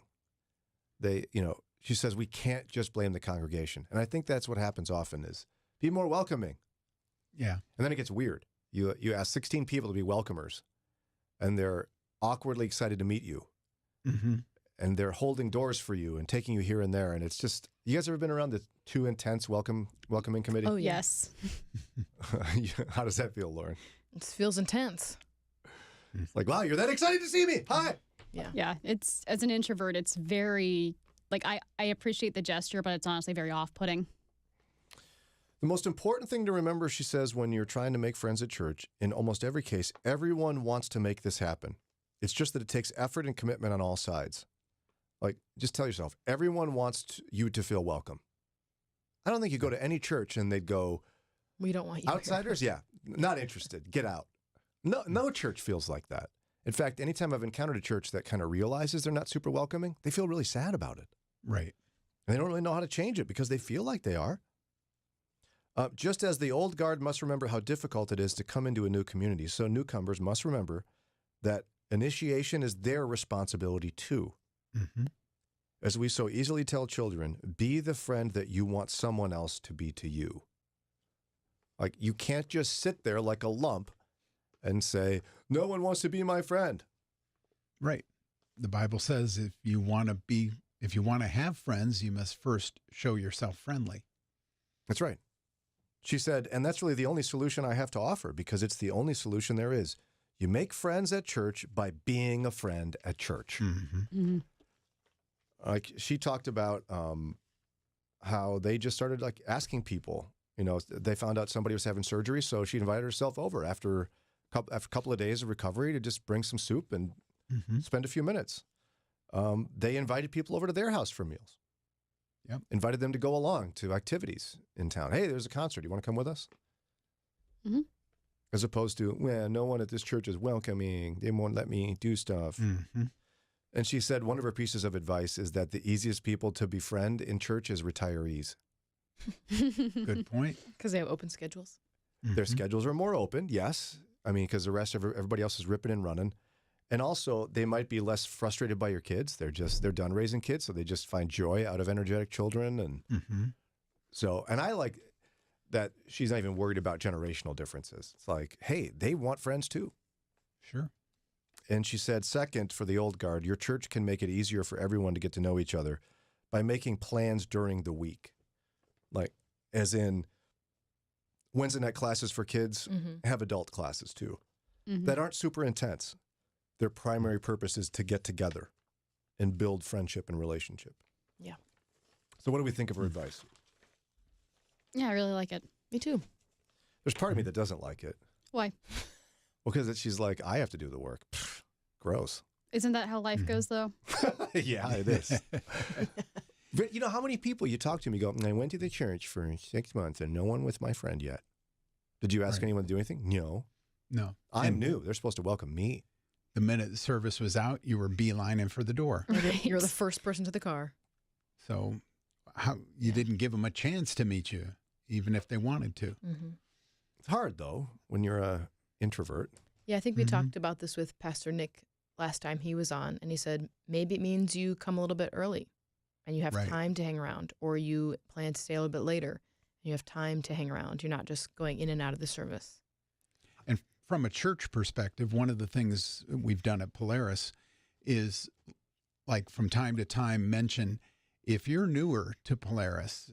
She says we can't just blame the congregation. And I think that's what happens often is be more welcoming. Yeah. And then it gets weird. You ask 16 people to be welcomers, and they're awkwardly excited to meet you. Mm-hmm. And they're holding doors for you and taking you here and there. And it's just, you guys ever been around the too intense welcoming committee? Oh, yes. How does that feel, Lauren? It feels intense. It's like, wow, you're that excited to see me. Hi. Yeah. It's, as an introvert, it's very, like, I appreciate the gesture, but it's honestly very off-putting. The most important thing to remember, she says, when you're trying to make friends at church, in almost every case, everyone wants to make this happen. It's just that it takes effort and commitment on all sides. Like, just tell yourself, everyone wants you to feel welcome. I don't think you go to any church and they'd go, we don't want you outsiders? Yeah, not interested. Get out. No church feels like that. In fact, anytime I've encountered a church that kind of realizes they're not super welcoming, they feel really sad about it. Right. And they don't really know how to change it because they feel like they are. Just as the old guard must remember how difficult it is to come into a new community, so newcomers must remember that initiation is their responsibility too. Mm-hmm. As we so easily tell children, be the friend that you want someone else to be to you. Like, you can't just sit there like a lump and say, no one wants to be my friend. Right. The Bible says if you want to have friends, you must first show yourself friendly. That's right. She said, and that's really the only solution I have to offer because it's the only solution there is. You make friends at church by being a friend at church. Like she talked about how they just started like asking people. You know, they found out somebody was having surgery, so she invited herself over after a couple of days of recovery to just bring some soup and spend a few minutes. They invited people over to their house for meals. Yep. Invited them to go along to activities in town. Hey, there's a concert. You want to come with us? As opposed to, well, no one at this church is welcoming. They won't let me do stuff. And she said one of her pieces of advice is that the easiest people to befriend in church is retirees. Good point. Because they have open schedules. Their schedules are more open, yes. I mean, because the rest of everybody else is ripping and running. And also, they might be less frustrated by your kids. They're done raising kids, so they just find joy out of energetic children. And so, and I like that she's not even worried about generational differences. It's like, hey, they want friends too. Sure. And she said, second, for the old guard, your church can make it easier for everyone to get to know each other by making plans during the week. Like, as in, Wednesday night classes for kids have adult classes too that aren't super intense. Their primary purpose is to get together and build friendship and relationship. Yeah. So what do we think of her advice? Yeah, I really like it. Me too. There's part of me that doesn't like it. Why? Well, because she's like, I have to do the work. Pfft, gross. Isn't that how life goes, though? Yeah, it is. But you know how many people you talk to me go, I went to the church for 6 months and no one was my friend yet. Did you ask anyone to do anything? No. No. I'm new. They're supposed to welcome me. The minute the service was out, you were beelining for the door. You're the first person to the car. So you didn't give them a chance to meet you, even if they wanted to. It's hard, though, when you're an introvert. Yeah, I think we talked about this with Pastor Nick last time he was on, and he said maybe it means you come a little bit early and you have time to hang around, or you plan to stay a little bit later and you have time to hang around. You're not just going in and out of the service. And from a church perspective, one of the things we've done at Polaris is, like, from time to time mention, if you're newer to Polaris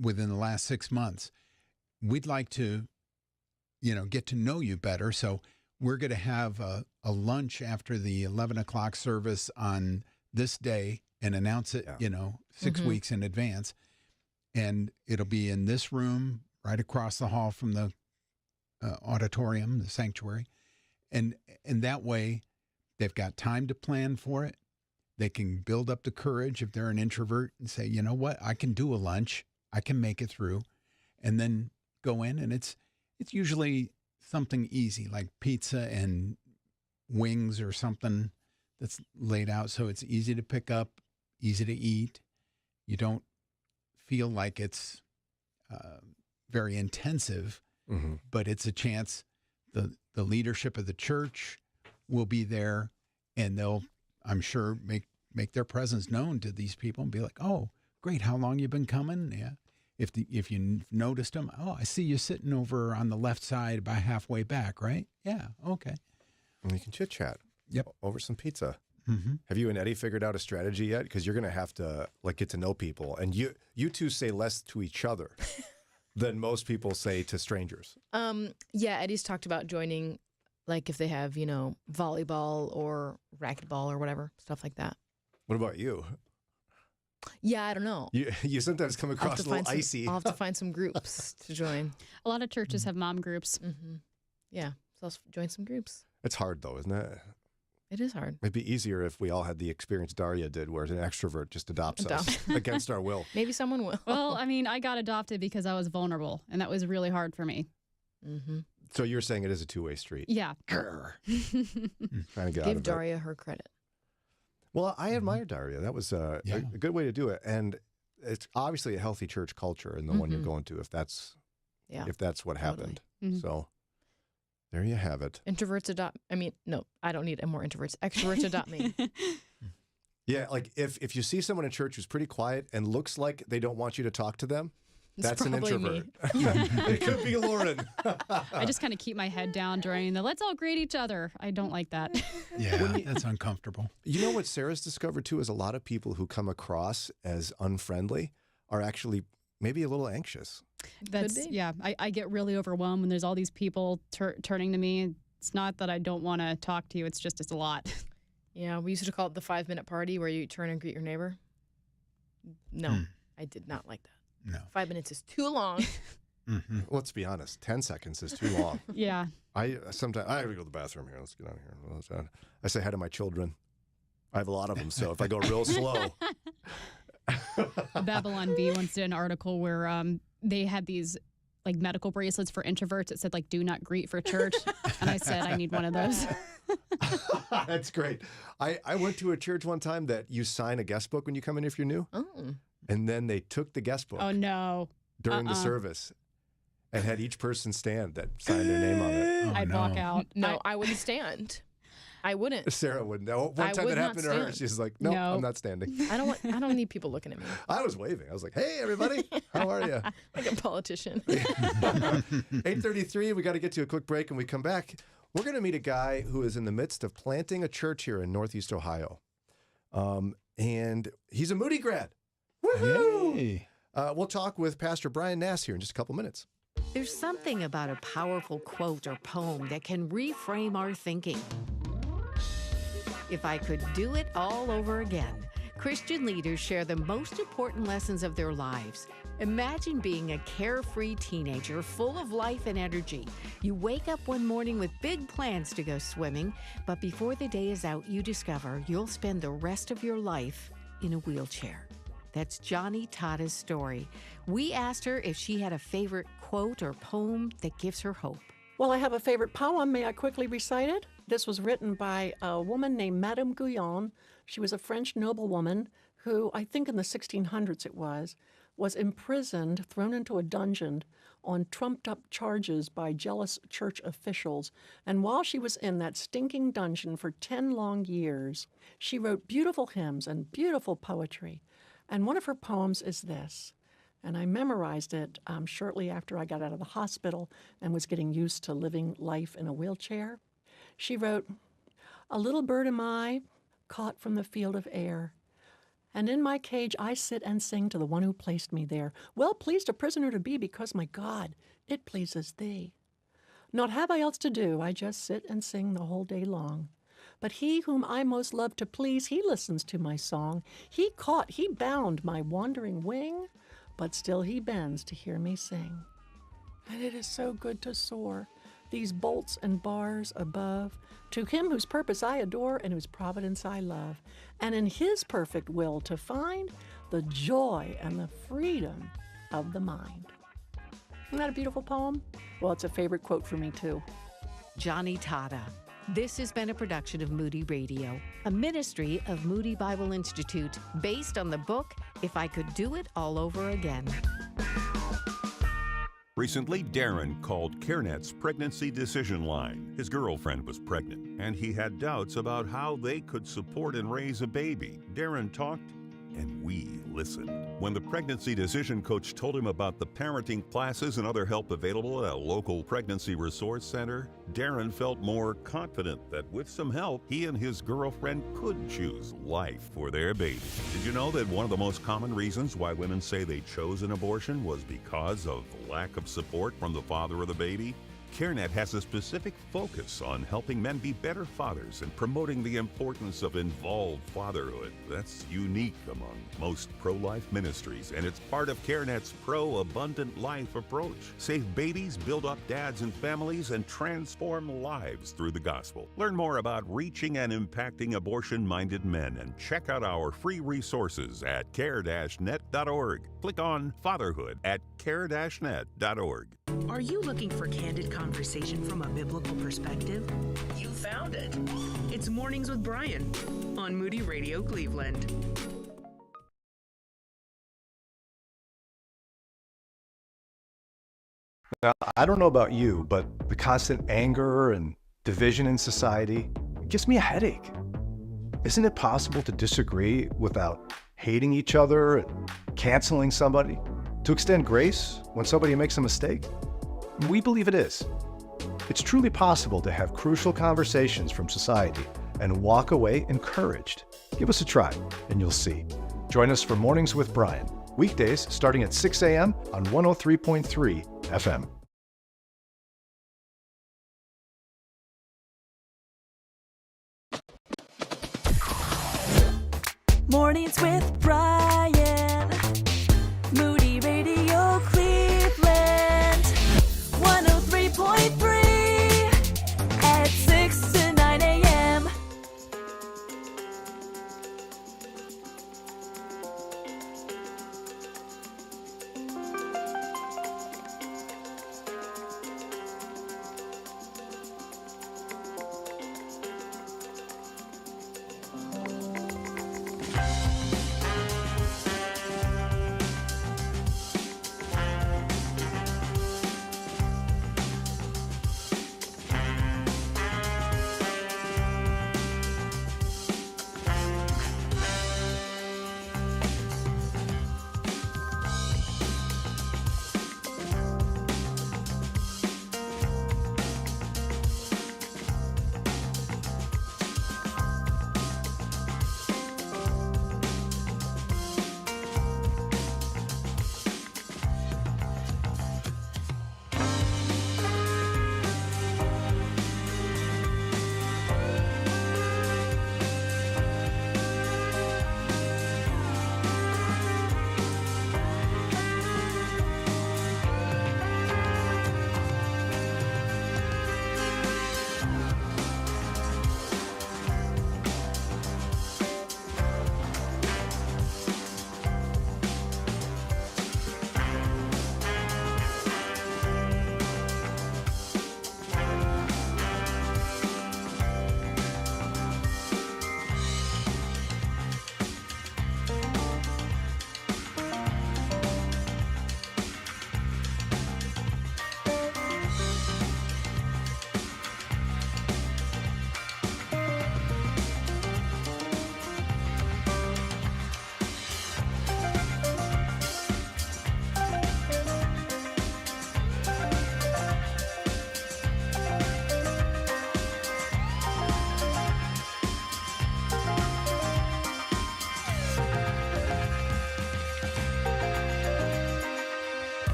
within the last 6 months, we'd like to, get to know you better. So we're going to have a lunch after the 11 o'clock service on this day and announce it, 6 weeks in advance. And it'll be in this room right across the hall from the auditorium, the sanctuary. And that way they've got time to plan for it. They can build up the courage if they're an introvert and say, you know what, I can do a lunch. I can make it through. And then go in, and it's usually something easy like pizza and wings or something that's laid out. So it's easy to pick up, easy to eat. You don't feel like it's very intensive, but it's a chance. The leadership of the church will be there, and they'll, I'm sure, make their presence known to these people and be like, oh, great, how long you been coming? Yeah. If you noticed them, oh, I see you sitting over on the left side about halfway back, right? Yeah, okay. And you can chit-chat. Yep. Over some pizza. Have you and Eddie figured out a strategy yet? Because you're going to have to get to know people. And you two say less to each other than most people say to strangers. Yeah, Eddie's talked about joining, like if they have, volleyball or racquetball or whatever, stuff like that. What about you? Yeah, I don't know. You sometimes come across a little icy. I'll have to find some groups to join. A lot of churches have mom groups. Yeah, so I'll join some groups. It's hard, though, isn't it? It is hard. It'd be easier if we all had the experience Daria did, where an extrovert just adopts us against our will. Maybe someone will. Well, I mean, I got adopted because I was vulnerable, and that was really hard for me. So you're saying it is a two-way street? Yeah. Trying to get out of Give it. Daria her credit. Well, I admire Daria. That was a good way to do it, and it's obviously a healthy church culture in the one you're going to. If that's what happened, so there you have it. Introverts adopt. I mean, no, I don't need more introverts. Extroverts adopt me. Yeah, like if you see someone in church who's pretty quiet and looks like they don't want you to talk to them, that's an introvert. It could be Lauren. I just kind of keep my head down during the let's all greet each other. I don't like that. Yeah, that's uncomfortable. You know what Sarah's discovered too is a lot of people who come across as unfriendly are actually maybe a little anxious. I get really overwhelmed when there's all these people turning to me. It's not that I don't want to talk to you. It's just it's a lot. Yeah, we used to call it the 5-minute party where you turn and greet your neighbor. No, I did not like that. No. 5 minutes is too long. Let's be honest, 10 seconds is too long. Yeah. Sometimes I gotta go to the bathroom here. Let's get out of here. I say hi to my children. I have a lot of them, so if I go real slow. Babylon Bee once did an article where they had these like medical bracelets for introverts. It said like "Do not greet for church," and I said I need one of those. That's great. I went to a church one time that you sign a guest book when you come in if you're new. Oh. And then they took the guest book Oh no! during the service and had each person stand that signed their name on it. I'd walk out. No, I wouldn't stand. I wouldn't. Sarah wouldn't. One I time would that not happened to her, stand. she's like, "No, No. I'm not standing." I don't need people looking at me I was waving. I was like, "Hey, everybody, how are you?" like a politician. 8:33. We got to get to a quick break, and we come back. We're going to meet a guy who is in the midst of planting a church here in Northeast Ohio, and he's a Moody grad. Woohoo! Hey. We'll talk with Pastor Bryan Nass here in just a couple minutes. There's something about a powerful quote or poem that can reframe our thinking. If I could do it all over again, Christian leaders share the most important lessons of their lives. Imagine being a carefree teenager full of life and energy. You wake up one morning with big plans to go swimming, but before the day is out, you discover you'll spend the rest of your life in a wheelchair. That's Johnny Tada's story. We asked her if she had a favorite quote or poem that gives her hope. Well, I have a favorite poem. May I quickly recite it? This was written by a woman named Madame Guyon. She was a French noblewoman who, I think in the 1600s it was imprisoned, thrown into a dungeon on trumped-up charges by jealous church officials. And while she was in that stinking dungeon for 10 long years, she wrote beautiful hymns and beautiful poetry. And one of her poems is this. And I memorized it shortly after I got out of the hospital and was getting used to living life in a wheelchair. She wrote, "A little bird am I, caught from the field of air. And in my cage I sit and sing to the one who placed me there. Well pleased a prisoner to be, because, my God, it pleases thee. Not have I else to do, I just sit and sing the whole day long. But he whom I most love to please, he listens to my song. He caught, he bound my wandering wing, but still he bends to hear me sing. And it is so good to soar, these bolts and bars above, to him whose purpose I adore and whose providence I love, and in his perfect will to find the joy and the freedom of the mind." Isn't that a beautiful poem? Well, it's a favorite quote for me, too. Johnny Tada. This has been a production of Moody Radio, a ministry of Moody Bible Institute, based on the book, If I Could Do It All Over Again. Recently, Darren called CareNet's pregnancy decision line. His girlfriend was pregnant, and he had doubts about how they could support and raise a baby. Darren talked, and we listened. When the pregnancy decision coach told him about the parenting classes and other help available at a local pregnancy resource center, Darren felt more confident that with some help, he and his girlfriend could choose life for their baby. Did you know that one of the most common reasons why women say they chose an abortion was because of the lack of support from the father of the baby? CareNet has a specific focus on helping men be better fathers and promoting the importance of involved fatherhood. That's unique among most pro-life ministries, and it's part of CareNet's pro-abundant life approach. Save babies, build up dads and families, and transform lives through the gospel. Learn more about reaching and impacting abortion-minded men, and check out our free resources at care-net.org. Click on Fatherhood at care-net.org. Are you looking for candid conversation from a biblical perspective? You found it. It's Mornings with Bryan on Moody Radio Cleveland. Now, I don't know about you, but the constant anger and division in society gives me a headache. Isn't it possible to disagree without hating each other and canceling somebody? To extend grace when somebody makes a mistake? We believe it is. It's truly possible to have crucial conversations from society and walk away encouraged. Give us a try, and you'll see. Join us for Mornings with Bryan, weekdays starting at 6 a.m. on 103.3 FM. Mornings with Bryan. Moody Radio Cleveland. 103.3 at 6 to 9 a.m.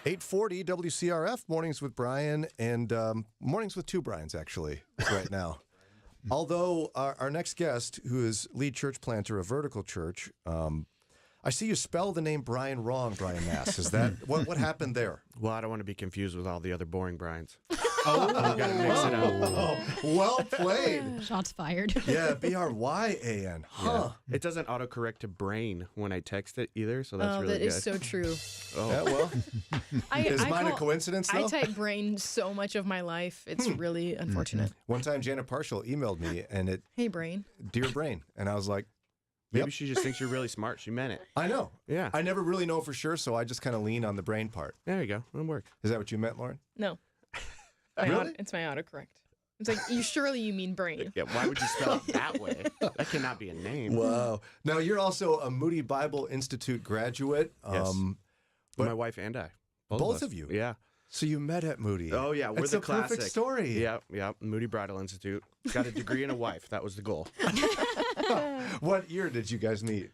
.840 WCRF, Mornings with Bryan, and Mornings with two Bryans, actually, right now. Although our next guest, who is lead church planter of Vertical Church, I see you spell the name Bryan wrong, Bryan Nass. Is that what happened there? Well, I don't want to be confused with all the other boring Bryans. Oh, I've got to mix it up. Well played. Shots fired. Yeah, Bryan. Huh. Yeah. It doesn't autocorrect to brain when I text it either, so that's really that good. is so true. Oh, yeah, well, is mine a coincidence, though? I type brain so much of my life. It's really unfortunate. One time, Janet Parshall emailed me, and it, hey, brain. Dear Brain. And I was like, maybe she just thinks you're really smart. She meant it. I know. Yeah. I never really know for sure, so I just kind of lean on the brain part. There you go. It'll work. Is that what you meant, Lauren? No. Really? It's my autocorrect. It's like, you mean brain. Yeah, why would you spell it that way? That cannot be a name. Wow. Now, you're also a Moody Bible Institute graduate. Yes. But my wife and I. Both of you? Yeah. So you met at Moody. Oh, yeah. We're That's the a classic. perfect story. Yeah. Moody Bridal Institute. Got a degree and a wife. That was the goal. What year did you guys meet?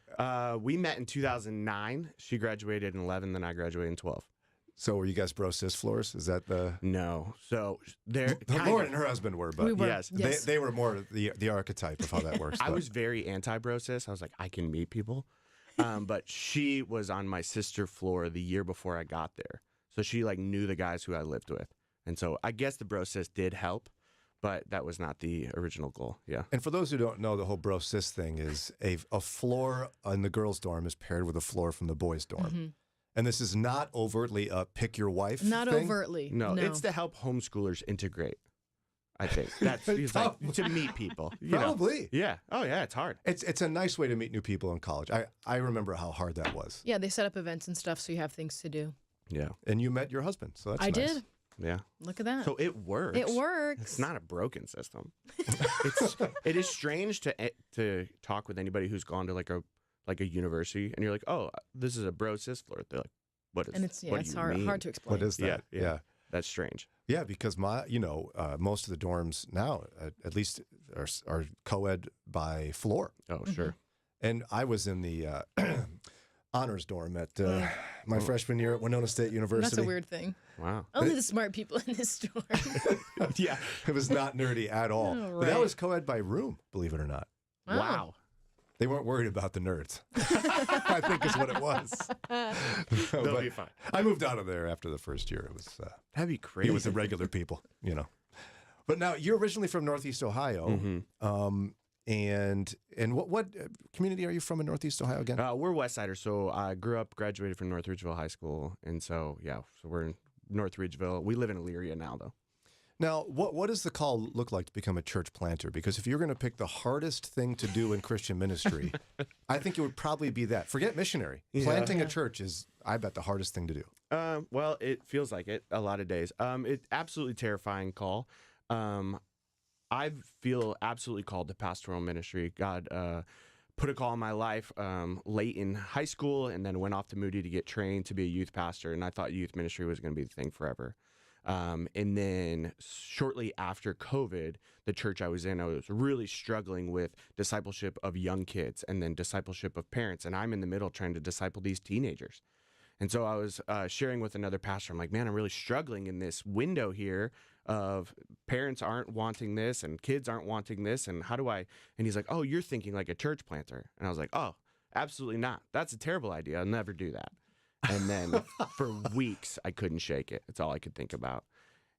We met in 2009. She graduated in 11, then I graduated in 12. So were you guys bro cis floors? Is that the... No. So they're... Lauren and her husband were, but we were. Yes. They were more the archetype of how that works. I was very anti-bro cis. I was like, I can meet people. But she was on my sister floor the year before I got there. So she like knew the guys who I lived with. And so I guess the bro cis did help, but that was not the original goal. Yeah. And for those who don't know, the whole bro cis thing is a floor in the girls' dorm is paired with a floor from the boys' dorm. Mm-hmm. And this is not overtly a pick your wife Not thing? overtly. No, it's to help homeschoolers integrate. I think that's it's like to meet people. You know? Probably. Yeah. Oh yeah, it's hard. It's a nice way to meet new people in college. I remember how hard that was. Yeah, they set up events and stuff so you have things to do. Yeah. And you met your husband, so that's I nice. did. Yeah. Look at that. So it works. It works. It's not a broken system. It is strange to talk with anybody who's gone to like a university and you're like, oh, this is a bro sis flirt. They're like, what is? And it's what do it's you hard mean? to explain. What is that? Yeah. That's strange. Yeah, because most of the dorms now, at least, are co-ed by floor. Oh, sure. And I was in the honors dorm at my freshman year at Winona State University. That's a weird thing. Wow. Only the smart people in this store. Yeah, it was not nerdy at all. Oh, But that right. was co-ed by room, believe it or not. Wow. They weren't worried about the nerds, I think is what it was. They'll But be fine. I moved out of there after the first year. It was That'd be crazy. it was the regular people, But now you're originally from Northeast Ohio, and what community are you from in Northeast Ohio again? We're West Siders, so I grew up, graduated from North Ridgeville High School, and so we're in North Ridgeville. We live in Elyria now, though. Now, what does the call look like to become a church planter? Because if you're going to pick the hardest thing to do in Christian ministry, I think it would probably be that. Forget missionary. Yeah. Planting a church is, I bet, the hardest thing to do. Well, it feels like it a lot of days. It's absolutely terrifying call. I feel absolutely called to pastoral ministry. God put a call in my life late in high school and then went off to Moody to get trained to be a youth pastor. And I thought youth ministry was going to be the thing forever. And then shortly after COVID, the church I was in, I was really struggling with discipleship of young kids and then discipleship of parents. And I'm in the middle trying to disciple these teenagers. And so I was sharing with another pastor. I'm like, man, I'm really struggling in this window here of parents aren't wanting this and kids aren't wanting this. And how do I? And he's like, oh, you're thinking like a church planter. And I was like, oh, absolutely not. That's a terrible idea. I'll never do that. And then for weeks, I couldn't shake it. It's all I could think about.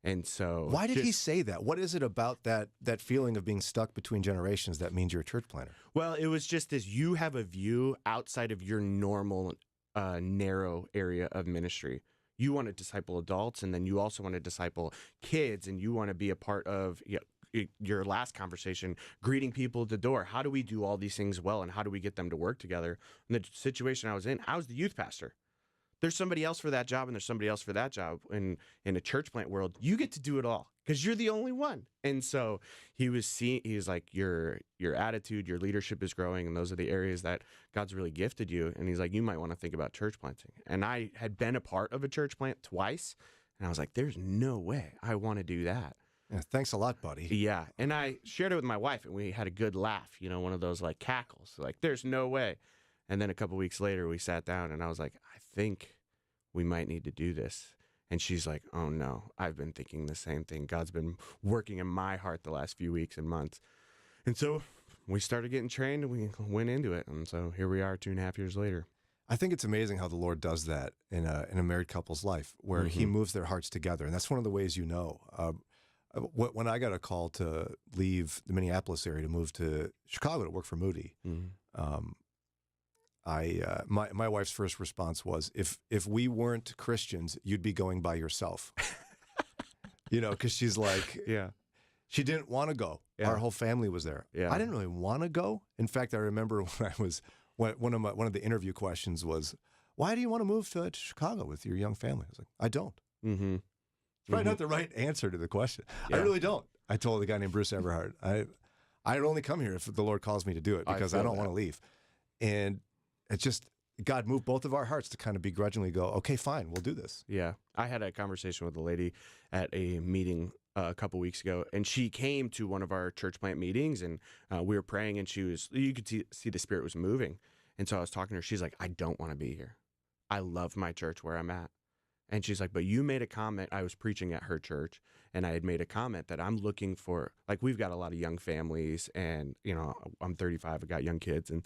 And so Why did he say that? What is it about that feeling of being stuck between generations that means you're a church planter? Well, it was just this, you have a view outside of your normal narrow area of ministry. You want to disciple adults, and then you also want to disciple kids, and you want to be a part of your last conversation, greeting people at the door. How do we do all these things well, and how do we get them to work together? And the situation I was in, I was the youth pastor. There's somebody else for that job, and there's somebody else for that job. In a church plant world, you get to do it all because you're the only one. And so he was like, your attitude, your leadership is growing, and those are the areas that God's really gifted you. And he's like, you might want to think about church planting. And I had been a part of a church plant twice, and I was like, there's no way I want to do that. Yeah, thanks a lot, buddy. Yeah, and I shared it with my wife, and we had a good laugh. One of those like cackles, like there's no way. And then a couple weeks later, we sat down, and I was like, I think we might need to do this. And she's like, oh, no, I've been thinking the same thing. God's been working in my heart the last few weeks and months. And so we started getting trained, and we went into it. And so here we are 2.5 years later. I think it's amazing how the Lord does that in a married couple's life, where he moves their hearts together. And that's one of the ways when I got a call to leave the Minneapolis area to move to Chicago to work for Moody, my wife's first response was, if we weren't Christians, you'd be going by yourself. Because she's like, she didn't want to go. Yeah. Our whole family was there. Yeah. I didn't really want to go. In fact, I remember when one of the interview questions was, why do you want to move to Chicago with your young family? I was like, I don't. Mm-hmm. It's probably not the right answer to the question. Yeah. I really don't. I told the guy named Bruce Everhart, I'd only come here if the Lord calls me to do it, because I don't want to leave. And it's just, God moved both of our hearts to kind of begrudgingly go, okay, fine, we'll do this. Yeah. I had a conversation with a lady at a meeting a couple weeks ago, and she came to one of our church plant meetings, and we were praying, and you could see the Spirit was moving. And so I was talking to her. She's like, I don't want to be here. I love my church where I'm at. And she's like, but you made a comment. I was preaching at her church, and I had made a comment that I'm looking for, like, we've got a lot of young families, and, I'm 35, I've got young kids. And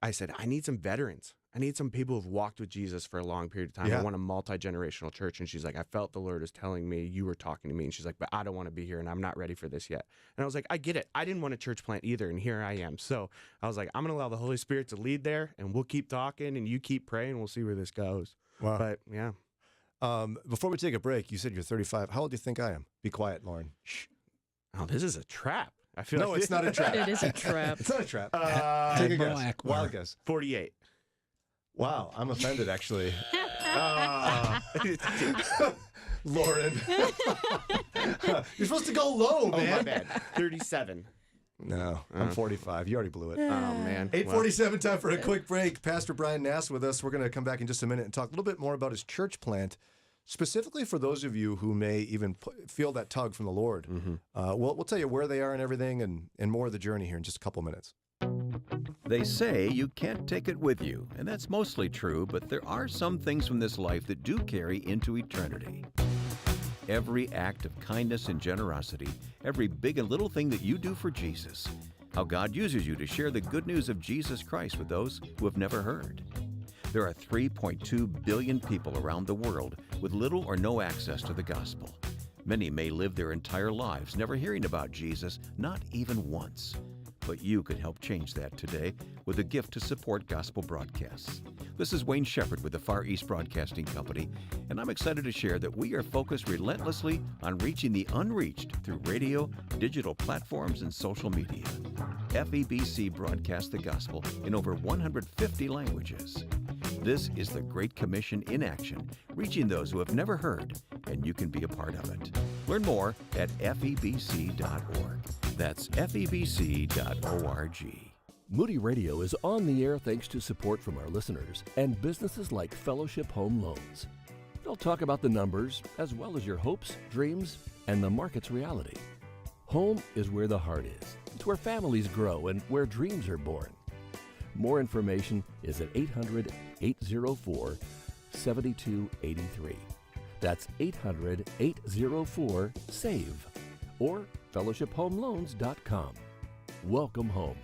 I said, I need some veterans. I need some people who've walked with Jesus for a long period of time. Yeah. I want a multi-generational church. And she's like, I felt the Lord was telling me you were talking to me. And she's like, but I don't want to be here and I'm not ready for this yet. And I was like, I get it. I didn't want a church plant either. And here I am. So I was like, I'm going to allow the Holy Spirit to lead there and we'll keep talking and you keep praying. We'll see where this goes. Wow. But yeah. Before we take a break, you said you're 35. How old do you think I am? Be quiet, Lauren. Shh. Oh, this is a trap. I feel No, like it's not a trap. It is a trap. It's not a trap. Black Take a guess. mark. Wild guess. 48. Wow, I'm offended, actually. Lauren. You're supposed to go low, man. Oh, my bad. 37. No, I'm 45. You already blew it. Oh, man. 8:47, time for a quick break. Pastor Bryan Nass with us. We're going to come back in just a minute and talk a little bit more about his church plant, specifically for those of you who may even feel that tug from the Lord. We'll tell you where they are and everything and more of the journey here in just a couple minutes. They say you can't take it with you, and that's mostly true, but there are some things from this life that do carry into eternity. Every act of kindness and generosity, every big and little thing that you do for Jesus, how God uses you to share the good news of Jesus Christ with those who have never heard. There are 3.2 billion people around the world with little or no access to the gospel. Many may live their entire lives never hearing about Jesus, not even once. But you could help change that today with a gift to support gospel broadcasts. This is Wayne Shepherd with the Far East Broadcasting Company, and I'm excited to share that we are focused relentlessly on reaching the unreached through radio, digital platforms, and social media. FEBC broadcasts the gospel in over 150 languages. This is the Great Commission in action, reaching those who have never heard, and you can be a part of it. Learn more at febc.org. That's febc.org. Moody Radio is on the air thanks to support from our listeners and businesses like Fellowship Home Loans. They'll talk about the numbers as well as your hopes, dreams, and the market's reality. Home is where the heart is. It's where families grow and where dreams are born. More information is at 800-804-7283. That's 800-804-SAVE or fellowshiphomeloans.com. Welcome home.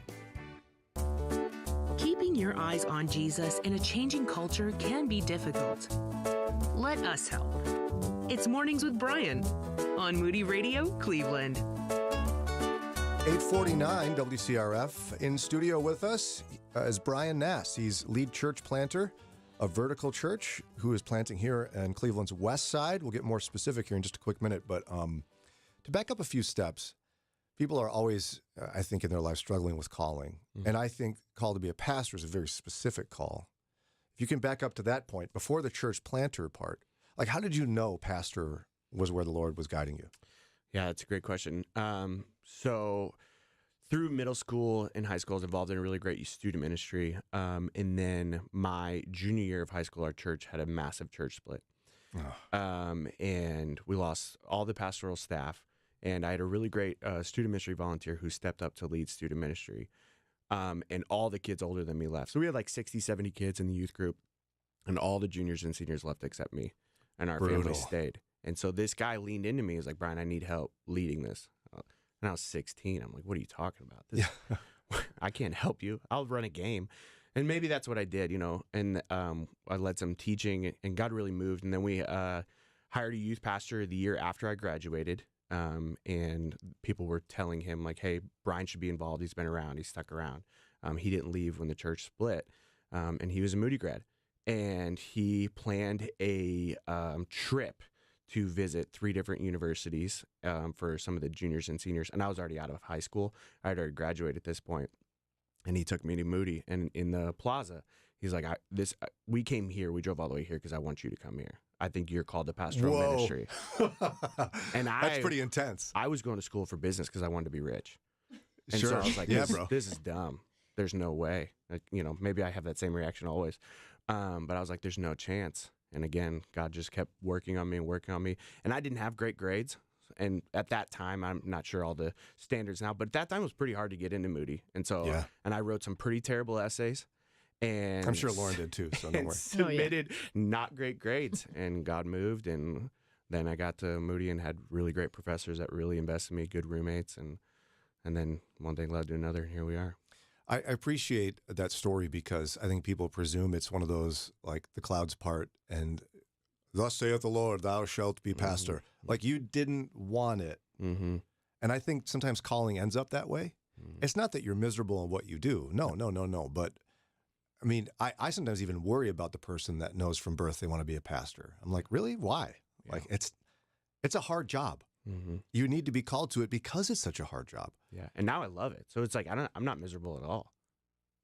Keeping your eyes on Jesus in a changing culture can be difficult. Let us help. It's Mornings with Bryan on Moody Radio, Cleveland. 8:49 WCRF. In studio with us is Bryan Nass. He's lead church planter of Vertical Church, who is planting here in Cleveland's west side. We'll get more specific here in just a quick minute, but to back up a few steps, people are always, I think, in their life struggling with calling. And I think call to be a pastor is a very specific call. If you can back up to that point, before the church planter part, like how did you know pastor was where the Lord was guiding you? Yeah, that's a great question. So through middle school and high school, I was involved in a really great student ministry. And then my junior year of high school, our church had a massive church split. And we lost all the pastoral staff. And I had a really great student ministry volunteer who stepped up to lead student ministry. And all the kids older than me left. So we had like 60, 70 kids in the youth group. And all the juniors and seniors left except me. And our family stayed. And so this guy leaned into me. He was like, Bryan, I need help leading this. And I was 16. I'm like, what are you talking about? I can't help you. I'll run a game. And maybe that's what I did, you know. And I led some teaching, and God really moved. And then we hired a youth pastor the year after I graduated. And people were telling him, like, hey, Bryan should be involved. He's been around. He's stuck around. He didn't leave when the church split. And he was a Moody grad. And he planned a trip to visit 3 different universities for some of the juniors and seniors. And I was already out of high school. I had already graduated at this point. And he took me to Moody. And in the plaza, he's like, we came here. We drove all the way here because I want you to come here. I think you're called to pastoral ministry. And That's pretty intense. I was going to school for business because I wanted to be rich. And Sure. so I was like, Yeah, bro. this is dumb. There's no way. Like, you know, maybe I have that same reaction always. But I was like, there's no chance. And again, God just kept working on me. And I didn't have great grades. And at that time, I'm not sure all the standards now, but at that time it was pretty hard to get into Moody. And so, and I wrote some pretty terrible essays. And I'm sure Lauren did too, so don't worry. Submitted not great grades. And God moved. And then I got to Moody and had really great professors that really invested in me, good roommates. And then one thing led to another, and here we are. I appreciate that story because I think people presume it's one of those, like the clouds part and thus saith the Lord, thou shalt be pastor. Like you didn't want it. Mm-hmm. And I think sometimes calling ends up that way. It's not that you're miserable in what you do. No. But I mean, I sometimes even worry about the person that knows from birth they want to be a pastor. I'm like, really? Why? Yeah. Like it's a hard job. Mm-hmm. You need to be called to it because it's such a hard job. Yeah, and now I love it. So it's like I'm not miserable at all.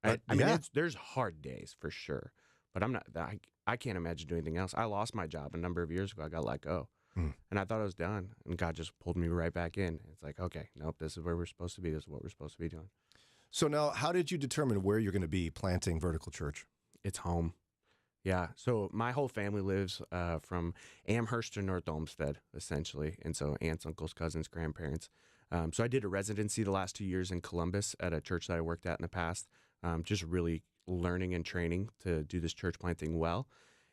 But, I mean, yeah. there's hard days for sure, but I'm not. I can't imagine doing anything else. I lost my job a number of years ago. I got let go, and I thought I was done, and God just pulled me right back in. It's like, okay, nope, this is where we're supposed to be. This is what we're supposed to be doing. So now, how did you determine where you're going to be planting Vertical Church? It's home. Yeah, so my whole family lives from Amherst to North Olmsted, essentially. And so aunts, uncles, cousins, grandparents. So I did a residency the last 2 years in Columbus at a church that I worked at in the past, just really learning and training to do this church planting well.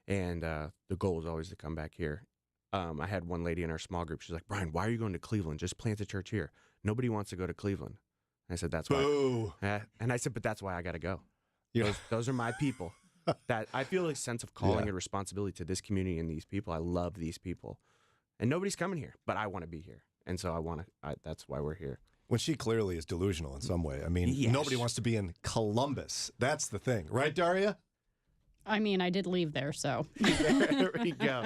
And the goal was always to come back here. I had one lady in our small group. She's like, Bryan, why are you going to Cleveland? Just plant a church here. Nobody wants to go to Cleveland. And I said, that's why. Boo. And I said, but that's why I got to go. Yeah. Those are my people. That I feel a sense of calling and responsibility to this community and these people. I love these people, and nobody's coming here, but I want to be here, and so I want to. That's why we're here. When she clearly is delusional in some way. I mean, Yes. nobody wants to be in Columbus. That's the thing, right, Daria? I mean, I did leave there, so. There we go.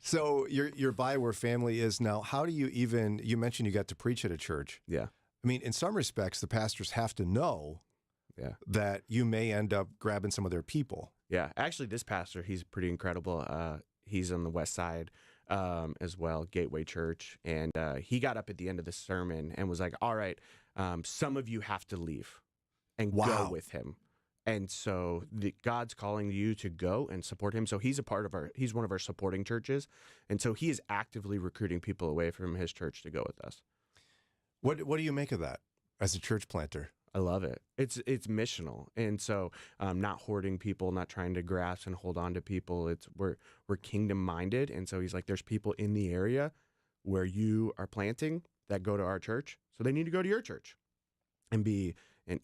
So you're by where family is now. How do you even? You mentioned you got to preach at a church. Yeah. I mean, in some respects, the pastors have to know. Yeah. That you may end up grabbing some of their people. Yeah. Actually, this pastor, he's pretty incredible. He's on the west side as well, Gateway Church. And he got up at the end of the sermon and was like, all right, some of you have to leave and go with him. And so God's calling you to go and support him. So he's he's one of our supporting churches. And so he is actively recruiting people away from his church to go with us. What do you make of that as a church planter? I love it. It's missional, and so not hoarding people, not trying to grasp and hold on to people. We're kingdom minded, and so he's like, there's people in the area where you are planting that go to our church, so they need to go to your church, and be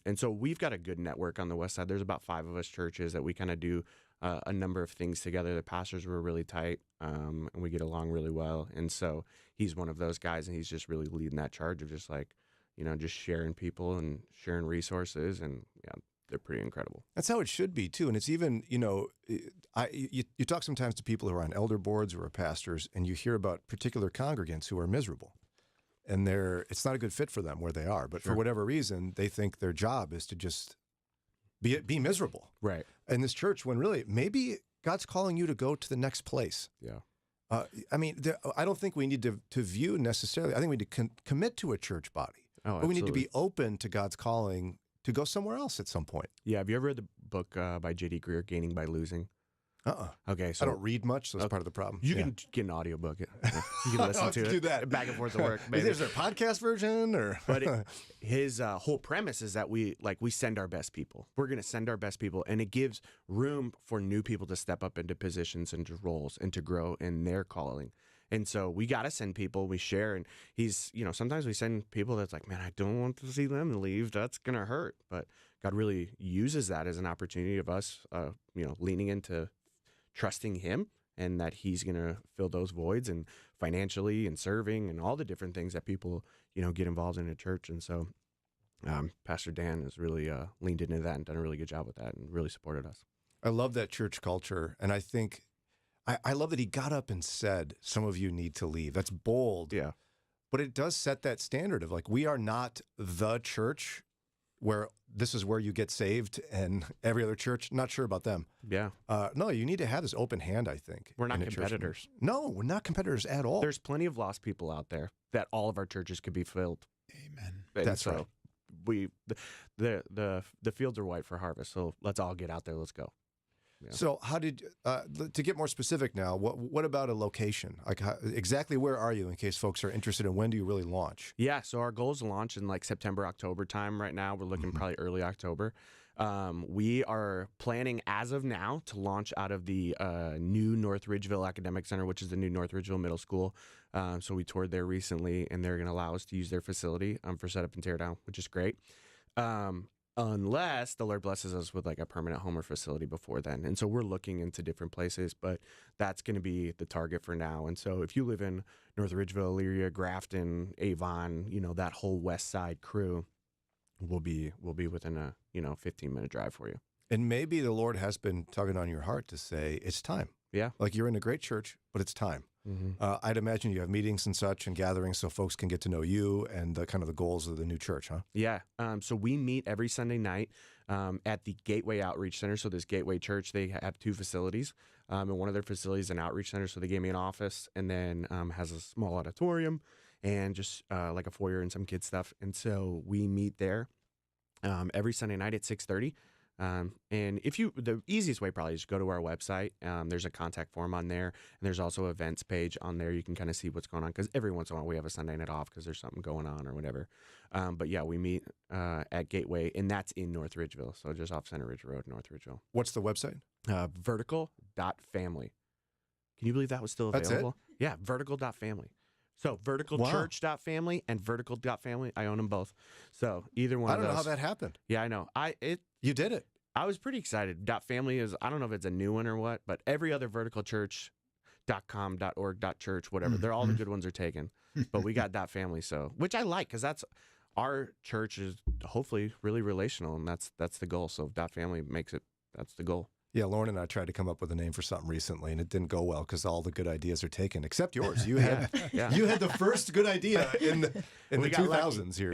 and so we've got a good network on the west side. There's about 5 of us churches that we kind of do a number of things together. The pastors were really tight, and we get along really well, and so he's one of those guys, and he's just really leading that charge of just like. Just sharing people and sharing resources, and yeah, they're pretty incredible. That's how it should be too. And it's even, you talk sometimes to people who are on elder boards or are pastors, and you hear about particular congregants who are miserable, and it's not a good fit for them where they are. But for whatever reason, they think their job is to just be miserable. Right. In this church, when really maybe God's calling you to go to the next place. Yeah. I mean, I don't think we need to view necessarily. I think we need to commit to a church body. Oh, but we need to be open to God's calling to go somewhere else at some point. Yeah. Have you ever read the book by J.D. Greer, Gaining by Losing? Okay. So I don't read much, so that's part of the problem. You can get an audiobook. You can listen to it. Do that back and forth to work. Is there a podcast version or? But his whole premise is that we send our best people. We're going to send our best people, and it gives room for new people to step up into positions and to roles and to grow in their calling. And so we got to send people, we share. And he's, sometimes we send people that's like, man, I don't want to see them leave. That's going to hurt. But God really uses that as an opportunity of us, leaning into trusting him and that he's going to fill those voids and financially and serving and all the different things that people, get involved in a church. And so Pastor Dan has really leaned into that and done a really good job with that and really supported us. I love that church culture. And I think I love that he got up and said, some of you need to leave. That's bold. Yeah. But it does set that standard of like, we are not the church where this is where you get saved and every other church. Not sure about them. Yeah. No, you need to have this open hand, I think. We're not competitors. No, we're not competitors at all. There's plenty of lost people out there that all of our churches could be filled. Amen. And That's right. The fields are white for harvest, so let's all get out there. Let's go. Yeah. So how did, to get more specific now, what about a location? Like exactly where are you in case folks are interested in when do you really launch? Yeah, so our goal is to launch in like September, October time right now. We're looking probably early October. We are planning as of now to launch out of the new North Ridgeville Academic Center, which is the new North Ridgeville Middle School. So we toured there recently, and they're going to allow us to use their facility for setup and tear down, which is great. unless the Lord blesses us with like a permanent home or facility before then. And so we're looking into different places, but that's going to be the target for now. And so if you live in North Ridgeville, Elyria, Grafton, Avon, that whole west side crew, will be within a 15-minute drive for you. And maybe the Lord has been tugging on your heart to say, it's time. Yeah. Like you're in a great church, but it's time. I'd imagine you have meetings and such and gatherings so folks can get to know you and the kind of the goals of the new church, huh? Yeah. So we meet every Sunday night at the Gateway Outreach Center. So this Gateway Church, they have 2 facilities. And one of their facilities is an outreach center. So they gave me an office and then has a small auditorium and just like a foyer and some kids stuff. And so we meet there every Sunday night at 6:30. And the easiest way probably is go to our website. There's a contact form on there, and there's also an events page on there. You can kind of see what's going on because every once in a while we have a Sunday night off because there's something going on or whatever. But yeah, we meet at Gateway, and that's in North Ridgeville, so just off Center Ridge Road, North Ridgeville. What's the website? Vertical.Family. Can you believe that was still available? That's Yeah, Vertical.Family. So verticalchurch.family and vertical.family, I own them both. So either one of those. I don't know how that happened. Yeah, I know. You did it. I was pretty excited. .family is, I don't know if it's a new one or what, but every other vertical church, .com, .org, .church, whatever, they're all the good ones are taken. But we got .family, so, which I like because that's, our church is hopefully really relational, and that's the goal. So .family makes it, that's the goal. Yeah, Lauren and I tried to come up with a name for something recently, and it didn't go well because all the good ideas are taken, except yours. You had you had the first good idea in the 2000s here.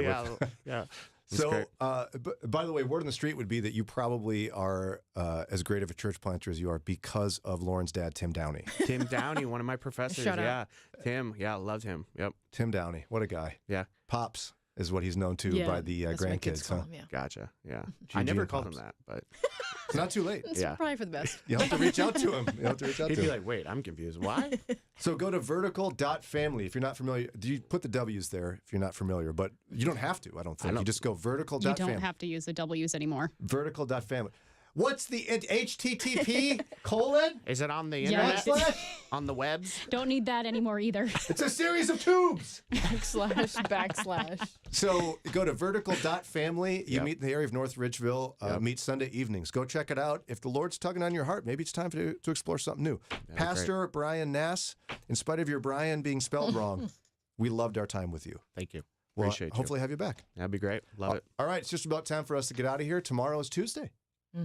Yeah. So, by the way, word on the street would be that you probably are as great of a church planter as you are because of Lauren's dad, Tim Downey. Tim Downey, one of my professors. Shout out. Yeah, Tim. Yeah, loved him. Yep. Tim Downey, what a guy. Yeah. Pops is what he's known to by the that's what my kids grandkids. call him, yeah. Gotcha. Yeah. GG I never and called him Pops. that, but it's not too late. It's probably for the best. You'll have to reach out to him. He'd be like, wait, I'm confused. Why? So go to vertical.family. If you're not familiar, do you put the W's there if you're not familiar? But you don't have to, I don't think. You just go vertical.family. You don't have to use the W's anymore. Vertical.family. What's the HTTP colon? Is it on the Yes. internet? On the webs? Don't need that anymore either. It's a series of tubes. //. So go to vertical.family. You meet in the area of North Ridgeville. Meet Sunday evenings. Go check it out. If the Lord's tugging on your heart, maybe it's time to explore something new. Pastor Bryan Nass, in spite of your Bryan being spelled wrong, we loved our time with you. Thank you. Well, Appreciate you. hopefully have you back. That'd be great. Love it. All right, it's just about time for us to get out of here. Tomorrow is Tuesday.